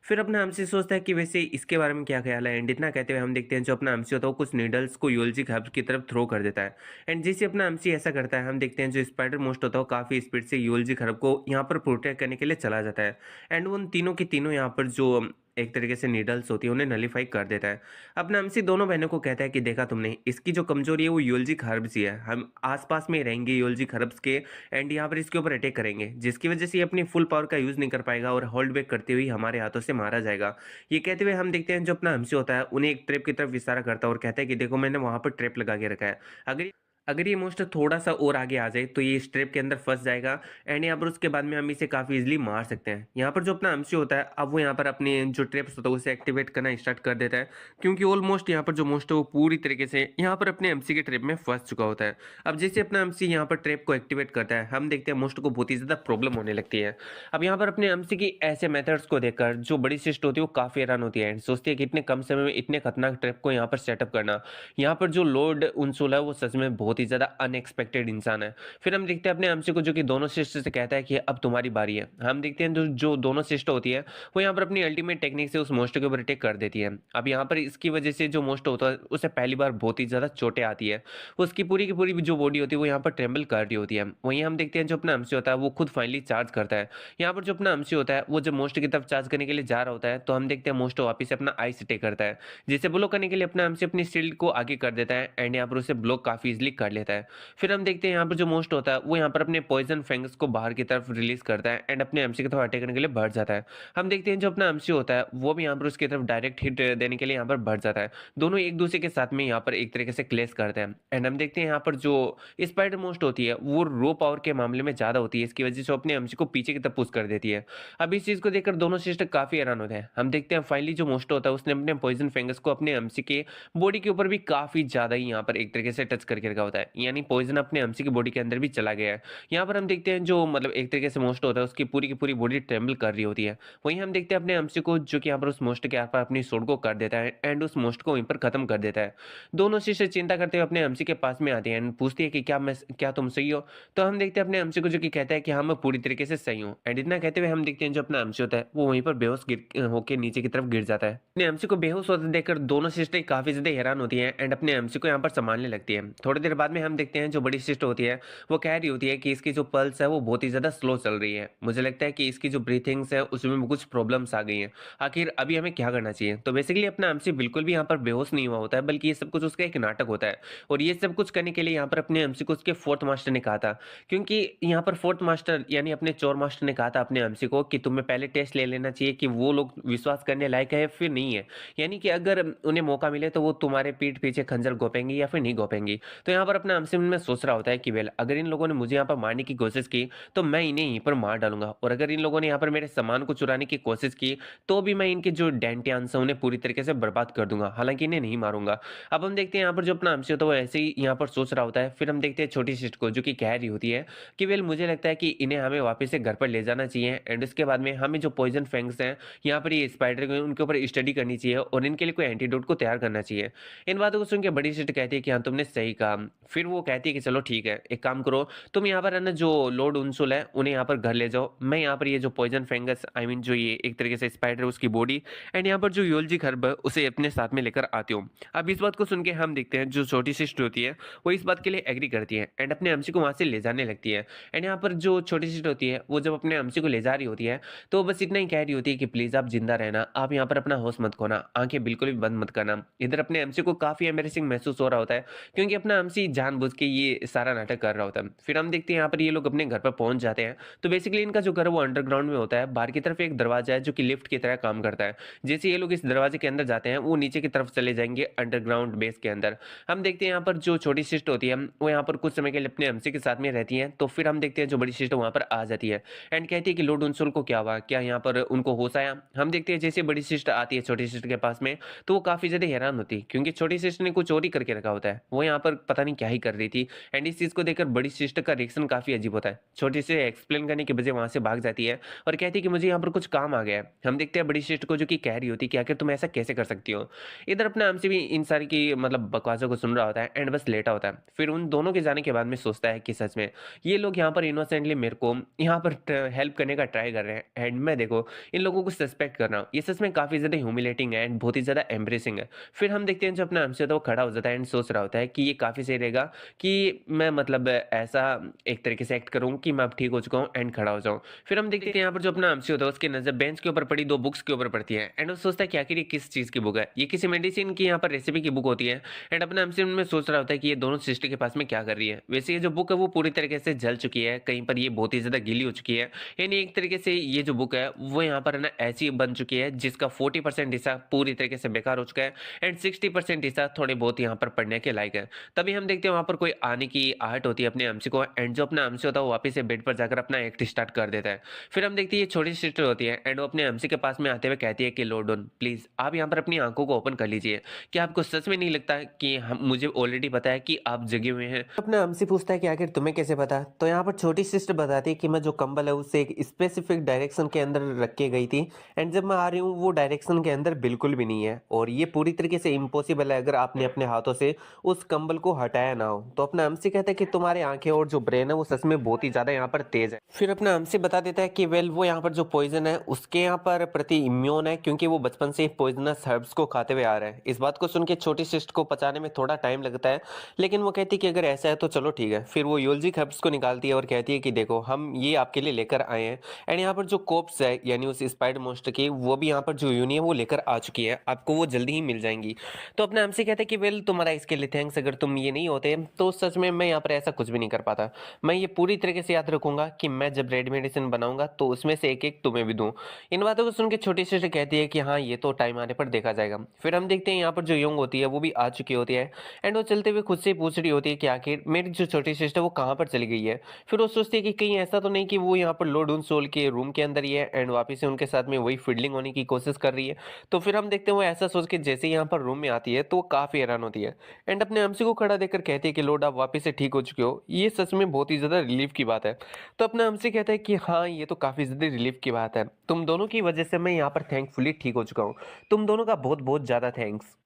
फिर अपना हमसे सोचता है कि वैसे इसके बारे में क्या ख्याल है, एंड इतना कहते हुए हम देखते हैं जो अपना हमसी होता है वो कुछ नीडल्स को यूएलजी हब की तरफ थ्रो कर देता है। एंड जैसे अपना हमसी ऐसा करता है हम देखते हैं जो स्पाइडर मोस्ट होता है वो काफ़ी स्पीड से यूएलजी खरब को यहाँ पर प्रोटेक्ट करने के लिए चला जाता है। एंड उन तीनों के तीनों यहाँ पर जो एक तरीके से नीडल्स होती है उन्हें नलीफाई कर देता है। अपना हमसी दोनों बहनों को कहता है कि देखा तुमने, इसकी जो कमजोरी है वो यूएलजी खरब्स ही है। हम आसपास में रहेंगे यूएलजी खरब्स के एंड यहाँ पर इसके ऊपर अटैक करेंगे, जिसकी वजह से ये अपनी फुल पावर का यूज़ नहीं कर पाएगा और होल्ड बैक करते हुए हमारे हाथों से मारा जाएगा। ये कहते हुए हम देखते हैं जो अपना हमसी होता है उन्हें एक ट्रैप की तरफ इशारा करता है और कहता है कि देखो मैंने वहाँ पर ट्रैप लगा के रखा है। अगर अगर ये मोस्टर थोड़ा-सा और आगे आ जाए तो ये इस ट्रैप के अंदर फँस जाएगा एंड यहाँ पर उसके बाद में हम इसे काफ़ी ईज़िली मार सकते हैं। यहाँ पर जो अपना एमसी होता है अब वो यहाँ पर अपने जो ट्रैप्स होता है उसे एक्टिवेट करना स्टार्ट कर देता है, क्योंकि ऑलमोस्ट यहाँ पर जो मोस्ट है वो पूरी तरीके से यहाँ पर अपने एमसी के ट्रैप में फँस चुका होता है। अब जैसे अपना एमसी यहाँ पर ट्रैप को एक्टिवेट करता है हम देखते हैं मोस्ट को बहुत ही ज़्यादा प्रॉब्लम होने लगती है। अब यहाँ पर अपने एमसी की ऐसे मेथड्स को देखकर जो बड़ी सिस्टर होती है वो काफ़ी हैरान होती है एंड सोचती है कि इतने कम समय में इतने खतरनाक ट्रैप को यहाँ पर सेटअप करना। यहाँ पर जो लॉर्ड उनसोल है वो सच में बहुत ही ज़्यादा अनएक्सपेक्टेड इंसान है। फिर हम देखते हैं अपने एमसी को जो कि दोनों सिस्टर से कहता है कि अब तुम्हारी बारी है। हम देखते हैं जो दोनों सिस्टर होती है वो यहाँ पर अपनी अल्टीमेट टेक्निक से उस मोस्टर के ऊपर अटैक कर देती है। अब यहाँ पर इसकी वजह से जो मोस्टर होता है उसे पहली बार बहुत ही ज़्यादा चोटें आती है। उसकी पूरी की पूरी जो बॉडी होती है वो यहाँ पर ट्रेम्बल कर रही होती है। वहीं हम देखते हैं जो अपना एमसी होता है वो खुद फाइनली चार्ज करता है। यहाँ पर जो अपना एमसी होता है वो जब मोस्टर की तरफ चार्ज करने के लिए जा रहा होता है तो हम देखते हैं मोस्टर वापिस से अपना आइस अटैक करता है, जिसे ब्लॉक करने के लिए अपना एमसी अपनी शील्ड को आगे कर देता है एंड यहाँ पर उसे ब्लॉक काफ़ी इजिली कर लेता है। फिर हम देखते हैं यहाँ पर जो मोस्ट होता है वो यहाँ पर अपने पॉइजन फैंगस को बाहर की तरफ रिलीज करता है एंड अपने एमसी की तरफ अटैक करने के लिए बढ़ जाता है। हम देखते हैं जो अपना एमसी होता है वो भी यहाँ पर उसकी तरफ डायरेक्ट हिट देने के लिए यहाँ पर बढ़ जाता है। दोनों एक दूसरे के साथ में यहाँ पर एक तरीके से क्लेश करते हैं एंड हम देखते हैं यहाँ पर जो स्पाइडर मोस्ट होती है वो रो पावर के मामले में ज्यादा होती है, इसकी वजह से वो अपने एमसी को पीछे की तरफ पुश कर देती है। अब इस चीज को देखकर दोनों सिस्टर काफी हैरान होते हैं। हम देखते हैं फाइनली जो मोस्ट होता है उसने अपने पॉइजन फंगस को अपने एमसी के बॉडी के ऊपर भी काफी ज्यादा ही यहाँ पर एक तरीके से टच करके रखा होता है, यानी पॉइजन अपने एमसी की बॉडी के अंदर भी चला गया है। यहाँ पर हम देखते हैं जो मतलब एक तरीके से मोस्ट होता है उसकी पूरी की पूरी बॉडी ट्रेम्बल कर रही होती है। वहीं हम देखते हैं अपने एमसी को जो कि यहाँ पर उस मोस्ट के आर पार अपनी सोड को कर देता है एंड उस मोस्ट को वहीं पर खत्म कर देता है। दोनों सिस्टर चिंता करते हुए अपने एमसी के पास में आती है एंड पूछती है कि क्या तुम सही हो। तो हम देखते हैं अपने एमसी को जो कि कहता है कि हाँ मैं पूरी तरीके से सही हूँ एंड इतना कहते हुए हम देखते हैं जो अपना एमसी होता है वो वहीं पर बेहोश गिर होकर नीचे की तरफ गिर जाता है। अपने एमसी को बेहोश होते देखकर दोनों सिस्टर काफी ज्यादा हैरान होती है एंड अपने एमसी को यहाँ पर संभालने लगती है। थोड़ी देर बाद में हम देखते हैं जो बड़ी सिस्टर होती है वो कह रही होती है कि इसकी जो पल्स है वो बहुत ही ज्यादा स्लो चल रही है, मुझे लगता है कि इसकी जो ब्रीथिंग्स है उसमें कुछ प्रॉब्लम्स आ गई हैं, आखिर अभी हमें क्या करना चाहिए। तो बेसिकली अपना एमसी बिल्कुल भी यहाँ पर बेहोश नहीं हुआ होता है, बल्कि ये सब कुछ उसका एक नाटक होता है और ये सब कुछ करने के लिए यहाँ पर अपने एमसी को उसके फोर्थ मास्टर ने कहा था, क्योंकि यहाँ पर फोर्थ मास्टर यानी अपने चोर मास्टर ने कहा था अपने एमसी को कि तुम्हें पहले टेस्ट ले लेना चाहिए कि वो लोग विश्वास करने लायक है फिर नहीं है, यानी कि अगर उन्हें मौका मिले तो वो तुम्हारे पीठ पीछे खंजर गोपेंगे या फिर नहीं गोपेंगी। तो यहाँ पर अपना एमसी में सोच रहा होता है कि वेल अगर इन लोगों ने मुझे यहाँ पर मारने की कोशिश की तो मैं इन्हें यहीं पर मार डालूंगा, और अगर इन लोगों ने यहाँ पर मेरे सामान को चुराने की कोशिश की तो भी मैं इनके जो डेंटियान्स हैं उन्हें पूरी तरीके से बर्बाद कर दूंगा, हालांकि इन्हें नहीं मारूंगा। अब हम देखते हैं यहाँ पर जो अपना एमसी होता है वो ऐसे ही यहाँ पर सोच रहा होता है। फिर हम देखते हैं छोटी सिस्टर को जो कि कह रही होती है कि वेल मुझे लगता है कि इन्हें हमें वापस से घर पर ले जाना चाहिए एंड उसके बाद में हमें जो पॉइजन फैंग्स हैं यहाँ पर ये स्पाइडर उनके ऊपर स्टडी करनी चाहिए और इनके लिए कोई एंटीडोट को तैयार करना चाहिए। इन बातों को सुन के बड़ी सिस्टर कहती है कि हाँ तुमने सही कहा। फिर वो कहती है कि चलो ठीक है, एक काम करो, तुम यहाँ पर है ना जो लॉर्ड उनसुल है उन्हें यहाँ पर घर ले जाओ, मैं यहाँ पर ये जो पॉइजन फंगस आई मीन जो ये एक तरीके से स्पाइडर उसकी बॉडी एंड यहाँ पर जो योलजी खरब है उसे अपने साथ में लेकर आती हूँ। अब इस बात को सुन के हम देखते हैं जो छोटी सिस्टर होती है वो इस बात के लिए एग्री करती है एंड अपने एमसी को वहां से ले जाने लगती है। एंड यहाँ पर जो छोटी सिस्टर होती है वो जब अपने एमसी को ले जा रही होती है तो बस इतना ही कह रही होती है कि प्लीज आप जिंदा रहना, आप यहाँ पर अपना होश मत खोना, आंखें बिल्कुल भी बंद मत करना। इधर अपने एमसी को काफी एम्बेरसिंग महसूस हो रहा होता है क्योंकि अपना एमसी जानबूझ के ये सारा नाटक कर रहा होता है। फिर हम देखते हैं यहाँ पर ये लोग अपने घर पर पहुंच जाते हैं। तो बेसिकली इनका जो घर है वो अंडरग्राउंड में होता है, बाहर की तरफ एक दरवाजा है जो कि लिफ्ट की तरह काम करता है। जैसे ये लोग इस दरवाजे के अंदर जाते हैं वो नीचे की तरफ चले जाएंगे अंडरग्राउंड बेस के अंदर। हम देखते हैं यहाँ पर जो छोटी सिस्टर होती है वो यहाँ पर कुछ समय के लिए अपने एमसी के साथ में रहती है। तो फिर हम देखते हैं जो बड़ी सिस्टर वहां पर आ जाती है एंड कहती है कि लॉर्ड उनसुल को क्या हुआ, क्या यहाँ पर उनको होश आया। हम देखते हैं जैसे बड़ी सिस्टर आती है छोटी सिस्टर के पास में तो वो काफी ज्यादा हैरान होती है क्योंकि छोटी सिस्टर ने कुछ चोरी करके रखा होता है, वो यहाँ पर पता नहीं क्या ही कर रही थी। एंड इस चीज को देखकर बड़ी सिस्टर का रिएक्शन काफी अजीब होता है, छोटी से एक्सप्लेन करने के बजाय वहां से भाग जाती है और कहती है कि मुझे यहाँ पर कुछ काम आ गया है। हम देखते हैं बड़ी सिस्टर को जो कि कह रही होती है कि आखिर तुम ऐसा कैसे कर सकती हो। इधर अपने एमसी भी इन सारी की मतलब बकवासों को सुन रहा होता है एंड बस लेटा होता है। फिर उन दोनों के जाने के बाद में सोचता है कि सच में ये लोग यहाँ पर इनोसेंटली मेरे को यहाँ पर हेल्प करने का ट्राई कर रहे हैं एंड मैं देखो इन लोगों को सस्पेक्ट कर रहा हूँ, ये सच में काफी ज्यादा ह्यूमिलेटिंग है एंड बहुत ही ज्यादा एम्ब्रेसिंग है। फिर हम देखते हैं जो अपना एमसी होता है वो खड़ा हो जाता है एंड सोच रहा होता है कि ये काफी सही रहेगा कि मैं मतलब ऐसा एक तरीके से एक्ट करूँ कि मैं अब ठीक हो चुका हूँ एंड खड़ा हो जाऊँ। फिर हम देखते हैं यहाँ पर जो अपना एमसी होता है उसकी नजर बेंच के ऊपर पड़ी दो बुक्स के ऊपर पड़ती है एंड वो सोचता है कि आखिर ये किस चीज की बुक है, ये किसी मेडिसिन की यहाँ पर रेसिपी की बुक होती है। एंड अपना एमसी में सोच रहा होता है कि ये दोनों सिस्टर के पास में क्या कर रही है। वैसे ये जो बुक है वो पूरी तरीके से जल चुकी है, कहीं पर ये बहुत ही ज्यादा गीली हो चुकी है, यानी एक तरीके से ये जो बुक है वो यहाँ पर है ना ऐसी बन चुकी है जिसका 40% हिस्सा पूरी तरीके से बेकार हो चुका है एंड 60% हिस्सा थोड़े बहुत यहाँ पर पढ़ने के लायक है। तभी हम देखते हैं वहां पर कोई आने की आहट होती है अपने एमसी को एंड जो अपना एमसी होता है वो वापस से बेड पर जाकर अपना एक्ट स्टार्ट कर देता है। फिर हम देखते हैं ये छोटी सिस्टर होती है एंड वो अपने एमसी के पास में आते हुए कहती है कि लॉर्डन प्लीज आप यहाँ पर अपनी आंखों को ओपन कर लीजिए, क्या आपको सच में नहीं लगता कि हम मुझे ऑलरेडी पता है कि आप जगे हुए हैं। अपना एमसी पूछता है कि आखिर तुम्हें कैसे पता। तो यहाँ पर छोटी सिस्टर बताती है कि मैं जो कंबल है उससे एक स्पेसिफिक डायरेक्शन के अंदर रख के गई थी एंड जब मैं आ रही हूँ वो डायरेक्शन के अंदर बिल्कुल भी नहीं है और ये पूरी तरीके से इम्पॉसिबल है अगर आपने अपने हाथों से उस कंबल को हटाया ना हो। तो अपना एमसी कहता है कि तुम्हारे आंखें और जो ब्रेन है वो सच में बहुत ही ज्यादा यहाँ पर तेज है। फिर अपना एमसी बता देता है कि वेल वो यहाँ पर जो पॉइजन है उसके यहाँ पर प्रति इम्यून है क्योंकि वो बचपन से पॉइजनस हर्ब्स को खाते हुए आ रहा है। इस बात को सुन के छोटी सिस्टर को पचाने में थोड़ा टाइम लगता है लेकिन वो कहती है कि अगर ऐसा है तो चलो ठीक है। फिर वो योलजिक हर्ब्स को निकालती है और कहती है कि देखो हम ये आपके लिए लेकर आए हैं एंड यहाँ पर जो कोप्स है यानी उस स्पाइडर मोस्टर की वो भी यहाँ पर जो यूनी है वो लेकर आ चुकी है, आपको वो जल्दी ही मिल जाएंगी। तो अपना एमसी कहते हैं कि वेल तुम्हारा इसके लिए थैंक्स, अगर तुम ये नहीं होते तो सच में मैं यहाँ पर ऐसा कुछ भी नहीं कर पाता। मैं ये पूरी तरीके से याद रखूंगा कि मैं जब रेड मेडिसिन बनाऊंगा तो उसमें से एक एक तुम्हें भी दूं। इन बातों को सुन के छोटी सिस्टर कहती है कि हाँ ये तो टाइम आने पर देखा जाएगा। फिर हम देखते हैं यहाँ पर जो यंग होती है वो भी आ चुकी होती है एंड वो चलते हुए खुद से ही पूछ रही होती है कि आखिर मेरी जो छोटी सिस्टर वो कहाँ पर चली गई है। फिर वो सोचती है कि कहीं ऐसा तो नहीं कि वो यहाँ पर लॉर्ड सोल के रूम के अंदर ही है एंड वापिस से उनके साथ में वही फील्डिंग होने की कोशिश कर रही है। तो फिर हम देखते हैं वो ऐसा सोच के जैसे ही यहाँ पर रूम में आती है तो वो काफी हैरान होती है एंड अपने अमसी को खड़ा देखकर कहती है कि लॉर्ड आप वापिस से ठीक हो चुके हो। ये सच में बहुत ही ज्यादा रिलीफ की बात है। तो अपना हमसे कहता है कि हाँ ये तो काफी ज्यादा रिलीफ की बात है, तुम दोनों की वजह से मैं यहाँ पर थैंकफुली ठीक हो चुका हूँ। तुम दोनों का बहुत बहुत ज्यादा थैंक्स।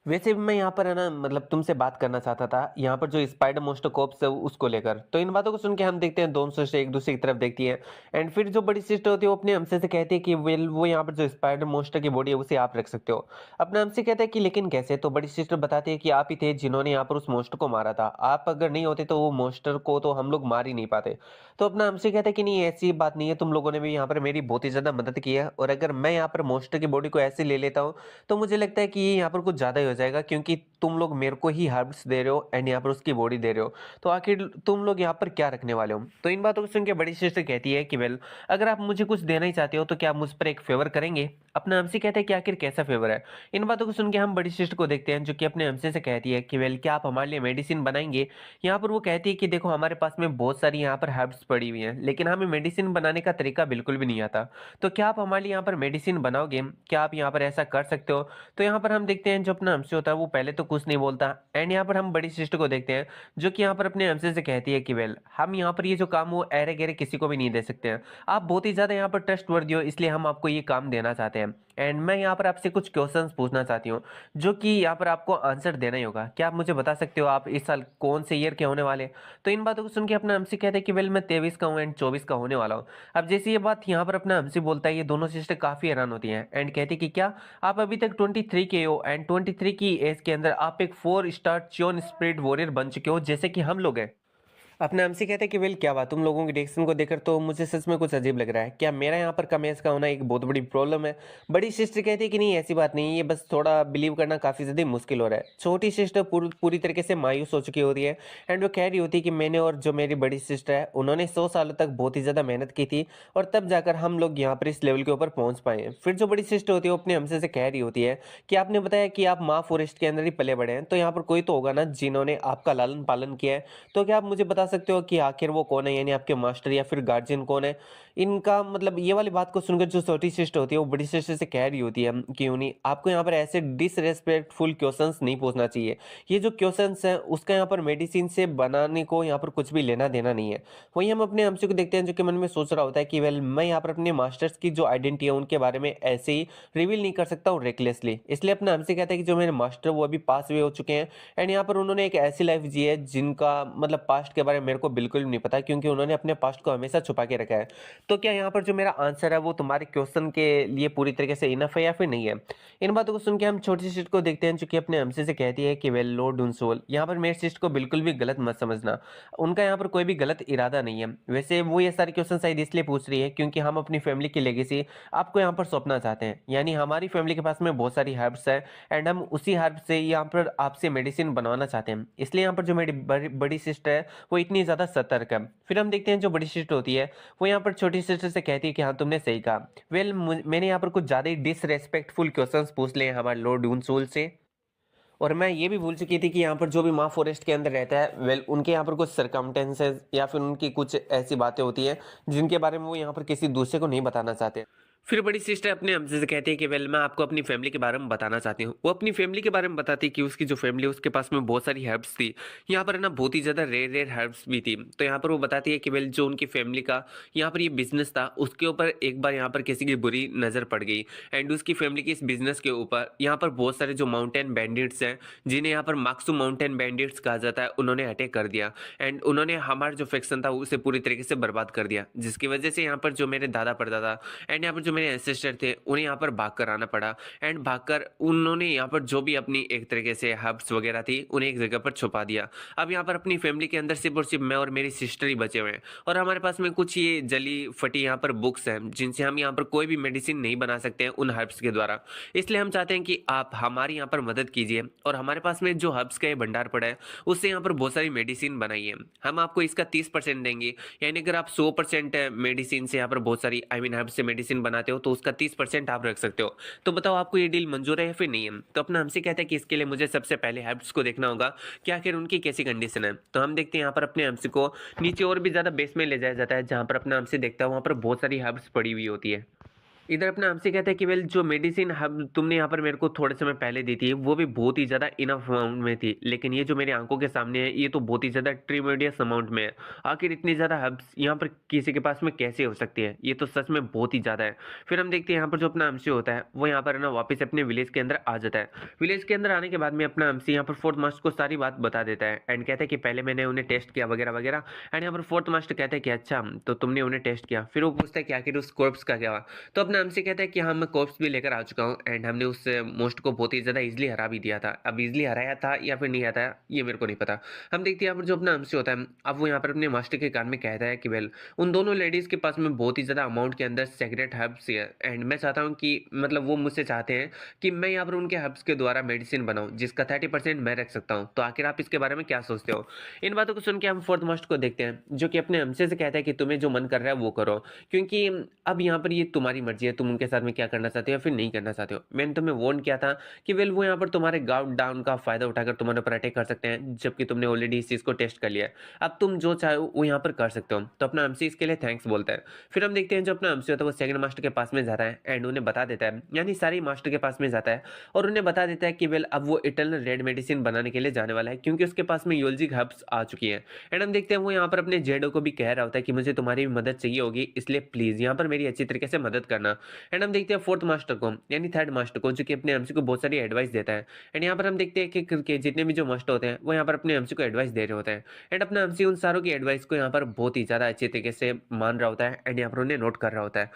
वैसे भी मैं यहाँ पर है ना मतलब तुमसे बात करना चाहता था यहाँ पर जो स्पाइडर मोस्टर कॉप्स है उसको लेकर। तो इन बातों को सुन के हम देखते हैं दोनों सिस्टर एक दूसरे की तरफ देखती है एंड फिर जो बड़ी सिस्टर होती है वो अपने हमसे से कहती है कि वेल वो यहाँ पर जो स्पाइडर मोस्टर की बॉडी है उसे आप रख सकते हो। अपने हमसे कहता है कि लेकिन कैसे। तो बड़ी सिस्टर बताती है कि आप ही थे जिन्होंने यहाँ पर उस मोस्टर को मारा था, आप अगर नहीं होते तो वो मोस्टर को तो हम लोग मार ही नहीं पाते। तो अपना हमसे कहता है कि नहीं ऐसी बात नहीं है, तुम लोगों ने भी यहाँ पर मेरी बहुत ही ज्यादा मदद की है और अगर मैं यहाँ पर मोस्टर की बॉडी को ऐसे ले लेता हूँ तो मुझे लगता है कि ये यहाँ पर कुछ ज़्यादा ही हो जाएगा क्योंकि तुम लोग मेरे को ही हर्ब्स दे रहे हो एंड यहाँ पर उसकी बॉडी दे रहे हो। तो आखिर तुम लोग यहाँ पर क्या रखने वाले हो। तो इन बातों को सुन के बड़ी सिस्टर कहती है कि वेल अगर आप मुझे कुछ देना ही चाहते हो तो क्या आप मुझ पर एक फेवर करेंगे। अपना हमसे कहते हैं कि आखिर कैसा फेवर है। इन बातों को सुन के हम बड़ी सिस्टर को देखते हैं जो कि अपने हमसे से कहती है कि वेल क्या आप हमारे लिए मेडिसिन बनाएंगे। यहाँ पर वो कहती है कि देखो हमारे पास में बहुत सारी यहाँ पर हर्ब्स पड़ी हुई हैं लेकिन हमें मेडिसिन बनाने का तरीका बिल्कुल भी नहीं आता। तो क्या आप हमारे लिए यहाँ पर मेडिसिन बनाओगे, क्या आप यहाँ पर ऐसा कर सकते हो। तो यहाँ पर हम देखते हैं जो अपना हमसे होता है वो पहले तो कुछ नहीं बोलता एंड यहाँ पर हम बड़ी सिस्टर को देखते हैं जो कि यहाँ पर अपने हमसे से कहती है कि वेल हम यहाँ पर ये जो काम वो अरे गहरे किसी को भी नहीं दे सकते हैं। आप बहुत ही ज्यादा यहाँ पर ट्रस्टवर्दी हो इसलिए हम आपको ये काम देना चाहते हैं एंड मैं यहाँ पर आपसे कुछ क्वेश्चंस पूछना चाहती हूँ जो कि यहाँ पर आपको आंसर देना ही होगा। क्या आप मुझे बता सकते हो आप इस साल कौन से ईयर के होने वाले। तो इन बातों को सुन के अपना हमसे कहते हैं कि वेल मैं 23 का हूँ एंड 24 का होने वाला हूँ। अब जैसे ये बात यहाँ पर अपना हमसे बोलता है ये दोनों सिस्टर काफी हैरान होती हैं एंड कहती कि क्या आप अभी तक 23 के हो एंड 23 की एज के अंदर आप एक 4 स्टार च्योन स्पिरिट वॉरियर बन चुके हो जैसे कि हम लोग हैं। अपने हमसे कहते हैं कि वेल क्या बात, तुम लोगों के रिएक्शन को देखकर तो मुझे सच में कुछ अजीब लग रहा है, क्या मेरा यहाँ पर कम एज का होना एक बहुत बड़ी प्रॉब्लम है। बड़ी सिस्टर कहती है कि नहीं ऐसी बात नहीं है, ये बस थोड़ा बिलीव करना काफ़ी ज़्यादा मुश्किल हो रहा है। छोटी सिस्टर पूरी तरीके से मायूस हो चुकी होती है एंड वो कह रही होती है कि मैंने और जो मेरी बड़ी सिस्टर है उन्होंने 100 सालों तक बहुत ही ज़्यादा मेहनत की थी और तब जाकर हम लोग यहाँ पर इस लेवल के ऊपर पहुँच पाए हैं। फिर जो बड़ी सिस्टर होती है वो अपने हमसे से कह रही होती है कि आपने बताया कि आप माँ फॉरेस्ट के अंदर ही पले बड़े हैं, तो यहाँ पर कोई तो होगा ना जिन्होंने आपका लालन पालन किया है। तो क्या आप मुझे बता सकते हो कि आखिर वो कौन है, यानी आपके मास्टर या फिर गार्जियन कौन है। इनका मतलब ये वाली बात को सुनकर जो छोटी सिस्टर होती है वो बड़ी सिस्टर से कह रही होती है कि उन्हीं आपको यहाँ पर ऐसे डिसरेस्पेक्टफुल क्वेश्चंस नहीं पूछना चाहिए। ये जो क्वेश्चंस हैं उसका यहाँ पर मेडिसिन से बनाने को यहाँ पर कुछ भी लेना देना नहीं है। वहीं हम अपने हमसे को देखते हैं जो कि मन में सोच रहा होता है कि वेल मैं यहाँ पर अपने मास्टर्स की जो आइडेंटिटी है उनके बारे में ऐसे ही रिवील नहीं कर सकता हूँ रेकलेसली, इसलिए अपने हमसे कहता है कि जो मेरे मास्टर वो अभी पास हुए हो चुके हैं एंड यहाँ पर उन्होंने एक ऐसी लाइफ जी है जिनका मतलब पास्ट के बारे में मेरे को बिल्कुल भी नहीं पता क्योंकि उन्होंने अपने पास्ट को हमेशा छुपा के रखा है। तो क्या यहाँ पर जो मेरा आंसर है वो तुम्हारे क्वेश्चन के लिए पूरी तरीके से इनफ है या फिर नहीं है। इन बातों को सुन के हम छोटी सिस्टर को देखते हैं जो कि अपने हमसे से कहती है कि वेल लॉर्ड डुनसोल, यहाँ पर मेरी सिस्टर को बिल्कुल भी गलत मत समझना, उनका यहाँ पर कोई भी गलत इरादा नहीं है। वैसे वो ये सारे क्वेश्चन शायद इसलिए पूछ रही है क्योंकि हम अपनी फैमिली की लेगेसी आपको यहाँ पर सौंपना चाहते हैं, यानी हमारी फैमिली के पास में बहुत सारी हर्ब्स है एंड हम उसी हर्ब से यहाँ पर आपसे मेडिसिन बनवाना चाहते हैं, इसलिए यहाँ पर जो मेरी बड़ी सिस्टर है वो इतनी ज़्यादा सतर्क है। फिर हम देखते हैं जो बड़ी सिस्टर होती है वो यहाँ पर छोटी सिस्टर से कहती है कि हाँ तुमने सही कहा। वेल मैंने यहाँ पर कुछ ज़्यादा ही डिसरेस्पेक्टफुल क्वेश्चंस पूछ लिए हैं हमारे लॉर्ड डूनसोल से, और मैं ये भी भूल चुकी थी कि यहाँ पर जो भी माँ फॉरेस्ट के अंदर रहता है वेल उनके यहाँ पर कुछ सरकमटेंसेस या फिर उनकी कुछ ऐसी बातें होती हैं जिनके बारे में वो यहाँ पर किसी दूसरे को नहीं बताना चाहते। फिर बड़ी सिस्टर अपने हमसे से कहती है कि वेल मैं आपको अपनी फैमिली के बारे में बताना चाहती हूँ। वो अपनी फैमिली के बारे में बताती है कि उसकी जो फैमिली है उसके पास में बहुत सारी हर्ब्स थी, यहाँ पर है ना बहुत ही ज़्यादा रेयर रेयर हर्ब्स भी थी। तो यहाँ पर वो बताती है कि वेल जो उनकी फैमिली का यहाँ पर ये बिजनेस था उसके ऊपर एक बार यहाँ पर किसी की बुरी नज़र पड़ गई एंड उसकी फैमिली के इस बिजनेस के ऊपर यहाँ पर बहुत सारे जो माउंटेन बैंडिट्स हैं जिन्हें यहाँ पर माक्सू माउंटेन बैंडिट्स कहा जाता है उन्होंने अटैक कर दिया एंड उन्होंने हमारा जो फैक्शन था उसे पूरी तरीके से बर्बाद कर दिया, जिसकी वजह से यहाँ पर जो मेरे दादा परदादा एंड यहाँ पर जो जो मेरे एंसेस्टर थे उन्हें यहाँ पर भागकर आना पड़ा एंड भागकर उन्होंने यहाँ पर जो भी अपनी एक तरीके से हब्स वगैरह थी उन्हें एक जगह पर छुपा दिया। अब यहाँ पर अपनी फैमिली के अंदर सिर्फ और सिर्फ मैं और मेरी सिस्टर ही बचे हुए हैं और हमारे पास में कुछ ये जली फटी यहाँ पर बुक्स हैं जिनसे हम यहाँ पर कोई भी मेडिसिन नहीं बना सकते हैं उन हर्ब्स के द्वारा। इसलिए हम चाहते हैं कि आप हमारी यहाँ पर मदद कीजिए और हमारे पास में जो हर्ब्स का ये भंडार पड़ा है उससे यहाँ पर बहुत सारी मेडिसिन बनाइए। हम आपको इसका 30% देंगे, यानी अगर आप 100% मेडिसिन से यहाँ पर बहुत सारी हर्ब्स से मेडिसिन बनाते हो तो उसका 30% आप रख सकते हो। तो बताओ आपको ये डील मंजूर है या फिर नहीं है? तो अपना हमसे कहता है कि इसके लिए मुझे सबसे पहले हर्ब्स को देखना होगा कि आखिर उनकी कैसी कंडीशन है। तो हम देखते हैं यहाँ पर अपने हमसे को नीचे और भी ज़्यादा बेस में ले जाया जाता है जहाँ पर अपना हमसे देखता है वहाँ पर बहुत सारी हर्ब्स पड़ी हुई होती है। इधर अपना हमसे कहता है कि वेल जो मेडिसिन हम तुमने यहाँ पर मेरे को थोड़े समय पहले दी थी वो भी बहुत ही ज़्यादा इनफ अमाउंट में थी, लेकिन ये जो मेरी आंखों के सामने है ये तो बहुत ही ज़्यादा ट्रीमेडियस अमाउंट में है। आखिर इतनी ज़्यादा हब्स यहाँ पर किसी के पास में कैसे हो सकती है? ये तो सच में बहुत ही ज़्यादा है। फिर हम देखते हैं यहाँ पर जो अपना हमसे होता है वो यहाँ पर ना वापस अपने विलेज के अंदर आ जाता है। विलेज के अंदर आने के बाद में अपना हमसे यहाँ पर फोर्थ मास्टर को सारी बात बता देता है एंड कहता है कि पहले मैंने उन्हें टेस्ट किया वगैरह वगैरह। एंड यहाँ पर फोर्थ मास्टर कहता है कि अच्छा तो तुमने उन्हें टेस्ट किया, फिर वो पूछता है कि आखिर उस कॉर्प्स का क्या हुआ? तो अपना हमसे कहता है कि हाँ मैं कॉर्प्स भी लेकर आ चुका हूँ एंड हमने उस मोस्ट को बहुत ही ज़्यादा इजीली हरा भी दिया था। अब इजीली हराया था या फिर नहीं हराया ये मेरे को नहीं पता। हम देखते हैं यहाँ पर जो अपना हमसे होता है अब वो यहाँ पर अपने मास्टर के कान में कहता है कि वेल उन दोनों लेडीज़ के पास में बहुत ही ज़्यादा अमाउंट के अंदर सेक्रेट हर्ब्स है एंड मैं चाहता हूँ कि मतलब वो मुझसे चाहते हैं कि मैं यहाँ पर उनके हर्ब्स के द्वारा मेडिसिन बनाऊँ जिसका 30% मैं रख सकता हूँ। तो आखिर आप इसके बारे में क्या सोचते हो? इन बातों को सुन के हम फोर्थ मास्टर को देखते हैं जो कि अपने हमसे से कहता है कि तुम्हें जो मन कर रहा है वो करो, क्योंकि अब यहाँ पर ये तुम्हारी मर्जी है तुम उनके साथ में क्या करना चाहते हो या फिर नहीं करना चाहते हो। मैंने तुम्हें वार्न किया था कि वेल वो यहाँ पर तुम्हारे गाउट डाउन का फायदा उठाकर तुम्हारे ऊपर अटैक कर सकते हैं जबकि तुमने ऑलरेडी इस चीज़ को टेस्ट कर लिया है। अब तुम जो चाहो वो यहाँ पर कर सकते हो। तो अपना हमसे इसके लिए थैंक्स बोलता है। फिर हम देखते हैं जो अपना हमसे होता है वो सेकंड मास्टर के पास में जाता है एंड उन्हें बता देता है, यानी सारी मास्टर के पास में जाता है और उन्हें बता देता है कि वेल अब वो इटर्नल रेड मेडिसिन बनाने के लिए जाने वाला है क्योंकि उसके पास में यूल्जिक हर्ब्स आ चुकी है। एंड हम देखते हैं वो यहाँ पर अपने जेडो को भी कह रहा होता है कि मुझे तुम्हारी भी मदद चाहिए होगी इसलिए प्लीज यहाँ पर मेरी अच्छी तरीके से मदद करना। एंड हम देखते हैं फोर्थ मास्टर को यानी थर्ड मास्टर को जो कि अपने एमसी को बहुत सारी एडवाइस देता है। एंड यहाँ पर हम देखते हैं कि जितने भी जो मास्टर होते हैं वो यहाँ पर अपने एमसी को एडवाइस दे रहे होते हैं एंड अपना एमसी उन सारों की एडवाइस को यहाँ पर बहुत ही ज्यादा अच्छे तरीके से मान रहा होता है एंड यहाँ पर उन्हें नोट कर रहा होता है।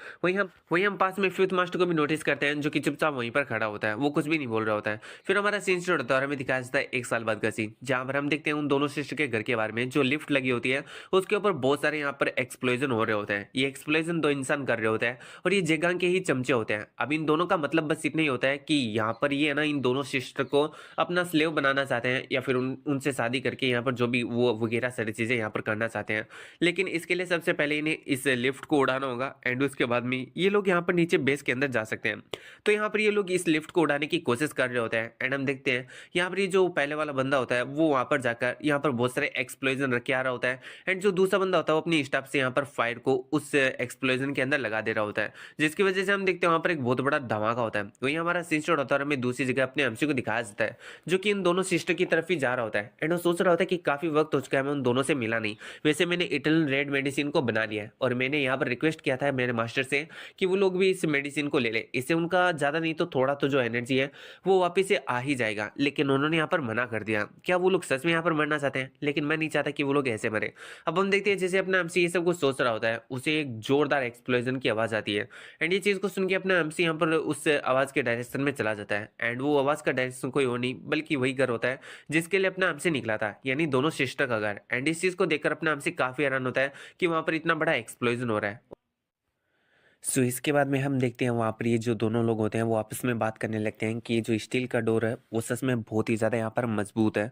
वही हम पास में फिफ्थ मास्टर को भी नोटिस करते हैं जो कि चुपचाप वहीं पर खड़ा होता है, वो कुछ भी नहीं बोल रहा होता है। फिर हमारा सीन शुरू होता है और हमें दिखाया जाता है 1 साल बाद का सीन जहाँ पर हम देखते हैं उन दोनों सिस्टर के घर के बारे में जो लिफ्ट लगी होती है उसके ऊपर बहुत सारे यहाँ पर एक्सप्लोजन हो रहे होते हैं। ये एक्सप्लोजन दो इंसान कर रहे होते हैं और ये जगह के ही चमचे होते हैं। अब इन दोनों का मतलब बस इतना ही होता है कि यहाँ पर ये है ना इन दोनों सिस्टर को अपना स्लेव बनाना चाहते हैं या फिर उनसे शादी करके यहाँ पर जो भी वो वगैरह सारी चीज़ें यहाँ पर करना चाहते हैं। लेकिन इसके लिए सबसे पहले इन्हें इस लिफ्ट को उड़ाना होगा एंड उसके बाद में ये लोग यहाँ पर नीचे बेस के अंदर जा सकते हैं। तो यहाँ पर ये लोग इस लिफ्ट को उड़ाने की कोशिश कर रहे होते हैं एंड हम देखते हैं यहाँ पर ये जो पहले वाला बंदा होता है वो वहाँ पर जाकर यहाँ पर बहुत सारे एक्सप्लोजन रख के आ रहा होता है एंड जो दूसरा बंदा होता है वो अपनी स्टाफ से यहाँ पर फायर को उस एक्सप्लोजन के अंदर लगा दे रहा होता है, जिसकी वजह से हम देखते हैं वहाँ पर एक बहुत बड़ा धमाका होता है। वही हमारा सीन शॉट होता है और हमें दूसरी जगह अपने एमसी को दिखाया जाता है जो कि इन दोनों सिस्टर की तरफ ही जा रहा होता है एंड वो सोच रहा होता है कि काफी वक्त हो चुका है मैं उन दोनों से मिला नहीं। वैसे मैंने इटर्नल रेड मेडिसिन को बना लिया है और मैंने यहाँ पर रिक्वेस्ट किया था मेरे मास्टर से कि वो लोग भी इस मेडिसिन को ले ले, इससे उनका ज्यादा नहीं तो थोड़ा तो जो एनर्जी है वो वापिस से आ ही जाएगा। लेकिन उन्होंने यहाँ पर मना कर दिया। क्या वो लोग सच में यहाँ पर मरना चाहते हैं? लेकिन मैं नहीं चाहता कि वो लोग ऐसे मरे। अब हम देखते हैं जैसे अपना एमसी ये सब कुछ सोच रहा होता है उसे एक जोरदार एक्सप्लोजन की आवाज आती है एंड ये चीज को सुन के अपना एमसी यहाँ पर उस आवाज के डायरेक्शन में चला जाता है एंड वो आवाज का डायरेक्शन कोई और नहीं बल्कि वही घर होता है जिसके लिए अपना एमसी निकला था, यानी दोनों सिस्टर का घर। एंड इस चीज को देखकर अपना एमसी काफी हैरान होता है कि वहां पर इतना बड़ा एक्सप्लोजन हो रहा है। सो इसके बाद में हम देखते हैं वहाँ पर ये जो दोनों लोग होते हैं वो आपस में बात करने लगते हैं कि ये जो स्टील का डोर है वो सच में बहुत ही ज़्यादा यहाँ पर मजबूत है।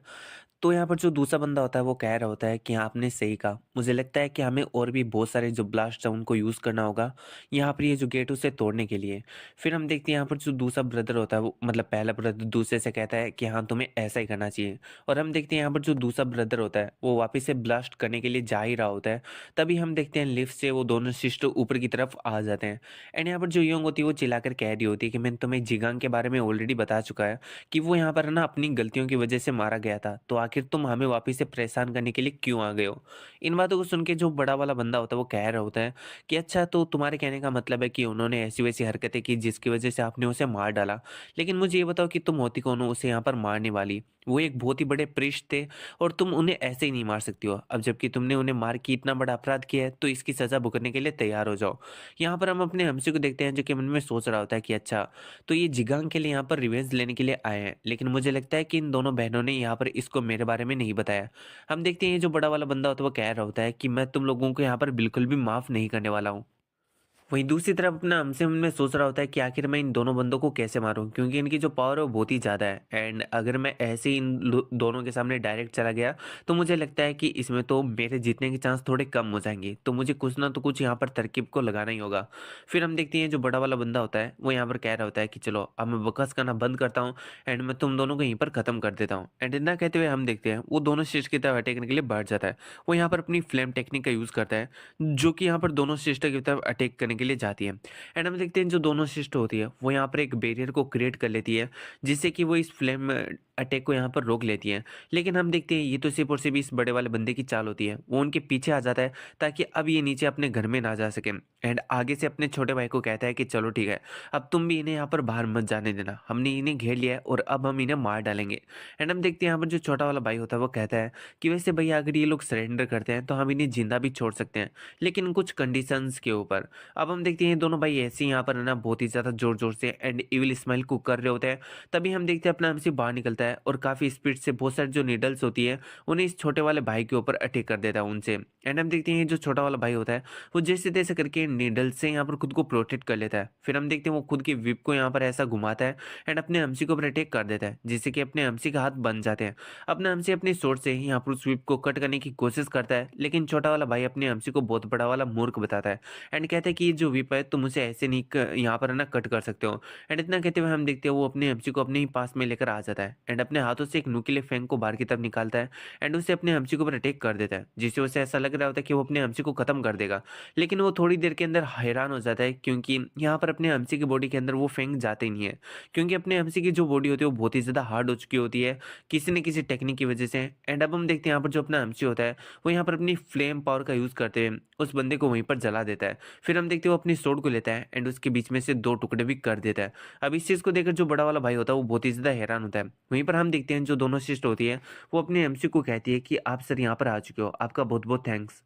तो यहाँ पर जो दूसरा बंदा होता है वो कह रहा होता है कि हाँ आपने सही कहा, मुझे लगता है कि हमें और भी बहुत सारे जो ब्लास्ट है उनको यूज़ करना होगा यहाँ पर ये जो गेट उसे तोड़ने के लिए। फिर हम देखते हैं यहाँ पर जो दूसरा ब्रदर होता है वो मतलब पहला ब्रदर दूसरे से कहता है कि हाँ तुम्हें ऐसा ही करना चाहिए। और हम देखते हैं यहाँ पर जो दूसरा ब्रदर होता है वो वापस से ब्लास्ट करने के लिए जा ही रहा होता है। तभी हम देखते हैं लिफ्ट से वो दोनों सिस्टर ऊपर की तरफ आ जाते हैं एंड यहाँ पर जो योंग होती है वो चिल्लाकर कह रही होती है कि मैंने तुम्हें जिगांग के बारे में ऑलरेडी बता चुका है कि वो यहाँ पर ना अपनी गलतियों की वजह से मारा गया था, तो आखिर तुम हमें वापस से परेशान करने के लिए क्यों आ गए हो? इन बातों को सुन के जो बड़ा वाला बंदा होता है वो कह रहा होता है कि अच्छा तो तुम्हारे कहने का मतलब है कि उन्होंने ऐसी वैसी हरकतें की जिसकी वजह से आपने उसे मार डाला, लेकिन मुझे ये बताओ कि तुम होती कौन हो उसे यहाँ पर मारने वाली? वो एक बहुत ही बड़े प्रीस्ट थे और तुम उन्हें ऐसे ही नहीं मार सकती हो। अब जबकि तुमने उन्हें मार के इतना बड़ा अपराध किया है, तो इसकी सज़ा भुगतने के लिए तैयार हो जाओ। यहाँ पर हम अपने हमसे को देखते हैं जो कि मन में सोच रहा होता है कि अच्छा, तो ये जिगांग के लिए यहाँ पर रिवेंज लेने के लिए आए हैं। लेकिन मुझे लगता है कि इन दोनों बहनों ने यहाँ पर इसको मेरे बारे में नहीं बताया। हम देखते हैं ये जो बड़ा वाला बंदा होता है वो कह रहा होता है कि मैं तुम लोगों को यहाँ पर बिल्कुल भी माफ़ नहीं करने वाला हूँ। वहीं दूसरी तरफ अपना हमसे मन में सोच रहा होता है कि आखिर मैं इन दोनों बंदों को कैसे मारूं, क्योंकि इनकी जो पावर है वो बहुत ही ज़्यादा है। एंड अगर मैं ऐसे ही दोनों के सामने डायरेक्ट चला गया तो मुझे लगता है कि इसमें तो मेरे जीतने के चांस थोड़े कम हो जाएंगे। तो मुझे कुछ ना तो कुछ यहाँ पर तरकीब को लगाना ही होगा। फिर हम देखते हैं जो बड़ा वाला बंदा होता है वो यहाँ पर कह रहा होता है कि चलो अब मैं बकवास करना बंद करता हूँ एंड मैं तुम दोनों को यहीं पर ख़त्म कर देता हूँ। एंड इतना कहते हुए हम देखते हैं वो दोनों शिष्ट की तरफ अटैक करने के लिए बढ़ जाता है। वो यहाँ पर अपनी फ्लेम टेक्निक का यूज़ करता है, जो कि यहाँ पर दोनों शिष्ट की तरफ अटैक करने के लिए जाती है। एंड हम देखते हैं जो दोनों शिष्ट होती है वो यहाँ पर एक बैरियर को क्रिएट कर लेती है, जिससे कि वो इस फ्लेम अटैक को यहाँ पर रोक लेती है। लेकिन हम देखते हैं ये तो सिर्फ और सिर्फ इस बड़े वाले बंदे की चाल होती है। वो उनके पीछे आ जाता है ताकि अब ये नीचे अपने घर में ना जा सके। एंड आगे से अपने छोटे भाई को कहता है कि चलो ठीक है, अब तुम भी इन्हें यहाँ पर बाहर मत जाने देना, हमने इन्हें घेर लिया है और अब हम इन्हें मार डालेंगे। एंड हम देखते हैं यहाँ पर जो छोटा वाला भाई होता है वो कहता है कि वैसे भैया अगर ये लोग सरेंडर करते हैं तो हम इन्हें जिंदा भी छोड़ सकते हैं, लेकिन कुछ कंडीशंस के ऊपर। अब हम देखते हैं ये दोनों भाई ऐसे ही यहाँ पर है ना बहुत ही ज़्यादा जोर जोर से एंड इविल स्माइल को कर रहे होते हैं। तभी हम देखते हैं अपना हमसे बाहर निकलता है और काफ़ी स्पीड से बहुत सारी जो नीडल्स होती है उन्हें इस छोटे वाले भाई के ऊपर अटैक कर देता है उनसे। एंड हम देखते हैं ये जो छोटा वाला भाई होता है वो जैसे तैसे करके नीडल से यहाँ पर खुद को प्रोटेक्ट कर लेता है। फिर हम देखते हैं वो खुद की विप को यहाँ पर ऐसा घुमाता है एंड अपने हमसी के ऊपर अटैक कर देता है, जिससे कि अपने हमसी का हाथ बन जाते हैं। अपने हमसी अपनी सोर्ट से ही यहाँ पर उस विप को कट करने की कोशिश करता है, लेकिन छोटा वाला भाई अपने हमसी को बहुत बड़ा वाला मूर्ख बताता है एंड कहता है कि ये जो विप है तुम उसे ऐसे नहीं यहाँ पर है ना कट कर सकते हो। एंड इतना कहते हुए हम देखते हैं वो अपने हमसी को अपने ही पास में लेकर आ जाता है एंड अपने हाथों से एक नुकीले फैंग को बाहर की तरफ निकालता है एंड उसे अपने हमसी के ऊपर अटैक कर देता है, जिससे उसे ऐसा लग रहा होता है कि वो अपने हमसी को खत्म कर देगा। लेकिन वो थोड़ी देर के अंदर हैरान हो जाता है, क्योंकि यहाँ पर अपने हमसी की बॉडी के अंदर वो फैंग जाते ही नहीं है, क्योंकि अपने हमसी की जो बॉडी होती है वो बहुत ही ज़्यादा हार्ड हो चुकी होती है किसी न किसी टेक्निक की वजह से। एंड अब हम देखते हैं यहाँ पर जो अपना हमसी होता है वो यहाँ पर अपनी फ्लेम पावर का यूज़ करते हुए उस बंदे को वहीं पर जला देता है। फिर हम देखते हैं वो अपनी स्वॉर्ड को लेता है एंड उसके बीच में से दो टुकड़े भी कर देता है। अब इस चीज़ को देखकर जो बड़ा वाला भाई होता है वो बहुत ही ज़्यादा हैरान होता है। वहीं पर हम देखते हैं जो दोनों सिस्टर होती है वो अपने एमसी को कहती है कि आप सर यहाँ पर आ चुके हो, आपका बहुत बहुत थैंक्स।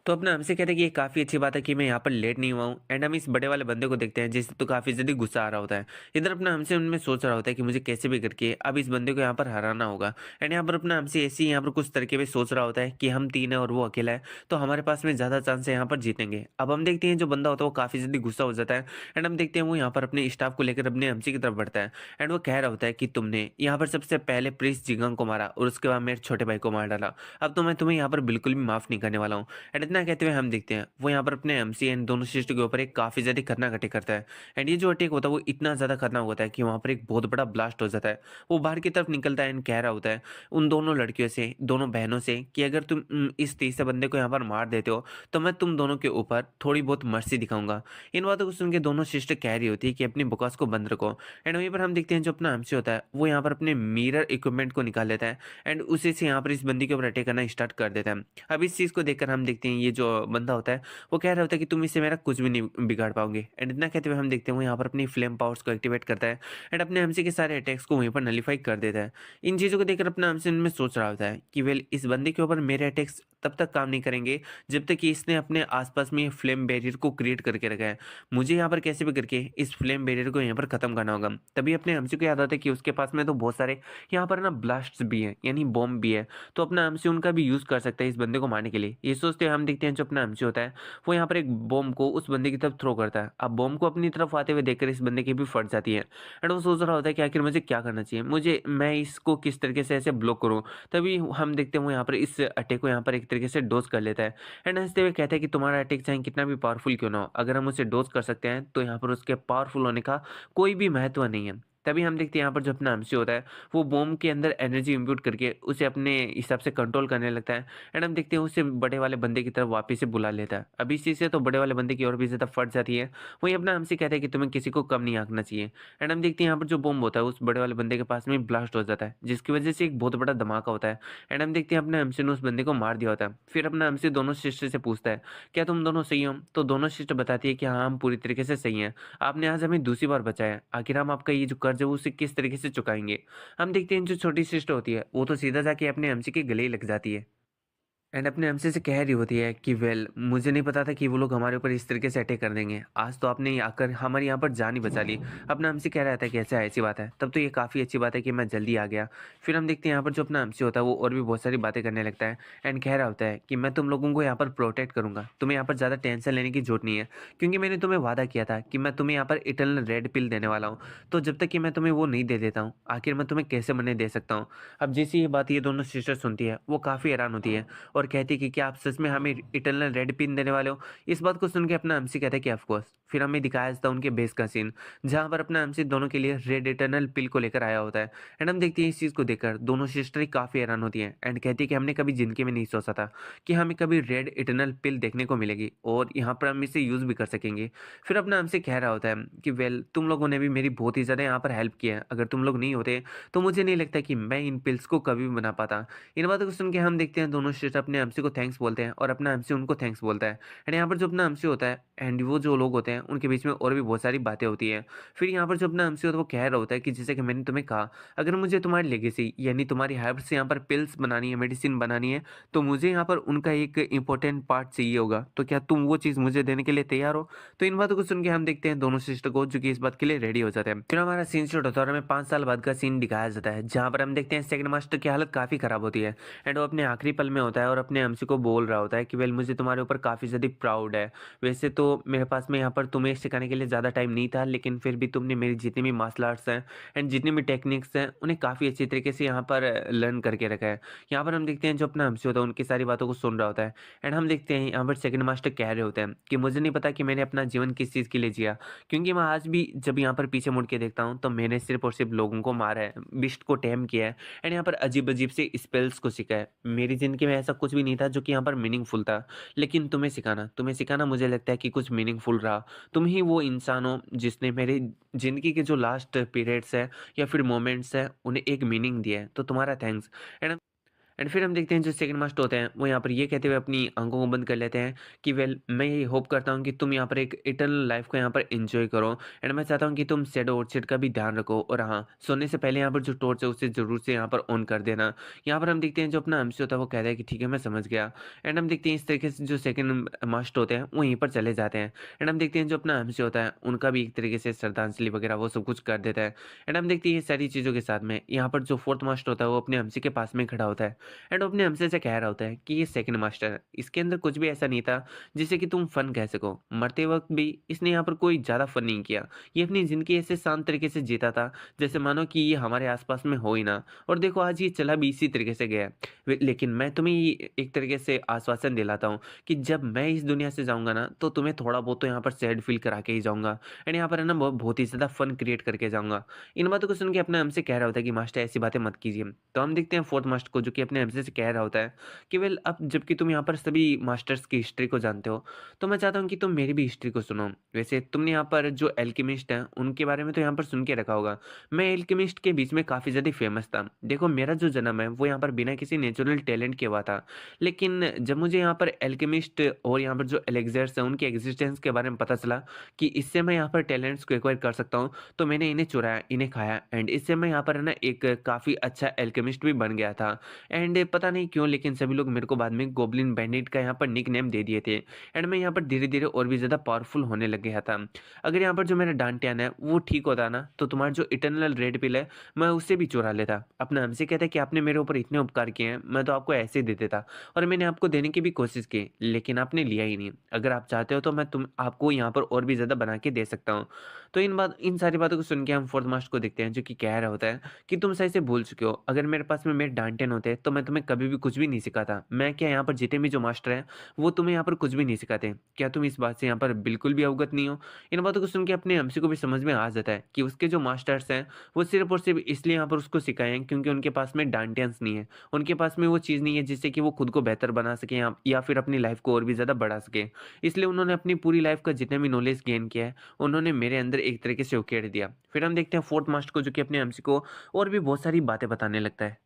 तो अपना हमसे कहते हैं कि ये काफ़ी अच्छी बात है कि मैं यहाँ पर लेट नहीं हुआ हूँ। एंड हम इस बड़े वाले बंदे को देखते हैं जिससे तो काफ़ी ज़्यादा गुस्सा आ रहा होता है। इधर अपना हमसे उनमें सोच रहा होता है कि मुझे कैसे भी करके अब इस बंदे को यहाँ पर हराना होगा। एंड यहाँ पर अपना हमसे ऐसे ही यहाँ पर कुछ तरीके में सोच रहा होता है कि हम तीन है और वो अकेला है, तो हमारे पास में ज़्यादा चांस है यहाँ पर जीतेंगे। अब हम देखते हैं जो बंदा होता है वो काफ़ी जल्दी गुस्सा हो जाता है एंड हम देखते हैं वो यहाँ पर अपने स्टाफ को लेकर अपने हमसे की तरफ बढ़ता है एंड वो कह रहा होता है कि तुमने यहाँ पर सबसे पहले प्रिंस जिगंग को मारा और उसके बाद मेरे छोटे भाई को मार डाला, अब तो मैं तुम्हें यहाँ पर बिल्कुल भी माफ़ नहीं करने वाला हूँ। एंड इतना कहते हुए हम देखते हैं वो यहाँ पर अपने एमसी एंड दोनों शिष्ट के ऊपर एक काफ़ी ज़्यादा खतरनाक अटैक करता है। एंड ये जो अटैक होता है वो इतना ज़्यादा खतरनाक होता है कि वहाँ पर एक बहुत बड़ा ब्लास्ट हो जाता है। वो बाहर की तरफ निकलता है एंड कह रहा होता है उन दोनों लड़कियों से, दोनों बहनों से, कि अगर तुम इस तीसरे बंदे को यहाँ पर मार देते हो तो मैं तुम दोनों के ऊपर थोड़ी बहुत मर्सी दिखाऊंगा। इन बातों को सुन के दोनों शिष्ट कह रही होती है कि अपनी बकवास को बंद रखो। एंड वहीं पर हम देखते हैं जो अपना एमसी होता है वो यहाँ पर अपने मिरर इक्विपमेंट को निकाल लेता है एंड उसी से यहाँ पर इस बंदी के ऊपर अटैक करना स्टार्ट कर देता है। अब इस चीज़ को देखकर हम देखते हैं ये जो बंदा होता है वो कह रहा होता है कि तुम इससे मेरा कुछ भी नहीं बिगाड़ पाओगे। एंड इतना कहते हुए हम देखते हैं वो यहाँ पर अपनी फ्लेम पावर्स को एक्टिवेट करता है एंड अपने हमसे के सारे अटैक्स को वहीं पर नलीफाई कर देता है। इन चीज़ों को देखकर अपना हमसे इनमें सोच रहा होता है कि वेल इस बंदे के ऊपर मेरे अटैक्स तब तक काम नहीं करेंगे जब तक कि इसने अपने आसपास में ये फ्लेम बैरियर को क्रिएट करके रखा है। मुझे यहाँ पर कैसे भी करके इस फ्लेम बैरियर को यहाँ पर खत्म करना होगा। तभी अपने हमसे को याद आता है कि उसके पास में तो बहुत सारे यहाँ पर ना ब्लास्ट्स भी हैं, यानी बॉम्ब भी है, तो अपना हमसे उनका भी यूज़ कर सकता है इस बंदे को मारने के लिए। ये सोचते हुए हम देखते हैं जो अपना हमसे होता है वो यहाँ पर एक बॉम्ब को उस बंदे की तरफ थ्रो करता है। अब बॉम्ब को अपनी तरफ आते हुए देखकर इस बंदे की भी फट जाती है एंड वो सोच रहा होता है कि आखिर मुझे क्या करना चाहिए, मुझे मैं इसको किस तरीके से ऐसे ब्लॉक करूँ। तभी हम देखते हैं वो यहाँ पर इस अटैक को यहाँ पर एक तरीके से डोज कर लेता है एंड हंसते हुए कहता है कि तुम्हारा अटैक चाहे कितना भी पावरफुल क्यों ना हो, अगर हम उसे डोज कर सकते हैं तो यहाँ पर उसके पावरफुल होने का कोई भी महत्व नहीं है। तभी हम देखते हैं यहाँ पर जो अपना हमसे होता है वो बॉम्ब के अंदर एनर्जी इम्प्यूट करके उसे अपने हिसाब से कंट्रोल करने लगता है एंड हम देखते हैं उसे बड़े वाले बंदे की तरफ वापस से बुला लेता है। अब इस चीज़ से तो बड़े वाले बंदे की और भी ज़्यादा फट जाती है। वही अपना हमसे कहता है कि तुम्हें किसी को कम नहीं आंकना चाहिए। एंड हम देखते हैं यहाँ पर जो बॉम्ब होता है उस बड़े वाले बंदे के पास में ब्लास्ट हो जाता है, जिसकी वजह से एक बहुत बड़ा धमाका होता है एंड हम देखते हैं अपने हमसे ने उस बंदे को मार दिया होता है। फिर अपना हमसे दोनों सिस्टर से पूछता है क्या तुम दोनों सही हो, तो दोनों सिस्टर बताती है कि हाँ हम पूरी तरीके से सही हैं, आपने आज हमें दूसरी बार बचाया, आखिर हम आपका ये जो कर्ज कर्ज है वो उसे किस तरीके से चुकाएँगे। हम देखते हैं जो छोटी सिस्टर होती है, वो तो सीधा जाके अपने एमसी के गले ही लग जाती है। एंड अपने एमसी से कह रही होती है कि वेल मुझे नहीं पता था कि वो लोग हमारे ऊपर इस तरीके से अटैक कर देंगे। आज तो आपने आकर हमारे यहाँ पर जान ही बचा ली। अपना एमसी कह रहा था कि ऐसा ऐसी बात है। तब तो ये काफ़ी अच्छी बात है कि मैं जल्दी आ गया। फिर हम देखते हैं यहाँ पर जो अपना एमसी होता है वो और भी बहुत सारी बातें करने लगता है। एंड कह रहा होता है कि मैं तुम लोगों को यहाँ पर प्रोटेक्ट करूँगा। तुम्हें यहाँ पर ज़्यादा टेंशन लेने की ज़रूरत नहीं है। क्योंकि मैंने तुम्हें वादा किया था कि मैं तुम्हें यहाँ पर इटर्नल रेड पिल देने वाला हूँ। तो जब तक कि मैं तुम्हें वो नहीं दे देता हूँ, आखिर मैं तुम्हें कैसे मरने दे सकता हूँ। अब जैसी ये बात ये दोनों सिस्टर सुनती है वो काफ़ी हैरान होती है और कहती है कि क्या आप सच में हमें इटर्नल रेड पिन देने वाले हो? इस बात को सुन के अपना एमसी कहता है कि ऑफ कोर्स। फिर हमें दिखाया जाता है उनके बेस का सीन, जहाँ पर अपना एमसी दोनों के लिए रेड इटर्नल पिल को लेकर आया होता है। एंड हम देखते हैं इस चीज़ को देखकर दोनों सिस्टर काफ़ी हैरान होती हैं एंड कहती है कि हमने कभी ज़िंदगी में नहीं सोचा था कि हमें कभी रेड इटर्नल पिल देखने को मिलेगी और यहाँ पर हम इसे यूज़ भी कर सकेंगे। फिर अपना एमसी कह रहा होता है कि वेल तुम लोगों ने भी मेरी बहुत ही ज़्यादा यहाँ पर हेल्प की है। अगर तुम लोग नहीं होते तो मुझे नहीं लगता कि मैं इन पिल्स को कभी भी बना पाता। इन बातों को सुन के हम देखते हैं दोनों सिस्टर अपने एमसी को थैंक्स बोलते हैं और अपना एमसी उनको थैंक्स बोलता है। एंड यहाँ पर जो अपना एमसी होता है एंड वो जो लोग होते हैं उनके बीच में और भी बहुत सारी बातें होती हैं। फिर यहाँ पर जो अपना एमसी होता है वो कह रहा होता है कि जैसे कि मैंने तुम्हें कहा, अगर मुझे तुम्हारी लेगेसी यानी तुम्हारी हेल्प से यहाँ पर पिल्स बनानी है, मेडिसिन बनानी है, तो मुझे यहाँ पर उनका एक इंपॉर्टेंट पार्ट चाहिए होगा। तो क्या तुम वो चीज़ मुझे देने के लिए तैयार हो? तो इन बातों को सुन के हम देखते हैं दोनों सिस्टर को जो कि इस बात के लिए रेडी हो जाते हैं। फिर हमारा सीन शूट होता है और हमें 5 साल बाद का सीन दिखाया जाता है, जहाँ पर हम देखते हैं सेकंड मास्टर की हालत काफ़ी खराब होती है। एंड वो अपने आखिरी पल में होता है और अपने एमसी को बोल रहा होता है कि वेल मुझे तुम्हारे ऊपर काफ़ी ज़्यादा प्राउड है। वैसे तो मेरे पास में यहाँ पर तुम्हें सिखाने के लिए ज़्यादा टाइम नहीं था, लेकिन फिर भी तुमने मेरी जितनी भी मार्शल आर्ट्स हैं एंड जितनी भी टेक्निक्स हैं उन्हें काफ़ी अच्छी तरीके से यहाँ पर लर्न करके रखा है। यहाँ पर हम देखते हैं जो अपना एमसी होता है उनकी सारी बातों को सुन रहा होता है। एंड हम देखते हैं यहाँ पर सेकंड मास्टर कह रहे होते हैं कि मुझे नहीं पता कि मैंने अपना जीवन किस चीज़ के लिए जिया, क्योंकि मैं आज भी जब यहाँ पर पीछे मुड़ के देखता हूँ तो मैंने सिर्फ और सिर्फ लोगों को मारा है, बिस्ट को टैम किया है एंड यहाँ पर अजीब-अजीब से स्पेल्स को सीखा है। मेरी ज़िंदगी में ऐसा कुछ भी नहीं था जो कि यहाँ पर मीनिंगफुल था। लेकिन तुम्हें सिखाना मुझे लगता है कि कुछ मीनिंगफुल रहा। तुम ही वो इंसान हो जिसने मेरी ज़िंदगी के जो लास्ट पीरियड्स हैं या फिर मोमेंट्स हैं, उन्हें एक मीनिंग दिया है। तो तुम्हारा थैंक्स। एंड फिर हम देखते हैं जो सेकंड मास्टर होते हैं वो यहाँ पर ये कहते हुए अपनी आंखों को बंद कर लेते हैं कि वेल मैं ये होप करता हूँ कि तुम यहाँ पर एक इटर्नल लाइफ को यहाँ पर एंजॉय करो एंड मैं चाहता हूँ कि तुम शैडो ऑर्चर्ड का भी ध्यान रखो और हाँ, सोने से पहले यहाँ पर जो टॉर्च है उसे ज़रूर से यहाँ पर ऑन कर देना। यहाँ पर हम देखते हैं जो अपना एमसी होता है वो कहता है कि ठीक है मैं समझ गया। एंड हम देखते हैं इस तरीके से जो सेकंड मास्टर होते हैं वो यहीं पर चले जाते हैं। एंड हम देखते हैं जो अपना एमसी होता है उनका भी एक तरीके से श्रद्धांजलि वगैरह वो सब कुछ कर देता है। एंड हम देखते हैं ये सारी चीज़ों के साथ में यहाँ पर जो फोर्थ मास्टर होता है वो अपने एमसी के पास में खड़ा होता है एंड वो अपने हमसे से कह रहा होता है कि ये सेकंड मास्टर है, इसके अंदर कुछ भी ऐसा नहीं था जिसे कि तुम फन कह सको। मरते वक्त भी इसने यहाँ पर कोई ज़्यादा फन नहीं किया। ये अपनी ज़िंदगी ऐसे शांत तरीके से जीता था जैसे मानो कि ये हमारे आसपास में हो ही ना। और देखो आज ये चला भी इसी तरीके से गया। लेकिन मैं तुम्हें ये एक तरीके से आश्वासन दिलाता हूँ कि जब मैं इस दुनिया से जाऊँगा ना तो तुम्हें थोड़ा बहुत तो यहाँ पर सैड फील करा के ही जाऊँगा एंड यहाँ पर है ना बहुत ही ज़्यादा फन क्रिएट करके जाऊँगा। इन बातों को सुन के अपना हमसे कह रहा होता है कि मास्टर ऐसी बातें मत कीजिए। तो हम देखते हैं फोर्थ मास्टर को जो कि अपने हमसे से कह रहा होता है कि वेल अब जबकि तुम यहाँ पर सभी मास्टर्स की हिस्ट्री को जानते हो तो मैं चाहता हूँ कि तुम मेरी भी हिस्ट्री को सुनो। वैसे तुमने यहाँ पर जो एल्केमिस्ट हैं उनके बारे में तो यहाँ पर सुन के रखा होगा। मैं एल्केमिस्ट के बीच में काफ़ी ज़्यादा फेमस था। देखो मेरा जो जन्म है वो यहाँ पर बिना किसी नेचुरल टैलेंट के हुआ था। लेकिन जब मुझे यहाँ पर एल्केमिस्ट और यहाँ पर जो एलेक्जर्स हैं उनके एग्जिस्टेंस के बारे में पता चला कि इससे मैं यहाँ पर टैलेंट्स को एक्वायर कर सकता हूँ, तो मैंने इन्हें चुराया, इन्हें खाया एंड इससे मैं यहाँ पर है ना एक काफ़ी अच्छा एल्केमिस्ट भी बन गया था। एंड पता नहीं क्यों लेकिन सभी लोग मेरे को बाद में गोब्लिन बैंडिट का यहाँ पर निक नेम दे दिए थे एंड मैं यहाँ पर धीरे धीरे और भी ज़्यादा पावरफुल होने लग गया था। अगर यहाँ पर जो मेरा डांटियान है वो ठीक होता ना तो तुम्हारा जो इटर्नल रेड पिल है मैं उससे भी चुरा लेता। अपना हमसे कहता है कि आपने मेरे ऊपर इतने उपकार किए हैं, मैं तो आपको ऐसे ही दे देता और मैंने आपको देने की भी कोशिश की लेकिन आपने लिया ही नहीं। अगर आप चाहते हो तो मैं तुम आपको यहाँ पर और भी ज़्यादा बना के दे सकता हूँ। तो इन सारी बातों को सुन के हम फोर्थ मास्टर को देखते हैं जो कि कह रहा होता है कि तुम सही से भूल चुके हो। अगर मेरे पास में मेरे डांटियन होते तो मैं तुम्हें कभी भी कुछ भी नहीं सिखाता। मैं क्या यहाँ पर जितने भी जो मास्टर हैं वो तुम्हें यहाँ पर कुछ भी नहीं सिखाते। क्या तुम इस बात से यहाँ पर बिल्कुल भी अवगत नहीं हो? इन बातों को सुन के अपने एमसी को भी समझ में आ जाता है कि उसके जो मास्टर्स हैं वो सिर्फ और सिर्फ इसलिए यहाँ पर उसको सिखाए हैं क्योंकि उनके पास में डांटियंस नहीं है। उनके पास में वो चीज़ नहीं है जिससे कि वो खुद को बेहतर बना सके या फिर अपनी लाइफ को और भी ज़्यादा बढ़ा सके। इसलिए उन्होंने अपनी पूरी लाइफ का जितना भी नॉलेज गेन किया है उन्होंने मेरे अंदर एक तरीके से उकेड़ दिया। फिर हम देखते हैं फोर्थ मास्टर को जो कि अपने एमसी को और भी बहुत सारी बातें बताने लगता है।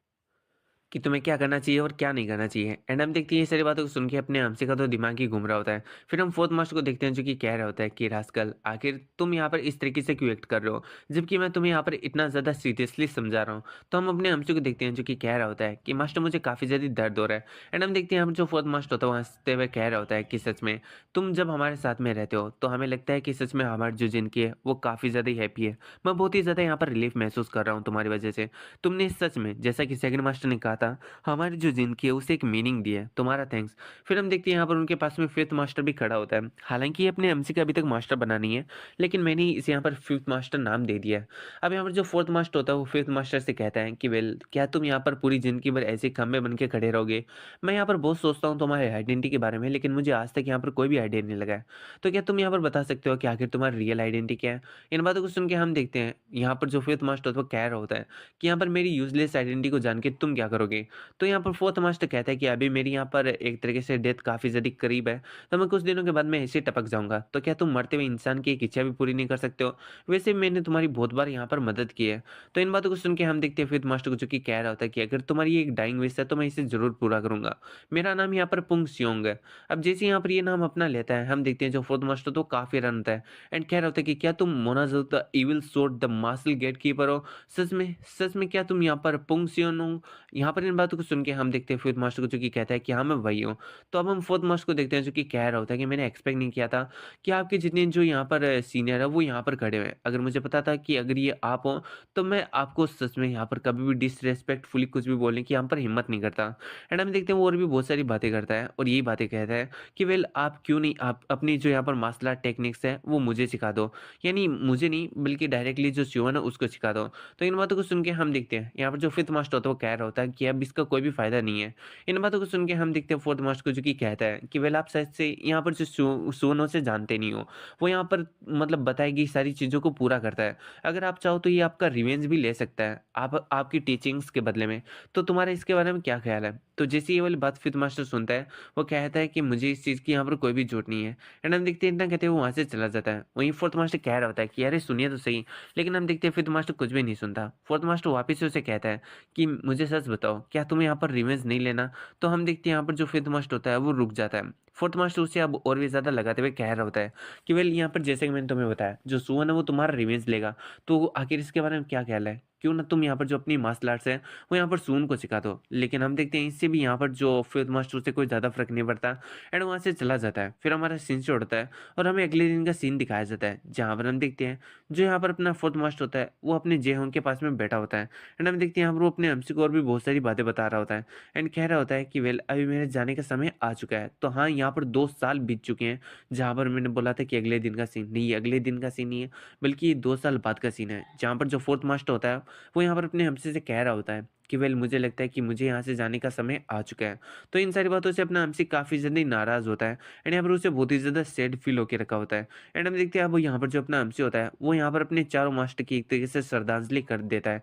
कि तुम्हें क्या करना चाहिए और क्या नहीं करना चाहिए। एंड हम देखते हैं ये सारी बातों को सुन के अपने हमसे का तो दिमाग ही घूम रहा होता है। फिर हम फोर्थ मास्टर को देखते हैं जो कि कह रहा होता है कि रास्कल, आखिर तुम यहाँ पर इस तरीके से क्यों एक्ट कर रहे हो, जबकि मैं तुम्हें यहाँ पर इतना ज़्यादा सीरियसली समझा रहा हूँ। तो हम अपने हमसे को देखते हैं जो कि कह रहा होता है कि मास्टर मुझे काफ़ी ज़्यादा दर्द हो रहा है। एंड हम देखते हैं हम जो फोर्थ मास्टर होता है वो हंसते हुए कह रहा होता है कि सच में तुम जब हमारे साथ में रहते हो तो हमें लगता है कि सच में हमारी जो ज़िंदगी है वो काफ़ी ज़्यादा हैप्पी है। मैं बहुत ही ज़्यादा यहाँ पर रिलीफ महसूस कर रहा हूँ तुम्हारी वजह से। तुमने सच में, जैसा कि सेकंड मास्टर ने कहा था, हमारी जो ज़िंदगी है उसे एक मीनिंग दी है। तुम्हारा थैंक्स। फिर हम देखते हैं यहाँ पर उनके पास में फिफ्थ मास्टर भी खड़ा होता है। हालाँकि ये अपने एमसी का अभी तक मास्टर बना नहीं है, लेकिन मैंने इसे यहाँ पर फिफ्थ मास्टर नाम दे दिया है। अब यहाँ पर जो फोर्थ मास्टर होता है वो फिफ्थ मास्टर से कहता है कि वेल, क्या तुम यहाँ पर पूरी ज़िंदगी भर ऐसे खंभे बन के खड़े रहोगे? मैं यहाँ पर बहुत सोचता हूँ तुम्हारे आइडेंटिटी के बारे में, लेकिन मुझे आज तक यहाँ पर कोई भी आइडिया नहीं लगा है। तो क्या तुम यहाँ पर बता सकते हो कि आखिर तुम्हारी रियल आइडेंटिटी क्या है? इन बातों को सुन के हम देखते हैं यहाँ पर जो फिफ्थ मास्टर होता है वो कह रहा होता है कि यहाँ पर मेरी यूज़लेस आइडेंटिटी को जान के तुम क्या करोगे? तो यहाँ पर फोर्थ मास्टर कहता है कि अभी मेरी यहाँ पर एक तरीके से डेथ काफ़ी ज़्यादा करीब है, तो मैं कुछ दिनों के बाद मैं ऐसे ही टपक जाऊँगा। तो क्या तुम मरते हुए इंसान की एक इच्छा भी पूरी नहीं कर सकते हो? वैसे मैंने तुम्हारी बहुत बार यहाँ पर मदद की है। तो इन बातों को सुन के हम देखते हैं फिफ्थ मास्टर को जो कि कह रहा होता है कि अगर तुम्हारी ये एक डाइंग विश है तो मैं इसे ज़रूर पूरा करूँगा। मेरा नाम यहाँ पर पुंग सियोंग है। अब जैसे यहाँ पर ये नाम अपना लेता है, हम देखते हैं जो फोर्थ मास्टर तो काफ़ी हैरान होता है एंड कह रहा होता है कि क्या तुम मोनाज़ो the evil sword the marshal gatekeeper हो? सच में क्या तुम यहाँ पर पुंग सियोन हो? यहाँ पर इन बातों को सुन के हम देखते हैं फोर्थ मास्टर को जो कि कहता है कि हाँ, मैं वही हूँ। तो अब हम फोर्थ मास्टर को देखते हैं जो कि कह रहा होता है कि मैंने एक्सपेक्ट नहीं किया था कि आपके जितने जो यहाँ पर सीनियर है वो यहाँ पर खड़े हुए हैं। अगर मुझे पता था कि अगर ये आप हो तो मैं आपको सच में यहाँ पर कभी भी डिसरिस्पेक्टफुली कुछ भी बोलने की यहाँ पर हिम्मत नहीं करता। एंड हम देखते हैं वो और भी बहुत सारी बातें करता है और यही बातें कहता है कि वेल, आप क्यों नहीं आप अपनी जो यहाँ पर मार्शल आर्ट टेक्निक्स है वो मुझे सिखा दो। यानी मुझे नहीं बल्कि डायरेक्टली जो शिवन है उसको सिखा दो। तो इन बातों को सुन के हम देखते हैं यहाँ पर जो फिफ्थ मास्टर होता है वो कह रहा होता है कि अब इसका कोई भी फायदा नहीं है। इन बातों को सुन के हम देखते हैं फोर्थ मास्टर को जो कि कहता है कि वेल, आप शायद से यहाँ पर जो सुनो से जानते नहीं हो। वो यहाँ पर मतलब बताई गई सारी चीज़ों को पूरा करता है। अगर आप चाहो तो ये आपका रिवेंज भी ले सकता है आप आपकी टीचिंग्स के बदले में। तो तुम्हारा इसके बारे में क्या ख्याल है? तो जैसे ये वाली बात फिफ्थ मास्टर सुनता है, वो कहता है कि मुझे इस चीज़ की यहाँ पर कोई भी ज़रूरत नहीं है। एंड हम देखते हैं इतना कहते हुए वो वहाँ से चला जाता है। वहीं फोर्थ मास्टर कह रहा होता है कि अरे सुनिए तो सही। लेकिन हम देखते हैं फिफ्थ मास्टर कुछ भी नहीं सुनता। फोर्थ मास्टर वापस से उसे कहता है कि मुझे सच बताओ, क्या तुम्हें यहाँ पर रिवेंज नहीं लेना? तो हम देखते हैं यहाँ पर जो फिफ्थ मास्टर होता है वो रुक जाता है। फोर्थ मास्टर उसे अब और भी ज़्यादा लगाते हुए कह रहा होता है कि वेल, यहाँ पर जैसे कि मैंने तुम्हें बताया, जो सुवन है वो तुम्हारा रिवेंज लेगा। तो आखिर इसके बारे में क्या ख्याल है? क्यों ना तुम यहाँ पर जो अपनी मार्शल आर्ट्स है वो यहाँ पर सुवन को सिखा दो। लेकिन हम देखते हैं इससे भी यहाँ पर जो फिफ्थ मास्टर से कोई ज़्यादा फर्क नहीं पड़ता एंड वहाँ से चला जाता है। फिर हमारा सीन से उड़ता है और हमें अगले दिन का सीन दिखाया जाता है जहाँ पर हम देखते हैं जो यहाँ पर अपना फोर्थ मास्टर होता है वो अपने जेहोंग के पास में बैठा होता है। एंड हम देखते हैं यहाँ पर वो अपने एमसी को और भी बहुत सारी बातें बता रहा होता है एंड कह रहा होता है कि वेल, अभी मेरे जाने का समय आ चुका है। तो हाँ, यहाँ पर 2 साल बीत चुके हैं जहाँ पर मैंने बोला था कि अगले दिन का सीन नहीं, ये अगले दिन का सीन नहीं है बल्कि ये 2 साल बाद का सीन है, जहाँ पर जो फोर्थ मास्टर होता है वो यहाँ पर अपने हमसे से कह रहा होता है कि वेल, मुझे लगता है कि मुझे यहाँ से जाने का समय आ चुका है। तो इन सारी बातों से अपना हमसे काफ़ी ज़्यादा नाराज़ होता है एंड यहाँ पर उसे बहुत ही ज़्यादा सैड फील होकर रखा होता है। एंड हम देखते हैं अब वो यहाँ पर जो अपना हमसे होता है वो यहाँ पर अपने चारों मास्टर की एक तरीके से श्रद्धांजलि कर देता है।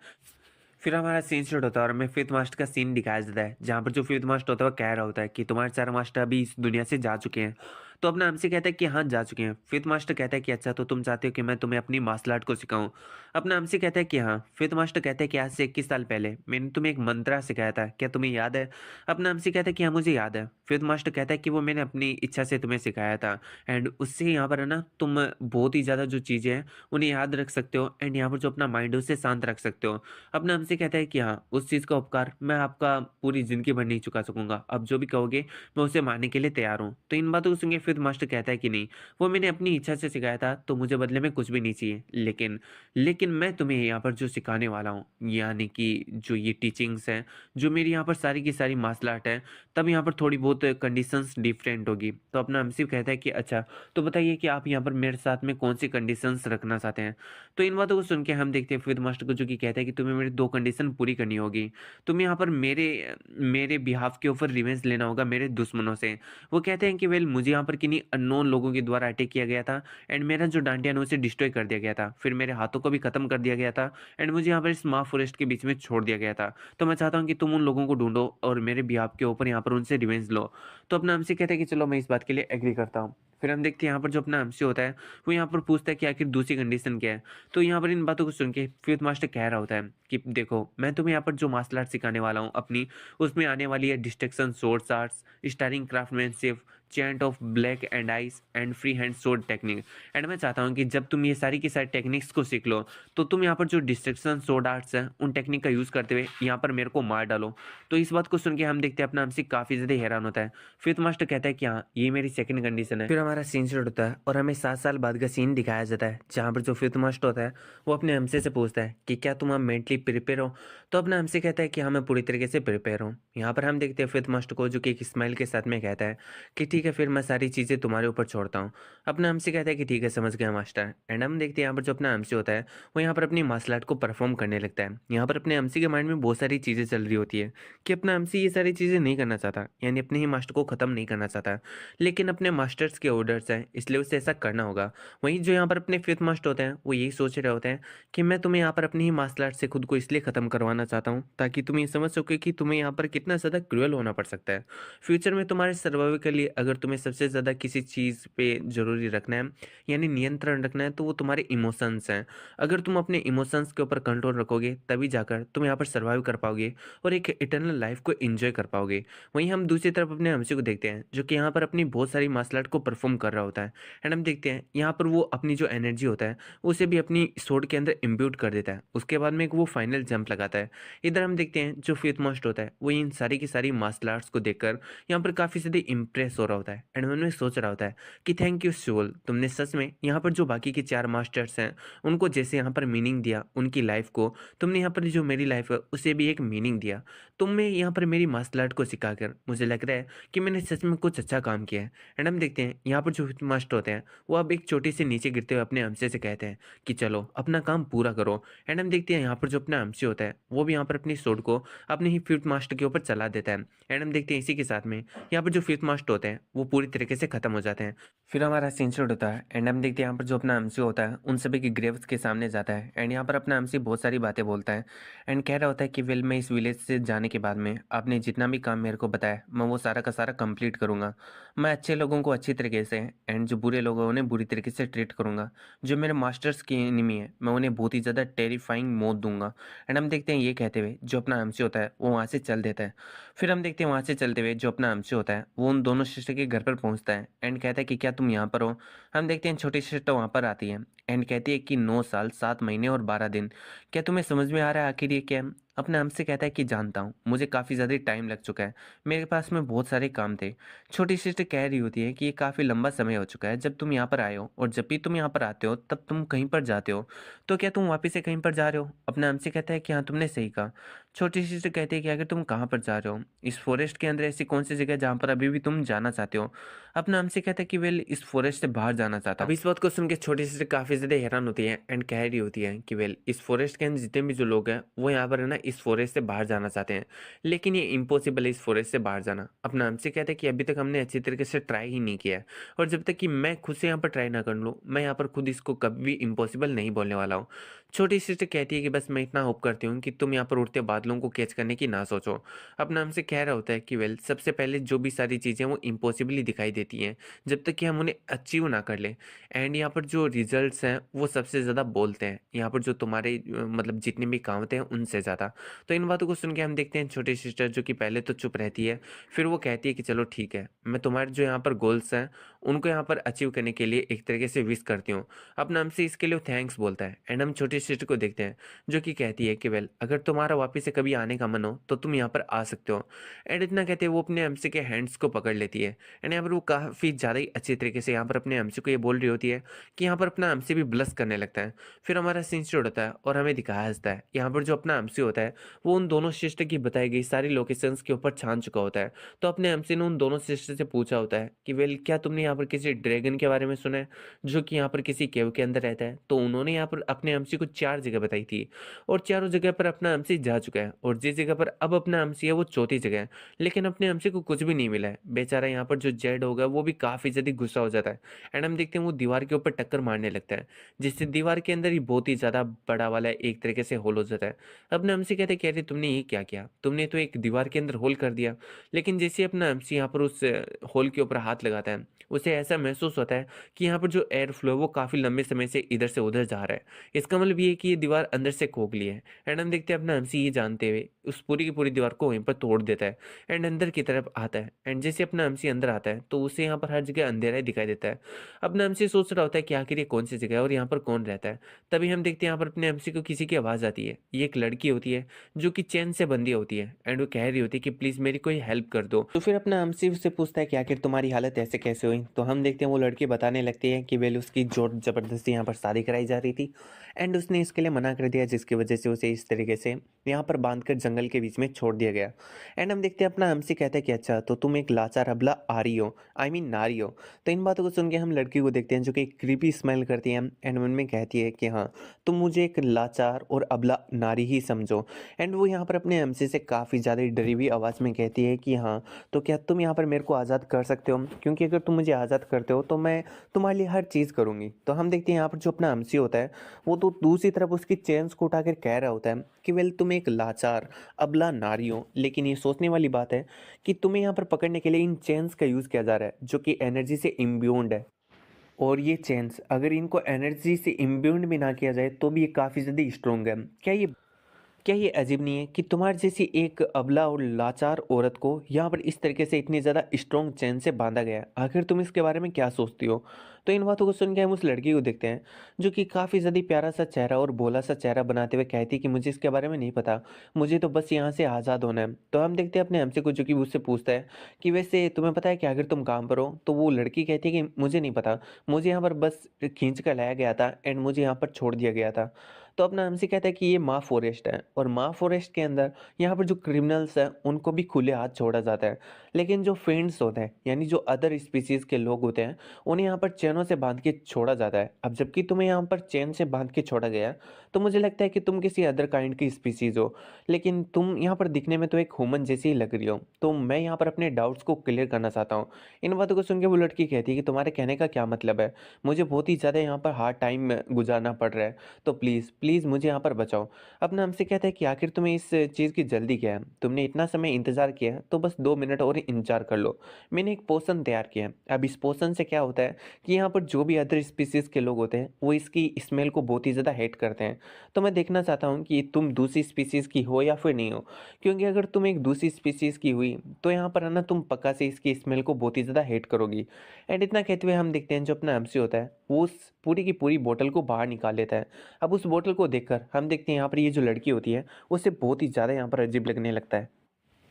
फिर हमारा सीन शूट होता है और हमें फिफ्थ मास्टर का सीन दिखाया जाता है जहाँ पर जो फिफ्थ मास्टर होता है वो कह रहा होता है कि तुम्हारे चार मास्टर अभी इस दुनिया से जा चुके हैं। तो अपना हमसे कहता है कि हाँ, जा चुके हैं। फिफ्थ मास्टर कहता है कि अच्छा, तो तुम चाहते हो कि मैं तुम्हें अपनी मार्शल आर्ट को सिखाऊं? अपना हमसे कहता है कि हाँ। फिफ्थ मास्टर कहता है कि आज से 21 साल पहले मैंने तुम्हें एक मंत्रा सिखाया था, क्या तुम्हें याद है? अपना हमसे कहता है कि हाँ, मुझे याद है। फिफ्थ मास्टर कहता है कि वो मैंने अपनी इच्छा से तुम्हें सिखाया था एंड उससे यहाँ पर है ना, तुम बहुत ही ज़्यादा जो चीज़ें हैं उन्हें याद रख सकते हो एंड यहाँ पर जो अपना माइंड है उसे शांत रख सकते हो। अपना हमसे कहता है कि हाँ, उस चीज़ का उपकार मैं आपका पूरी ज़िंदगी भर नहीं चुका सकूँगा। अब जो भी कहोगे मैं उसे मानने के लिए तैयार हूँ। तो इन बातों को सुन के फिर मास्टर कहता है कि नहीं, वो मैंने अपनी इच्छा से सिखाया था तो मुझे बदले में कुछ भी नहीं चाहिए। लेकिन मैं तुम्हें यहाँ पर जो सिखाने वाला हूँ, यानी कि जो ये टीचिंग्स हैं, जो मेरी यहाँ पर सारी की सारी मार्शल आर्ट है, तब यहाँ पर थोड़ी बहुत कंडीशंस डिफरेंट होगी। तो अपना हमसे कहता है कि अच्छा, तो बताइए कि आप यहाँ पर मेरे साथ में कौन सी कंडीशंस रखना चाहते हैं? तो इन बातों को सुन के हम देखते हैं फिर मास्टर को जो कि कहता है कि तुम्हें मेरी 2 कंडीशन पूरी करनी होगी। तुम्हें यहाँ पर मेरे मेरे बिहाफ के ऊपर रिवेंज लेना होगा मेरे दुश्मनों से। वो कहते हैं कि वेल, मुझे यहाँ पर किन्हीं अननोन लोगों के द्वारा अटैक किया गया था एंड मेरा जो डांडिया है उसे डिस्ट्रॉय कर दिया गया था। फिर मेरे हाथों को भी खत्म कर दिया गया था एंड मुझे यहाँ पर इस माँ फॉरेस्ट के बीच में छोड़ दिया गया था। तो मैं चाहता हूँ कि तुम उन लोगों को ढूंढो और मेरे बिहाफ के ऊपर यहाँ पर उनसे रिवेंज लो। तो अपना हमसे कहते हैं कि चलो, मैं इस बात के लिए एग्री करता हूँ। फिर हम देखते हैं यहाँ पर जो अपना एमसी होता है वो यहाँ पर पूछता है कि आखिर दूसरी कंडीशन क्या है। तो यहाँ पर इन बातों को सुन के फिफ्थ मास्टर कह रहा होता है कि देखो मैं तुम्हें यहाँ पर जो मार्शल आर्ट सिखाने वाला हूँ अपनी, उसमें आने वाली है destruction source arts, starring craftsmanship, chant of black and ice and free hand sword technique. And मैं चाहता हूँ कि जब तुम ये सारी की सारी टेक्निक्स को सीख लो तो तुम यहाँ पर जो डिस्ट्रक्शन सोर्ड आर्ट्स हैं उन टेक्निक का यूज़ करते हुए यहाँ पर मेरे को मार डालो। तो इस बात को सुन के हम देखते हैं अपना हमसे काफ़ी ज़्यादा हैरान होता है। फिफ्थ मास्टर कहता है कि हाँ ये मेरी सेकंड कंडीशन है। फिर हमारा सीन शुरू होता है और हमें 7 साल बाद का सीन दिखाया जाता है जहाँ पर जो फिफ्थ मास्टर होता है वो अपने हमसे से पूछता है कि क्या तुम अब मेंटली प्रिपेयर हो। तो अपना हमसे कहता है कि हाँ मैं पूरी तरीके से प्रिपेयर हूँ। यहाँ पर हम देखते हैं फिफ्थ मास्टर को जो कि एक स्माइल के साथ में कहता है कि ठीक है फिर मैं सारी चीज़ें तुम्हारे ऊपर छोड़ता हूँ। अपना हमसे कहता है कि ठीक है समझ गया मास्टर। एंड हम देखते हैं यहाँ पर जो अपना हमसे होता है वो यहाँ पर अपनी मार्शल आर्ट को परफॉर्म करने लगता है। यहाँ पर अपने हमसे के माइंड में बहुत सारी चीज़ें चल रही होती है कि अपना हमसे ये सारी चीज़ें नहीं करना चाहता, यानी अपने ही मास्टर को ख़त्म नहीं करना चाहता, लेकिन अपने मास्टर्स के ऑर्डर्स हैं इसलिए उसे ऐसा करना होगा। वहीं जो यहाँ पर अपने फिफ्थ मास्टर होते हैं वो यही सोच रहे होते हैं कि मैं तुम्हें यहाँ पर अपनी ही मार्शल आर्ट से खुद को इसलिए ख़त्म करवाना चाहता हूँ ताकि तुम ये समझ सको कि तुम्हें यहाँ पर कितना ज़्यादा क्रूअल होना पड़ सकता है। फ्यूचर में तुम्हारे सर्वाइवल के लिए अगर तुम्हें सबसे ज़्यादा किसी चीज़ पे ज़रूरी रखना है, यानी नियंत्रण रखना है, तो वो तुम्हारे इमोशंस हैं। अगर तुम अपने इमोशंस के ऊपर कंट्रोल रखोगे तभी जाकर तुम यहाँ पर सर्वाइव कर पाओगे और एक इटर्नल लाइफ को एंजॉय कर पाओगे। वहीं हम दूसरी तरफ अपने हमसे को देखते हैं जो कि यहाँ पर अपनी बहुत सारी मार्शल आर्ट को परफॉर्म कर रहा होता है। एंड हम देखते हैं यहाँ पर वो अपनी जो एनर्जी होता है उसे भी अपनी स्वॉर्ड के अंदर इम्ब्यूट कर देता है। उसके बाद में एक वो फाइनल जंप लगाता है। इधर हम देखते हैं जो फिफ्थ मास्टर होता है वो इन सारी की सारी मार्शल आर्ट्स को देखकर यहाँ पर काफ़ी ज़्यादा इंप्रेस हो रहा होता है। एंड मन में सोच रहा होता है कि थैंक यू सोल, तुमने सच में यहाँ पर जो बाकी के 4 मास्टर्स हैं उनको जैसे यहाँ पर मीनिंग दिया उनकी लाइफ को, तुमने यहाँ पर जो मेरी लाइफ है उसे भी एक मीनिंग दिया। तुमने यहाँ पर मेरी मार्शल आर्ट को सिखाकर मुझे लग रहा है कि मैंने सच में कुछ अच्छा काम किया है। एंड हम देखते हैं यहाँ पर जो मास्टर होते हैं वो अब एक चोटी से नीचे गिरते हुए अपने हमसे से कहते हैं कि चलो अपना काम पूरा करो। एंड हम देखते हैं यहाँ पर जो अपना हमसे होता है वो भी यहाँ पर अपनी स्वॉर्ड को अपने ही फिफ्थ मास्टर के ऊपर चला देता है। एंड हम देखते हैं इसी के साथ में यहाँ पर जो फिफ्थ मास्टर होते हैं वो पूरी तरीके से खत्म हो जाते हैं। फिर हमारा सीन शूट होता है एंड हम देखते हैं यहाँ पर जो अपना एमसी होता है उन सभी की ग्रेव्स के सामने जाता है। एंड यहाँ पर अपना एमसी बहुत सारी बातें बोलता है एंड कह रहा होता है कि वेल मैं इस विलेज से जाने के बाद में आपने जितना भी काम मेरे को बताया मैं वो सारा का सारा कंप्लीट करूँगा। मैं अच्छे लोगों को अच्छी तरीके से एंड जो बुरे लोग हैं उन्हें बुरी तरीके से ट्रीट करूँगा। जो मेरे मास्टर्स के एनिमी है मैं उन्हें बहुत ही ज़्यादा टेरिफाइंग मौत दूंगा। एंड हम देखते हैं ये कहते हुए जो अपना एमसी होता है वो वहाँ से चल देता है। फिर हम देखते हैं वहाँ से चलते हुए जो अपना एमसी होता है वो उन दोनों सिस्टर के घर पर पहुँचता है एंड कहता है कि क्या तुम यहाँ पर हो। हम देखते हैं छोटी सिस्टर वहाँ पर आती है एंड कहती है कि 9 साल 7 महीने और 12 दिन, क्या तुम्हें समझ में आ रहा है आखिर ये क्या है। अपना हमसे कहता है कि जानता हूँ, मुझे काफ़ी ज़्यादा टाइम लग चुका है, मेरे पास में बहुत सारे काम थे। छोटी सिस्टर कह रही होती है कि ये काफ़ी लंबा समय हो चुका है जब तुम यहाँ पर आए हो, और जब भी तुम यहाँ पर आते हो तब तुम कहीं पर जाते हो, तो क्या तुम वापस से कहीं पर जा रहे हो। अपना हमसे कहता है कि हाँ तुमने सही कहा। छोटी सिस्टर कहती है कि अगर तुम कहाँ पर जा रहे हो, इस फॉरेस्ट के अंदर ऐसी कौन सी जगह है जहाँ पर अभी भी तुम जाना चाहते हो। अपना हमसे कहता है कि वेल इस फॉरेस्ट से बाहर जाना चाहता हूँ। अब इस बात को सुन के छोटी सिस्टर काफ़ी ज़्यादा हैरान होती है एंड कह रही होती है कि वेल इस फॉरेस्ट के अंदर जितने भी जो लोग हैं वो यहाँ पर है ना इस फॉरेस्ट से बाहर जाना चाहते हैं, लेकिन ये इम्पॉसिबल है इस फॉरेस्ट से बाहर जाना। अपना हमसे कहता है कि अभी तक हमने अच्छी तरीके से ट्राई ही नहीं किया है, और जब तक कि मैं खुद से यहाँ पर ट्राई ना कर लूँ मैं यहाँ पर खुद इसको कभी भी इम्पॉसिबल नहीं बोलने वाला हूँ। छोटी सिस्टर कहती है कि बस मैं इतना होप करती हूँ कि तुम यहाँ पर उड़ते बादलों को कैच करने की ना सोचो। अपना हमसे कह रहा होता है कि वेल सबसे पहले जो भी सारी चीज़ें वो इम्पॉसिबली दिखाई देती हैं जब तक कि हम उन्हें अचीव ना कर लें, एंड यहाँ पर जो रिजल्ट्स हैं वो सबसे ज़्यादा बोलते हैं, यहाँ पर जो तुम्हारे मतलब जितने भी काम होते हैं उनसे ज़्यादा। तो इन बातों को सुन के हम देखते हैं छोटी सिस्टर जो कि पहले तो चुप रहती है, फिर वो कहती है कि चलो ठीक है, मैं तुम्हारे जो यहाँ पर गोल्स हैं उनको यहाँ पर अचीव करने के लिए एक तरीके से विश करती हूँ। अपना हमसे इसके लिए थैंक्स बोलता है। एंड हम छोटी सिस्टर को देखते हैं जो कि कहती है कि वेल अगर तुम्हारा वापस से कभी आने का मन हो तो तुम यहाँ पर आ सकते हो। एंड इतना कहते हैं वो अपने हमसे के हैंड्स को पकड़ लेती है। एंड यहाँ पर वो काफ़ी ज़्यादा ही अच्छी तरीके से यहाँ पर अपने हमसे को ये बोल रही होती है कि यहाँ पर अपना हमसे भी ब्लश करने लगता है। फिर हमारा सीन शुरू होता है और हमें दिखाया जाता है यहाँ पर जो अपना हमसे होता है वो उन दोनों सिस्टर की बताई गई सारी लोकेशंस के ऊपर छान चुका होता है। तो अपने हमसे ने उन दोनों सिस्टर से पूछा होता है कि वेल क्या तुमने यहाँ पर किसी ड्रैगन के बारे में सुना है जो कि यहाँ पर किसी केव के अंदर रहता है। तो उन्होंने यहाँ पर अपने हमसे को 4 जगह बताई थी, और चारों जगह पर अपना हमसे जा चुका है, और जिस जगह पर अब अपना हमसे है वो चौथी जगह है, लेकिन अपने हमसे को कुछ भी नहीं मिला है। बेचारा यहाँ पर जो जेड होगा वो भी काफ़ी ज़्यादा गुस्सा हो जाता है। एंड हम देखते हैं वो दीवार के ऊपर टक्कर मारने लगता है, जिससे दीवार के अंदर ही बहुत ही ज़्यादा बड़ा वाला एक तरीके से होल हो जाता है। अपने हमसे एमसी कहते हैं कि अरे तुमने ये क्या किया? तुमने तो एक दीवार के अंदर होल कर दिया। लेकिन जैसे अपना एमसी यहाँ पर उस होल के ऊपर हाथ लगाता है, उसे ऐसा महसूस होता है कि यहाँ पर जो एयर फ्लो है वो काफ़ी लंबे समय से इधर से उधर जा रहा है। इसका मतलब ये है कि ये दीवार अंदर से खोखली है। एंड हम देखते हैं अपना एमसी ये जानते हुए उस पूरी की पूरी दीवार को वहीं पर तोड़ देता है एंड अंदर की तरफ आता है। एंड जैसे अपना एमसी अंदर आता है तो उसे यहाँ पर हर जगह अंधेरा ही दिखाई देता है। अपना एमसी सोच रहा होता है कि आखिर ये कौन सी जगह है और यहाँ पर कौन रहता है। तभी हम देखते हैं यहाँ पर अपने एमसी को किसी की आवाज़ आती है। ये एक लड़की होती है जो कि चैन से बंधी होती है एंड वो कह रही होती है कि प्लीज़ मेरी कोई हेल्प कर दो। तो फिर अपना एमसी उससे पूछता है कि आखिर तुम्हारी हालत ऐसे कैसे हुई? तो हम देखते हैं वो लड़की बताने लगती है कि वेल उसकी जोर ज़बरदस्ती यहाँ पर शादी कराई जा रही थी एंड उसने इसके लिए मना कर दिया, जिसकी वजह से उसे इस तरीके से यहाँ पर बांधकर जंगल के बीच में छोड़ दिया गया। एंड हम देखते हैं अपना एमसी कहता है कि अच्छा तो तुम एक लाचार अबला आ रही हो, आई मीन नारी हो। तो इन बातों को सुन के हम लड़की को देखते हैं जो कि क्रीपी स्मेल करती है एंड मन में कहती है कि हाँ तुम मुझे एक लाचार और अबला नारी ही समझो। एंड वो यहाँ पर अपने एमसी से काफ़ी ज़्यादा डरी हुई आवाज़ में कहती है कि हाँ तो क्या तुम यहाँ पर मेरे को आज़ाद कर सकते हो, क्योंकि अगर तुम मुझे आज़ाद करते हो तो मैं तुम्हारे लिए हर चीज़ करूँगी। तो हम देखते हैं यहाँ पर जो अपना एमसी होता है वो तो दूसरी तरफ उसकी चेन्स को उठाकर कह रहा होता है कि वेल तुम एक लाचार अबला नारी हो, लेकिन ये सोचने वाली बात है कि तुम्हें यहाँ पर पकड़ने के लिए इन चेन्स का यूज़ किया जा रहा है जो कि एनर्जी से इम्ब्यून्ड है। और ये चेन्स अगर इनको एनर्जी से इम्ब्यून्ड भी ना किया जाए तो भी ये काफ़ी ज़्यादा स्ट्रोंग है। क्या ये अजीब नहीं है कि तुम्हारे जैसी एक अबला और लाचार औरत को यहाँ पर इस तरीके से इतनी ज़्यादा स्ट्रॉन्ग चैन से बांधा गया है? आखिर तुम इसके बारे में क्या सोचती हो? तो इन बातों को सुन के हम उस लड़की को देखते हैं जो कि काफ़ी ज़्यादा प्यारा सा चेहरा और भोला सा चेहरा बनाते हुए कहती है कि मुझे इसके बारे में नहीं पता, मुझे तो बस यहाँ से आज़ाद होना है। तो हम देखते हैं अपने हमसे को जो कि उससे पूछता है कि वैसे तुम्हें पता है कि आखिर तुम कहाँ पर हो? तो वो लड़की कहती है कि मुझे नहीं पता, मुझे यहाँ पर बस खींच कर लाया गया था एंड मुझे यहाँ पर छोड़ दिया गया था। तो अपना हमसे कहता है कि ये माँ फॉरेस्ट है और माँ फॉरेस्ट के अंदर यहाँ पर जो क्रिमिनल्स हैं उनको भी खुले हाथ छोड़ा जाता है, लेकिन जो फ्रेंड्स होते हैं यानी जो अदर स्पीसीज के लोग होते हैं उन्हें यहाँ पर चैनों से बांध के छोड़ा जाता है। अब जबकि तुम्हें यहाँ पर चैन से बांध के छोड़ा गया है, तो मुझे लगता है कि तुम किसी अदर काइंड की स्पीसीज हो, लेकिन तुम यहाँ पर दिखने में तो एक ह्यूमन जैसी ही लग रही हो। तो मैं यहाँ पर अपने डाउट्स को क्लियर करना चाहता हूँ। इन बातों को सुन के वो लड़की कहती है कि तुम्हारे कहने का क्या मतलब है? मुझे बहुत ही ज़्यादा यहाँ पर हार्ड टाइम गुजारना पड़ रहा है, तो प्लीज़ प्लीज़ मुझे यहाँ पर बचाओ। अपना हमसे कहता है कि आखिर तुम्हें इस चीज़ की जल्दी क्या है? तुमने इतना समय इंतज़ार किया है तो बस 2 मिनट और इंतज़ार कर लो। मैंने एक पोशन तैयार किया है। अब इस पोशन से क्या होता है कि यहाँ पर जो भी अदर स्पीशीज़ के लोग होते हैं वो इसकी स्मेल को बहुत ही ज़्यादा हेट करते हैं। तो मैं देखना चाहता हूँ कि तुम दूसरी स्पीशीज़ की हो या फिर नहीं हो, क्योंकि अगर तुम एक दूसरी स्पीशीज़ की हुई तो यहाँ पर है ना तुम पक्का से इसकी स्मेल को बहुत ही ज़्यादा हेट करोगी। एंड इतना कहते हुए हम देखते हैं जो अपना एमसी होता है वो उस पूरी की पूरी बोतल को बाहर निकाल लेता है। अब उस बोतल को देखकर हम देखते हैं यहाँ पर ये जो लड़की होती है उसे बहुत ही ज़्यादा यहाँ पर अजीब लगने लगता है।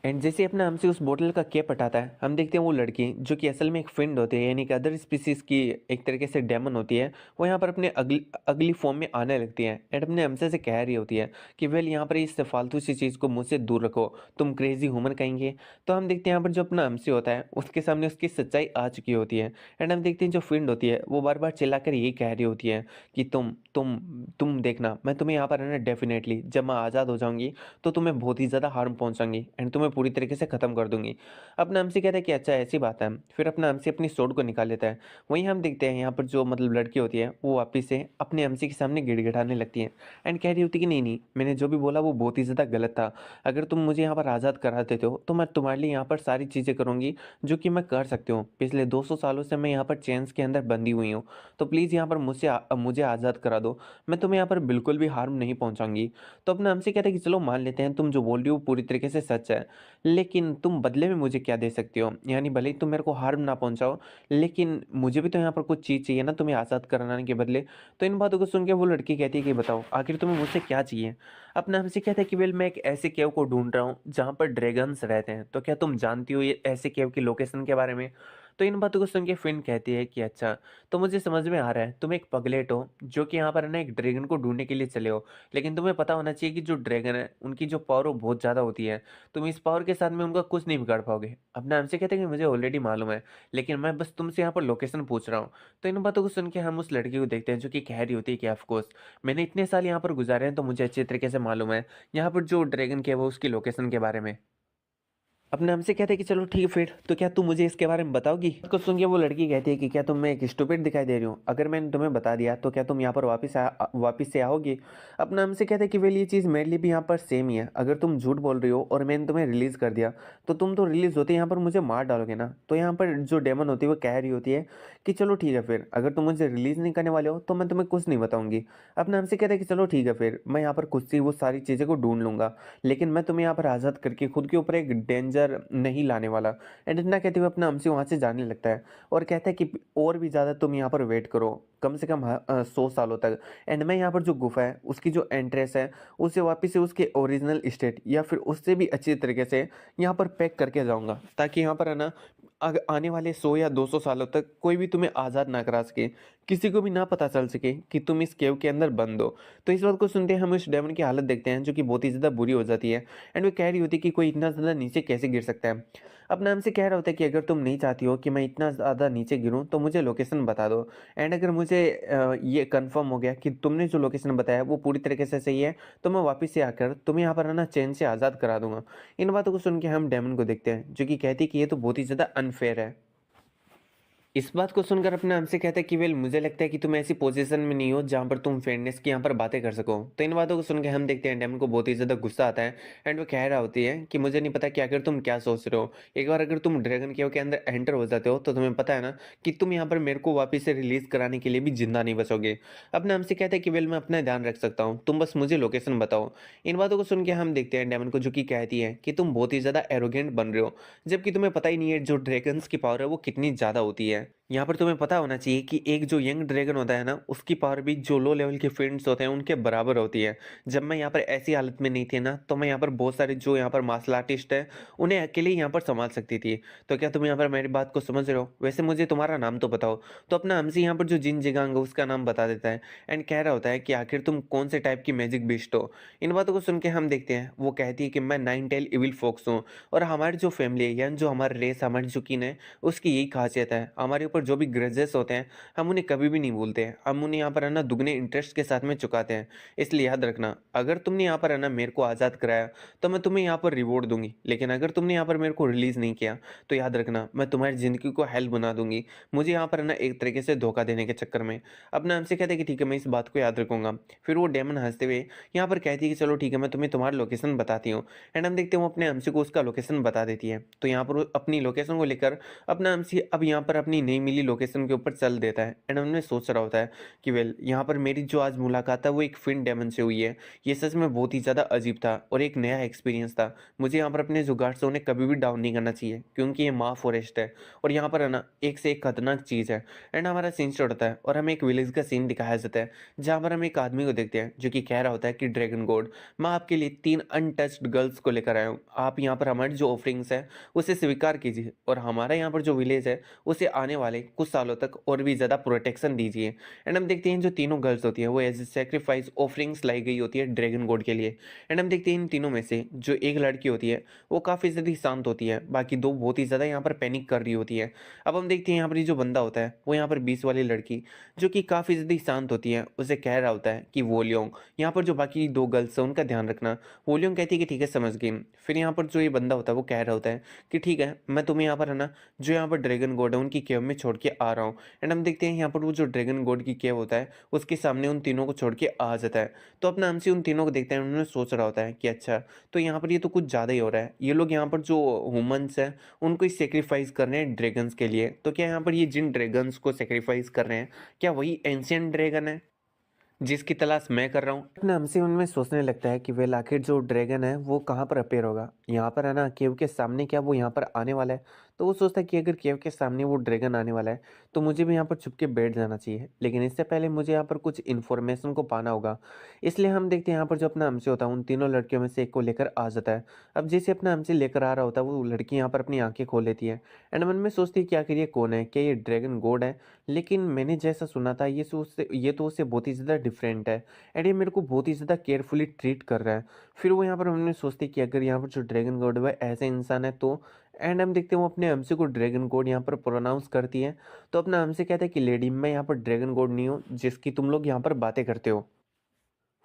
एंड जैसे अपना हमसे उस बोतल का कैप हटाता है हम देखते हैं वो लड़की जो कि असल में एक फिंड होती है यानी कि अदर स्पीसीज की एक तरीके से डेमन होती है, वो यहाँ पर अपने अगली अगली फॉर्म में आने लगती है एंड अपने हमसे से कह रही होती है कि वेल यहाँ पर इस फालतू सी चीज़ को मुझसे दूर रखो, तुम क्रेजी ह्यूमन कहेंगे। तो हम देखते हैं यहाँ पर जो अपना हमसे होता है उसके सामने उसकी सच्चाई आ चुकी होती है एंड हम देखते हैं जो फिंड होती है वो बार बार चिल्लाकर यही कह रही होती है कि तुम देखना मैं तुम्हें यहाँ पर है ना डेफिनेटली जब मैं आज़ाद हो जाऊंगी तो तुम्हें बहुत ही ज़्यादा हार्म पहुंचाऊंगी एंड तुम्हें पूरी तरीके से ख़त्म कर दूंगी। अपना हमसे कहता है कि अच्छा ऐसी बात है, फिर अपना हमसे अपनी सोड को निकाल लेता है। वहीं हम देखते हैं यहाँ पर जो मतलब लड़की होती है वो वापिस से अपने हमसे के सामने गिड़गिड़ाने लगती है एंड कह रही होती है कि नहीं नहीं मैंने जो भी बोला वो बहुत ही ज़्यादा गलत था, अगर तुम मुझे यहाँ पर आज़ाद करा देते हो तो मैं तुम्हारे लिए यहाँ पर सारी चीज़ें करूँगी जो कि मैं कर सकती हूँ। पिछले 200 सालों से मैं यहाँ पर चेन्स के अंदर बंधी हुई हूँ, तो प्लीज़ यहाँ पर मुझे आज़ाद करा दो, मैं तुम्हें यहाँ पर बिल्कुल भी हार्म नहीं पहुँचाऊंगी। तो अपना हमसे कहते हैं कि चलो मान लेते हैं तुम जो बोल रही हो पूरी तरीके से सच है, लेकिन तुम बदले में मुझे क्या दे सकती हो? यानी भले ही तुम मेरे को हार्म ना पहुंचाओ, लेकिन मुझे भी तो यहाँ पर कुछ चीज़ चाहिए ना तुम्हें आज़ाद कराने के बदले। तो इन बातों को सुन के वो लड़की कहती है कि बताओ आखिर तुम्हें मुझसे क्या चाहिए? अपना हमसे कहता है कि वेल मैं एक ऐसे केव को ढूंढ रहा हूँ जहाँ पर ड्रैगन्स रहते हैं, तो क्या तुम जानती हो ये ऐसे केव की लोकेशन के बारे में? तो इन बातों को सुन के फिन कहती है कि अच्छा तो मुझे समझ में आ रहा है तुम एक पगलेट हो जो कि यहाँ पर है ना एक ड्रैगन को ढूंढने के लिए चले हो, लेकिन तुम्हें पता होना चाहिए कि जो ड्रैगन है उनकी जो पावर वो बहुत ज़्यादा होती है, तुम इस पावर के साथ में उनका कुछ नहीं बिगाड़ पाओगे। अपना हमसे कहते हैं कि मुझे ऑलरेडी मालूम है, लेकिन मैं बस तुमसे यहाँ पर लोकेशन पूछ रहा हूँ। तो इन बातों को सुन के हम उस लड़की को देखते हैं जो कि कह रही होती है कि ऑफकोर्स मैंने इतने साल यहाँ पर गुजारे हैं तो मुझे अच्छे तरीके से मालूम है यहाँ पर जो ड्रैगन के वो उसकी लोकेशन के बारे में। अपने हमसे कहते हैं कि चलो ठीक है फिर, तो क्या तुम मुझे इसके बारे में बताओगी? को सुन के वो लड़की कहती है कि क्या तुम मैं एक स्टूपिड दिखाई दे रही हूँ? अगर मैंने तुम्हें बता दिया तो क्या तुम यहाँ पर वापस से आओगी? अपना हमसे कहते हैं कि वेल ये चीज़ मेरे लिए भी यहाँ पर सेम ही है। अगर तुम झूठ बोल रही हो और मैंने तुम्हें रिलीज़ कर दिया तो तुम तो रिलीज़ होते यहाँ पर मुझे मार डालोगे ना। तो यहाँ पर जो डेमन होती है वो कह रही होती है कि चलो ठीक है फिर, अगर तुम मुझे रिलीज़ नहीं करने वाले हो तो मैं तुम्हें कुछ नहीं बताऊंगी। अपना हमसे कहते हैं कि चलो ठीक है फिर, मैं यहाँ पर खुद से वो सारी चीज़ें को ढूंढ लूंगा, लेकिन मैं तुम्हें यहाँ पर आज़ाद करके खुद के ऊपर एक डेंजर नहीं लाने वाला। एंड इतना कहते हुए अपना हमसे वहाँ से जाने लगता है और कहता है कि और भी ज़्यादा तुम यहाँ पर वेट करो, कम से कम 100 सालों तक। एंड मैं यहाँ पर जो गुफा है उसकी जो एंट्रेंस है उसे वापस से उसके ओरिजिनल स्टेट या फिर उससे भी अच्छी तरीके से यहाँ पर पैक करके जाऊँगा, ताकि यहाँ पर है ना आने वाले 100 या 200 सालों तक कोई भी तुम्हें आज़ाद ना करा सके, किसी को भी ना पता चल सके कि तुम इस केव के अंदर बंद हो। तो इस बात को सुनते हैं हम उस डेमन की हालत देखते हैं जो कि बहुत ही ज़्यादा बुरी हो जाती है। एंड वो कह रही होती है कि कोई इतना ज़्यादा नीचे कैसे गिर सकता है। अपना हमसे कह रहा होता है कि अगर तुम नहीं चाहती हो कि मैं इतना ज़्यादा नीचे गिरूँ तो मुझे लोकेशन बता दो। एंड अगर मुझे ये कंफर्म हो गया कि तुमने जो लोकेशन बताया वो पूरी तरीके से सही है तो मैं वापस से आकर तुम्हें यहाँ पर है ना चैन से आज़ाद करा दूंगा। इन बातों को सुन के हम डेमन को देखते हैं जो कि कहती है कि ये तो बहुत ही ज़्यादा अनफेयर है। इस बात को सुनकर अपने हमसे कहता है कि वेल मुझे लगता है कि तुम ऐसी पोजीशन में नहीं हो जहां पर तुम फेयरनेस की यहाँ पर बातें कर सको। तो इन बातों को सुन के हम देखते हैं डेमन को बहुत ही ज़्यादा गुस्सा आता है। एंड वो कह रहा होती है कि मुझे नहीं पता कि आखिर तुम क्या सोच रहे हो। एक बार अगर तुम ड्रैगन केव के अंदर एंटर हो जाते हो तो तुम्हें पता है ना कि तुम यहाँ पर मेरे को वापस से रिलीज कराने के लिए भी जिंदा नहीं बचोगे। अपने हमसे कहते हैं कि वेल मैं अपना ध्यान रख सकता हूँ, तुम बस मुझे लोकेशन बताओ। इन बातों को सुन के हम देखते हैं डेमन को जो कि कहती है कि तुम बहुत ही ज़्यादा एरोगेंट बन रहे हो, जबकि तुम्हें पता ही नहीं है जो ड्रैगन्स की पावर है वो कितनी ज़्यादा होती है। यहाँ पर तुम्हें पता होना चाहिए कि एक जो यंग ड्रैगन होता है ना उसकी पावर भी जो लो लेवल के फ्रेंड्स होते हैं उनके बराबर होती है। जब मैं यहाँ पर ऐसी हालत में नहीं थी ना तो मैं यहाँ पर बहुत सारे जो यहाँ पर मार्शल आर्टिस्ट है उन्हें अकेले ही यहाँ पर संभाल सकती थी। तो क्या तुम यहाँ पर मेरी बात को समझ रहे हो? वैसे मुझे तुम्हारा नाम तो बताओ। तो अपना हमसे यहाँ पर जो जिन जिगांग है उसका नाम बता देता है। एंड कह रहा होता है कि आखिर तुम कौन से टाइप की मैजिक बिस्ट हो। इन बातों को सुन के हम देखते हैं वो कहती है कि मैं 9 टेल इविल फॉक्स हूँ और हमारी जो फैमिली है यानी जो हमारी रेस हमारी जो kin है उसकी यही खासियत है, हमारे ऊपर जो भी ग्रजेस होते हैं हम उन्हें कभी भी नहीं भूलते हैं, हम उन्हें यहाँ पर है ना दुगने इंटरेस्ट के साथ में चुकाते हैं। इसलिए याद रखना, अगर तुमने यहाँ पर है ना मेरे को आज़ाद कराया तो मैं तुम्हें यहाँ पर रिवॉर्ड दूंगी, लेकिन अगर तुमने यहाँ पर मेरे को रिलीज़ नहीं किया तो याद रखना मैं तुम्हारी ज़िंदगी को हेल बना दूंगी, मुझे यहाँ पर है ना एक तरीके से धोखा देने के चक्कर में। अपना हमसे कहते हैं कि ठीक है मैं इस बात को याद रखूंगा। फिर वो डेमन हंसते हुए यहाँ पर कहती है कि चलो ठीक है मैं तुम्हें तुम्हारा लोकेशन बताती हूँ। एंड हम देखते हैं वो अपने हमसे को उसका लोकेशन बता देती है। तो यहाँ पर वो अपनी लोकेशन को लेकर अपना एमसी अब यहाँ पर अपनी नई मिली लोकेशन के ऊपर चल देता है। एंड उनमें सोच रहा होता है कि वेल यहाँ पर मेरी जो आज मुलाकात है वो एक फिन डेमन से हुई है। ये सच में बहुत ही ज़्यादा अजीब था और एक नया एक्सपीरियंस था। मुझे यहाँ पर अपने जो गार्ड्स हैं उन्हें कभी भी डाउन नहीं करना चाहिए क्योंकि ये माँ फॉरेस्ट है और यहाँ पर है ना एक से एक खतरनाक चीज़ है। एंड हमारा सीन चढ़ता है और हमें एक विलेज का सीन दिखाया जाता है जहाँ पर हम एक आदमी को देखते हैं जो कि कह रहा होता है कि ड्रैगन गॉड मैं आपके लिए 3 अनटच्ड गर्ल्स को लेकर आया हूँ, आप यहाँ पर हमारी जो ऑफरिंग्स है उसे स्वीकार कीजिए और हमारा यहाँ पर जो विलेज है उसे आने वाले कुछ सालों तक और भी ज़्यादा प्रोटेक्शन दीजिए। एंड हम देखते हैं जो तीनों गर्ल्स होती है वो एज ए सेक्रीफाइस ऑफरिंग्स लाई गई होती है ड्रैगन गॉड के लिए। एंड हम देखते हैं इन तीनों में से जो एक लड़की होती है वो काफ़ी ज़्यादा शांत होती है, बाकी दो बहुत ही ज़्यादा यहाँ पर पैनिक कर रही होती है। अब हम देखते हैं यहाँ पर ये जो बंदा होता है वो यहाँ पर 20 वाली लड़की जो कि काफ़ी ज़्यादा शांत होती है उसे कह रहा होता है कि वोलियोंग यहाँ पर जो बाकी दो गर्ल्स हैं उनका ध्यान रखना। वोलियोंग कहती है कि ठीक है समझ गई। फिर यहाँ पर जो ये बंदा होता है वो कह रहा होता है कि ठीक है मैं तुम्हें यहाँ पर है ना जो यहाँ पर ड्रैगन गॉड है उनकी केव में छोड़ के आ रहा हूँ। एंड हम देखते हैं यहाँ पर वो जो ड्रैगन गॉड की केव होता है उसके सामने उन तीनों को छोड़ के आ जाता है। तो अपना हमसे उन तीनों को देखते हैं, उन्होंने सोच रहा होता है कि अच्छा तो यहाँ पर ये तो कुछ ज़्यादा ही हो रहा है, ये लोग यहाँ पर जो ह्यूमंस हैं उनको ही सेक्रीफाइस कर रहे हैं ड्रैगन्स के लिए। तो क्या यहाँ पर ये जिन ड्रैगन्स को सेक्रीफाइस कर रहे हैं क्या वही एंशियंट ड्रैगन है जिसकी तलाश मैं कर रहा हूँ? अपने हमसे उनमें सोचने लगता है कि वेल आखिर जो ड्रैगन है वो कहाँ पर अपेयर होगा, यहाँ पर है ना केव के सामने, क्या वो यहाँ पर आने वाला है? तो वो सोचता है कि अगर केव के सामने वो ड्रैगन आने वाला है तो मुझे भी यहाँ पर छुप के बैठ जाना चाहिए, लेकिन इससे पहले मुझे यहाँ पर कुछ इन्फॉर्मेशन को पाना होगा। इसलिए हम देखते हैं यहाँ पर जो अपना हमसे होता है उन तीनों लड़कियों में से एक को लेकर आ जाता है। अब जैसे अपना हमसे लेकर आ रहा होता है वो लड़की यहाँ पर अपनी आंखें खोल लेती है। एंड मन में सोचती है कि आखिर ये कौन है, क्या ये ड्रैगन गॉड है? लेकिन मैंने जैसा सुना था ये तो उससे बहुत ही ज़्यादा डिफरेंट है एंड ये मेरे को बहुत ही ज़्यादा केयरफुली ट्रीट कर रहा है। फिर वो यहाँ पर हमने सोचते कि अगर यहाँ पर जो ड्रैगन गॉड है ऐसे इंसान है तो। एंड हम देखते हैं वो अपने हमसे को ड्रैगन गॉड यहाँ पर प्रोनाउंस करती है। तो अपना हमसे कहता है कि लेडी मैं यहाँ पर ड्रैगन गॉड नहीं हूँ जिसकी तुम लोग यहाँ पर बातें करते हो।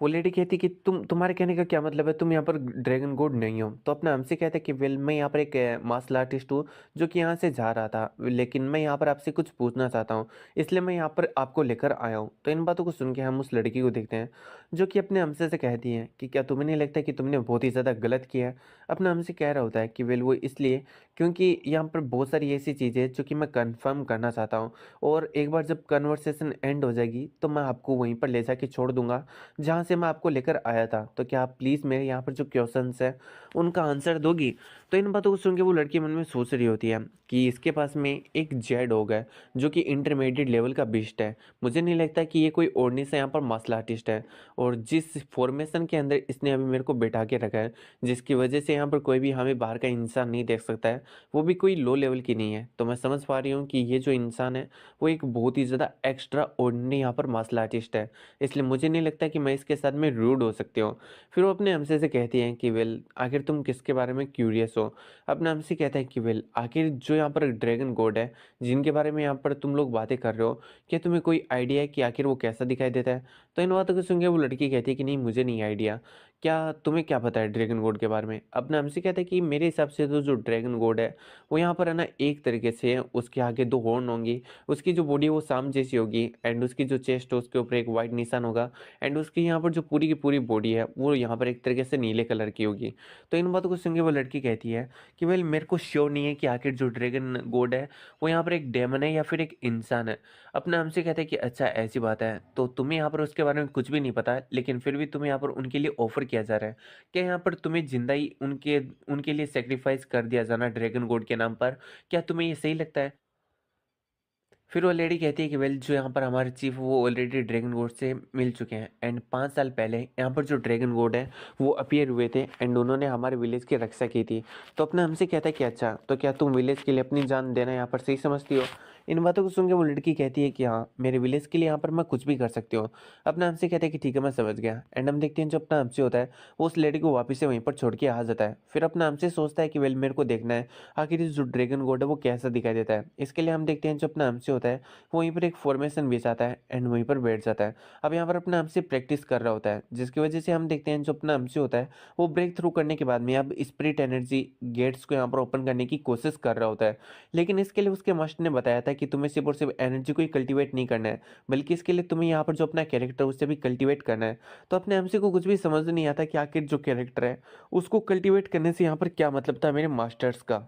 वो लेडी कहती कि तुम्हारे कहने का क्या मतलब है, तुम यहाँ पर ड्रैगन गॉड नहीं हो। तो अपना हमसे कहता है कि वेल मैं यहाँ पर एक मार्शल आर्टिस्ट हूँ जो कि यहाँ से जा रहा था, लेकिन मैं यहाँ पर आपसे कुछ पूछना चाहता हूँ, इसलिए मैं यहाँ पर आपको लेकर आया हूँ। तो इन बातों को सुन के हम उस लड़की को देखते हैं जो कि अपने हमसे से कहती है कि क्या तुम्हें नहीं लगता कि तुमने बहुत ही ज़्यादा गलत किया है। अपना हमसे कह रहा होता है कि वेल वो इसलिए क्योंकि यहाँ पर बहुत सारी ऐसी चीज़ें हैं जो कि मैं कन्फर्म करना चाहता हूँ, और एक बार जब कन्वर्सेशन एंड हो जाएगी तो मैं आपको वहीं पर ले जाके छोड़ दूंगा जहाँ से मैं आपको लेकर आया था। तो क्या आप प्लीज़ मेरे यहाँ पर जो क्वेश्चंस हैं उनका आंसर दोगी। तो इन बातों को सुन के वो लड़की मन में सोच रही होती है कि इसके पास में एक जेड डॉग है जो कि इंटरमीडिएट लेवल का बिस्ट है। मुझे नहीं लगता कि ये कोई ordinary सा यहाँ पर मार्शल आर्टिस्ट है, और जिस फॉर्मेशन के अंदर इसने अभी मेरे को बैठा के रखा है, जिसकी वजह से यहाँ पर कोई भी हमें बाहर का इंसान नहीं देख सकता है, वो भी कोई लो लेवल की नहीं है। तो मैं समझ पा रही हूँ कि ये जो इंसान है वो एक बहुत ही ज़्यादा एक्स्ट्रा ऑर्डिनरी यहाँ पर मार्शल आर्टिस्ट है, इसलिए मुझे नहीं लगता कि मैं इसके साथ में रूड हो सकती हूँ। फिर वो अपने हमसे से कहती हैं कि वेल आखिर तुम किसके बारे में क्यूरियस हो। अपने हमसे कहता है कि वेल आखिर जो यहाँ पर ड्रैगन गॉड है जिनके बारे में यहाँ पर तुम लोग बातें कर रहे हो, क्या तुम्हें कोई आइडिया है कि आखिर वो कैसा दिखाई देता है। तो इन बातों को सुन के वो लड़की कहती है कि नहीं मुझे नहीं आइडिया, क्या तुम्हें क्या पता है ड्रैगन गॉड के बारे में। अपने हमसे कहता है कि मेरे हिसाब से तो जो ड्रैगन गॉड है वो यहाँ पर है ना एक तरीके से उसके आगे दो हॉर्न होंगी, उसकी जो बॉडी है वो सांप जैसी होगी, एंड उसकी जो चेस्ट है उसके ऊपर एक वाइट निशान होगा, एंड उसकी यहाँ पर जो पूरी की पूरी बॉडी है वो यहाँ पर एक तरीके से नीले कलर की होगी। तो इन बातों को सुन के वो लड़की कहती है कि वेल मेरे को श्योर नहीं है कि आखिर जो ड्रैगन गॉड है वो यहाँ पर एक डेमन है या फिर एक इंसान है। अपने हमसे कहते हैं कि अच्छा ऐसी बात है, तो तुम्हें यहाँ पर उसके बारे में कुछ भी नहीं पता है, लेकिन फिर भी तुम्हें यहाँ पर उनके लिए ऑफर किया जा रहा है, क्या यहाँ पर तुम्हें जिंदा ही उनके उनके लिए सेक्रीफाइस कर दिया जाना ड्रैगन गॉड के नाम पर, क्या तुम्हें ये सही लगता है। फिर वो लेडी कहती है कि वेल जो यहाँ पर हमारे चीफ वो ऑलरेडी ड्रैगन गॉड से मिल चुके हैं, एंड 5 साल पहले यहाँ पर जो ड्रैगन गॉड है वो अपीयर हुए थे, एंड उन्होंने हमारे विलेज की रक्षा की थी। तो अपना हमसे कहता है कि अच्छा तो क्या तुम विलेज के लिए अपनी जान देना यहाँ पर सही समझती हो। इन बातों को सुन के वो लड़की कहती है कि हाँ मेरे विलेज के लिए यहाँ पर मैं कुछ भी कर सकती हूँ। अपना हमसे कहते हैं कि ठीक है मैं समझ गया, एंड हम देखते हैं जो अपना हमसे होता है वो उस लेडी को वापस से वहीं पर छोड़ के आ जाता है। फिर अपना हमसे सोचता है कि वेल मेरे को देखना है आखिर इस जो ड्रैगन गॉड है वो कैसा दिखाई देता है। इसके लिए हम देखते हैं जो अपना हमसे होता है वो वहीं पर एक फॉर्मेशन बिछाता है एंड वहीं पर बैठ जाता है। अब यहाँ पर अपना हमसे प्रैक्टिस कर रहा होता है, जिसकी वजह से हम देखते हैं जो अपना हमसे होता है वो ब्रेक थ्रू करने के बाद में अब स्पिरिट एनर्जी गेट्स को यहाँ पर ओपन करने की कोशिश कर रहा होता है। लेकिन इसके लिए उसके मास्टर ने बताया था कि तुम्हें सिर्फ और सिर्फ एनर्जी को ही कल्टीवेट नहीं करना है, बल्कि इसके लिए तुम्हें यहाँ पर जो अपना कैरेक्टर उससे भी कल्टीवेट करना है। तो अपने हमसे को कुछ भी समझ नहीं आता कि आखिर जो कैरेक्टर है उसको कल्टीवेट करने से यहाँ पर क्या मतलब था मेरे मास्टर्स का।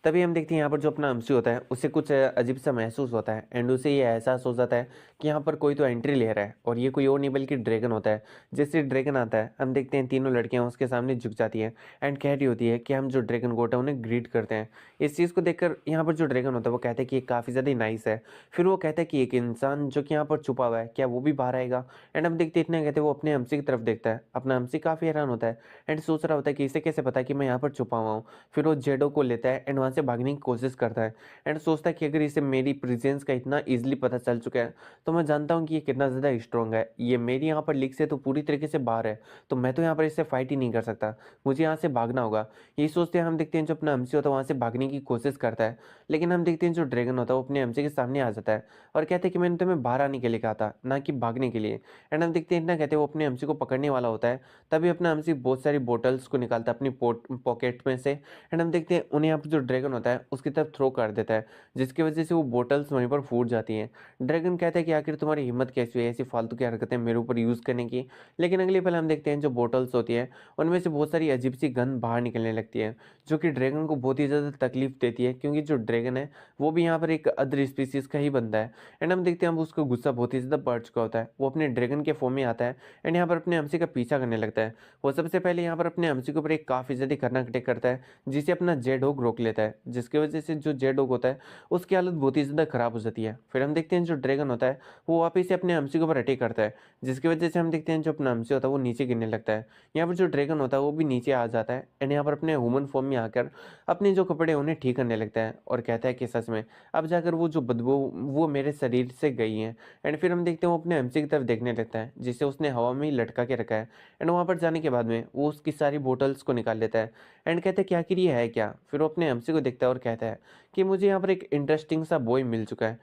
तभी हम देखते हैं यहाँ पर जो अपना अमसी होता है उसे कुछ अजीब सा महसूस होता है, एंड उसे ये एहसास हो जाता है कि यहाँ पर कोई तो एंट्री ले रहा है, और ये कोई और नहीं बल्कि ड्रैगन होता है। जैसे ड्रैगन आता है हम देखते हैं तीनों लड़कियां उसके सामने झुक जाती हैं एंड कह रही होती है कि हम जो ड्रैगन गोट है उन्हें ग्रीट करते हैं। इस चीज़ को देखकर यहाँ पर जो ड्रैगन होता है वो कहता है कि ये काफ़ी ज़्यादा नाइस है। फिर वो कहता है कि एक इंसान जो कि यहाँ पर छुपा हुआ है क्या वो भी बाहर आएगा। एंड हम देखते इतने कहते वो अपने हमसी की तरफ देखता है, अपना हमसी काफ़ी हैरान होता है एंड सोच रहा होता है कि इसे कैसे पता कि मैं यहाँ पर छुपा हुआ हूँ। फिर वो जेडो को लेता है एंड वहाँ से भागने की कोशिश करता है, एंड सोचता है कि अगर इसे मेरी प्रेजेंस का इतना इजीली पता चल चुका है तो मैं जानता हूँ कि ये कितना ज़्यादा स्ट्रॉन्ग है, ये मेरी यहाँ पर लीग से तो पूरी तरीके से बाहर है, तो मैं तो यहाँ पर इससे फाइट ही नहीं कर सकता, मुझे यहाँ से भागना होगा। यही सोचते हैं हम देखते हैं जो अपना एमसी होता है वहाँ से भागने की कोशिश करता है, लेकिन हम देखते हैं जो ड्रैगन होता है वो अपने एमसी के सामने आ जाता है और कहते हैं कि मैंने तुम्हें बाहर आने के लिए कहा था ना कि भागने के लिए। एंड हम देखते हैं इतना कहते हैं वो अपने एमसी को पकड़ने वाला होता है, तभी अपना एमसी बहुत सारी बोटल्स को निकालता है अपनी पॉकेट में से, एंड हम देखते हैं उन्हें यहाँ पर जो ड्रैगन होता है उसकी तरफ थ्रो कर देता है, जिसकी वजह से वो बोटल्स वहीं पर फूट जाती हैं। ड्रैगन कहता है कि आखिर तुम्हारी हिम्मत कैसी हुई ऐसी फालतू की हरकतें मेरे ऊपर यूज़ करने की। लेकिन अगली पल हम देखते हैं जो बोटल्स होती है उनमें से बहुत सारी अजीब सी गंध बाहर निकलने लगती है, जो कि ड्रैगन को बहुत ही ज़्यादा तकलीफ देती है, क्योंकि जो ड्रैगन है वो भी यहाँ पर एक अदर स्पीसीज का ही बंदा है। एंड हम देखते हैं अब उसका गुस्सा बहुत ही ज़्यादा बढ़ चुका होता है, वो अपने ड्रैगन के फॉर्म में आता है एंड यहाँ पर अपने हमसी का पीछा करने लगता है। वो सबसे पहले यहाँ पर अपने हमसी के ऊपर एक काफ़ी ज़्यादा खतरनाक अटैक करता है, जिसे अपना जेड होग रोक लेता है, जिसकी वजह से जो जेड होग होता है उसकी हालत बहुत ही ज़्यादा खराब हो जाती है। फिर हम देखते हैं जो ड्रैगन होता है वो वापस से अपने हमसी के ऊपर अटैक करता है, जिसकी वजह से हम देखते हैं जो अपना हमसी होता है वो नीचे गिरने लगता है। यहाँ पर जो ड्रैगन होता है वो भी नीचे आ जाता है एंड यहाँ पर अपने ह्यूमन फॉर्म में आकर अपने जो कपड़े उन्हें ठीक करने लगता है और कहता है कि सच में अब जाकर वो जो बदबू वो मेरे शरीर से गई है। एंड फिर हम देखते हैं वो अपने हमसी की तरफ देखने लगता है, जिसे उसने हवा में ही लटका के रखा है। एंड वहाँ पर जाने के बाद में वो उसकी सारी बोटल्स को निकाल लेता है एंड कहता है कि आखिर ये है क्या। फिर वो अपने हमसी को देखता है और कहता है कि मुझे यहाँ पर एक इंटरेस्टिंग सा बॉय मिल चुका है,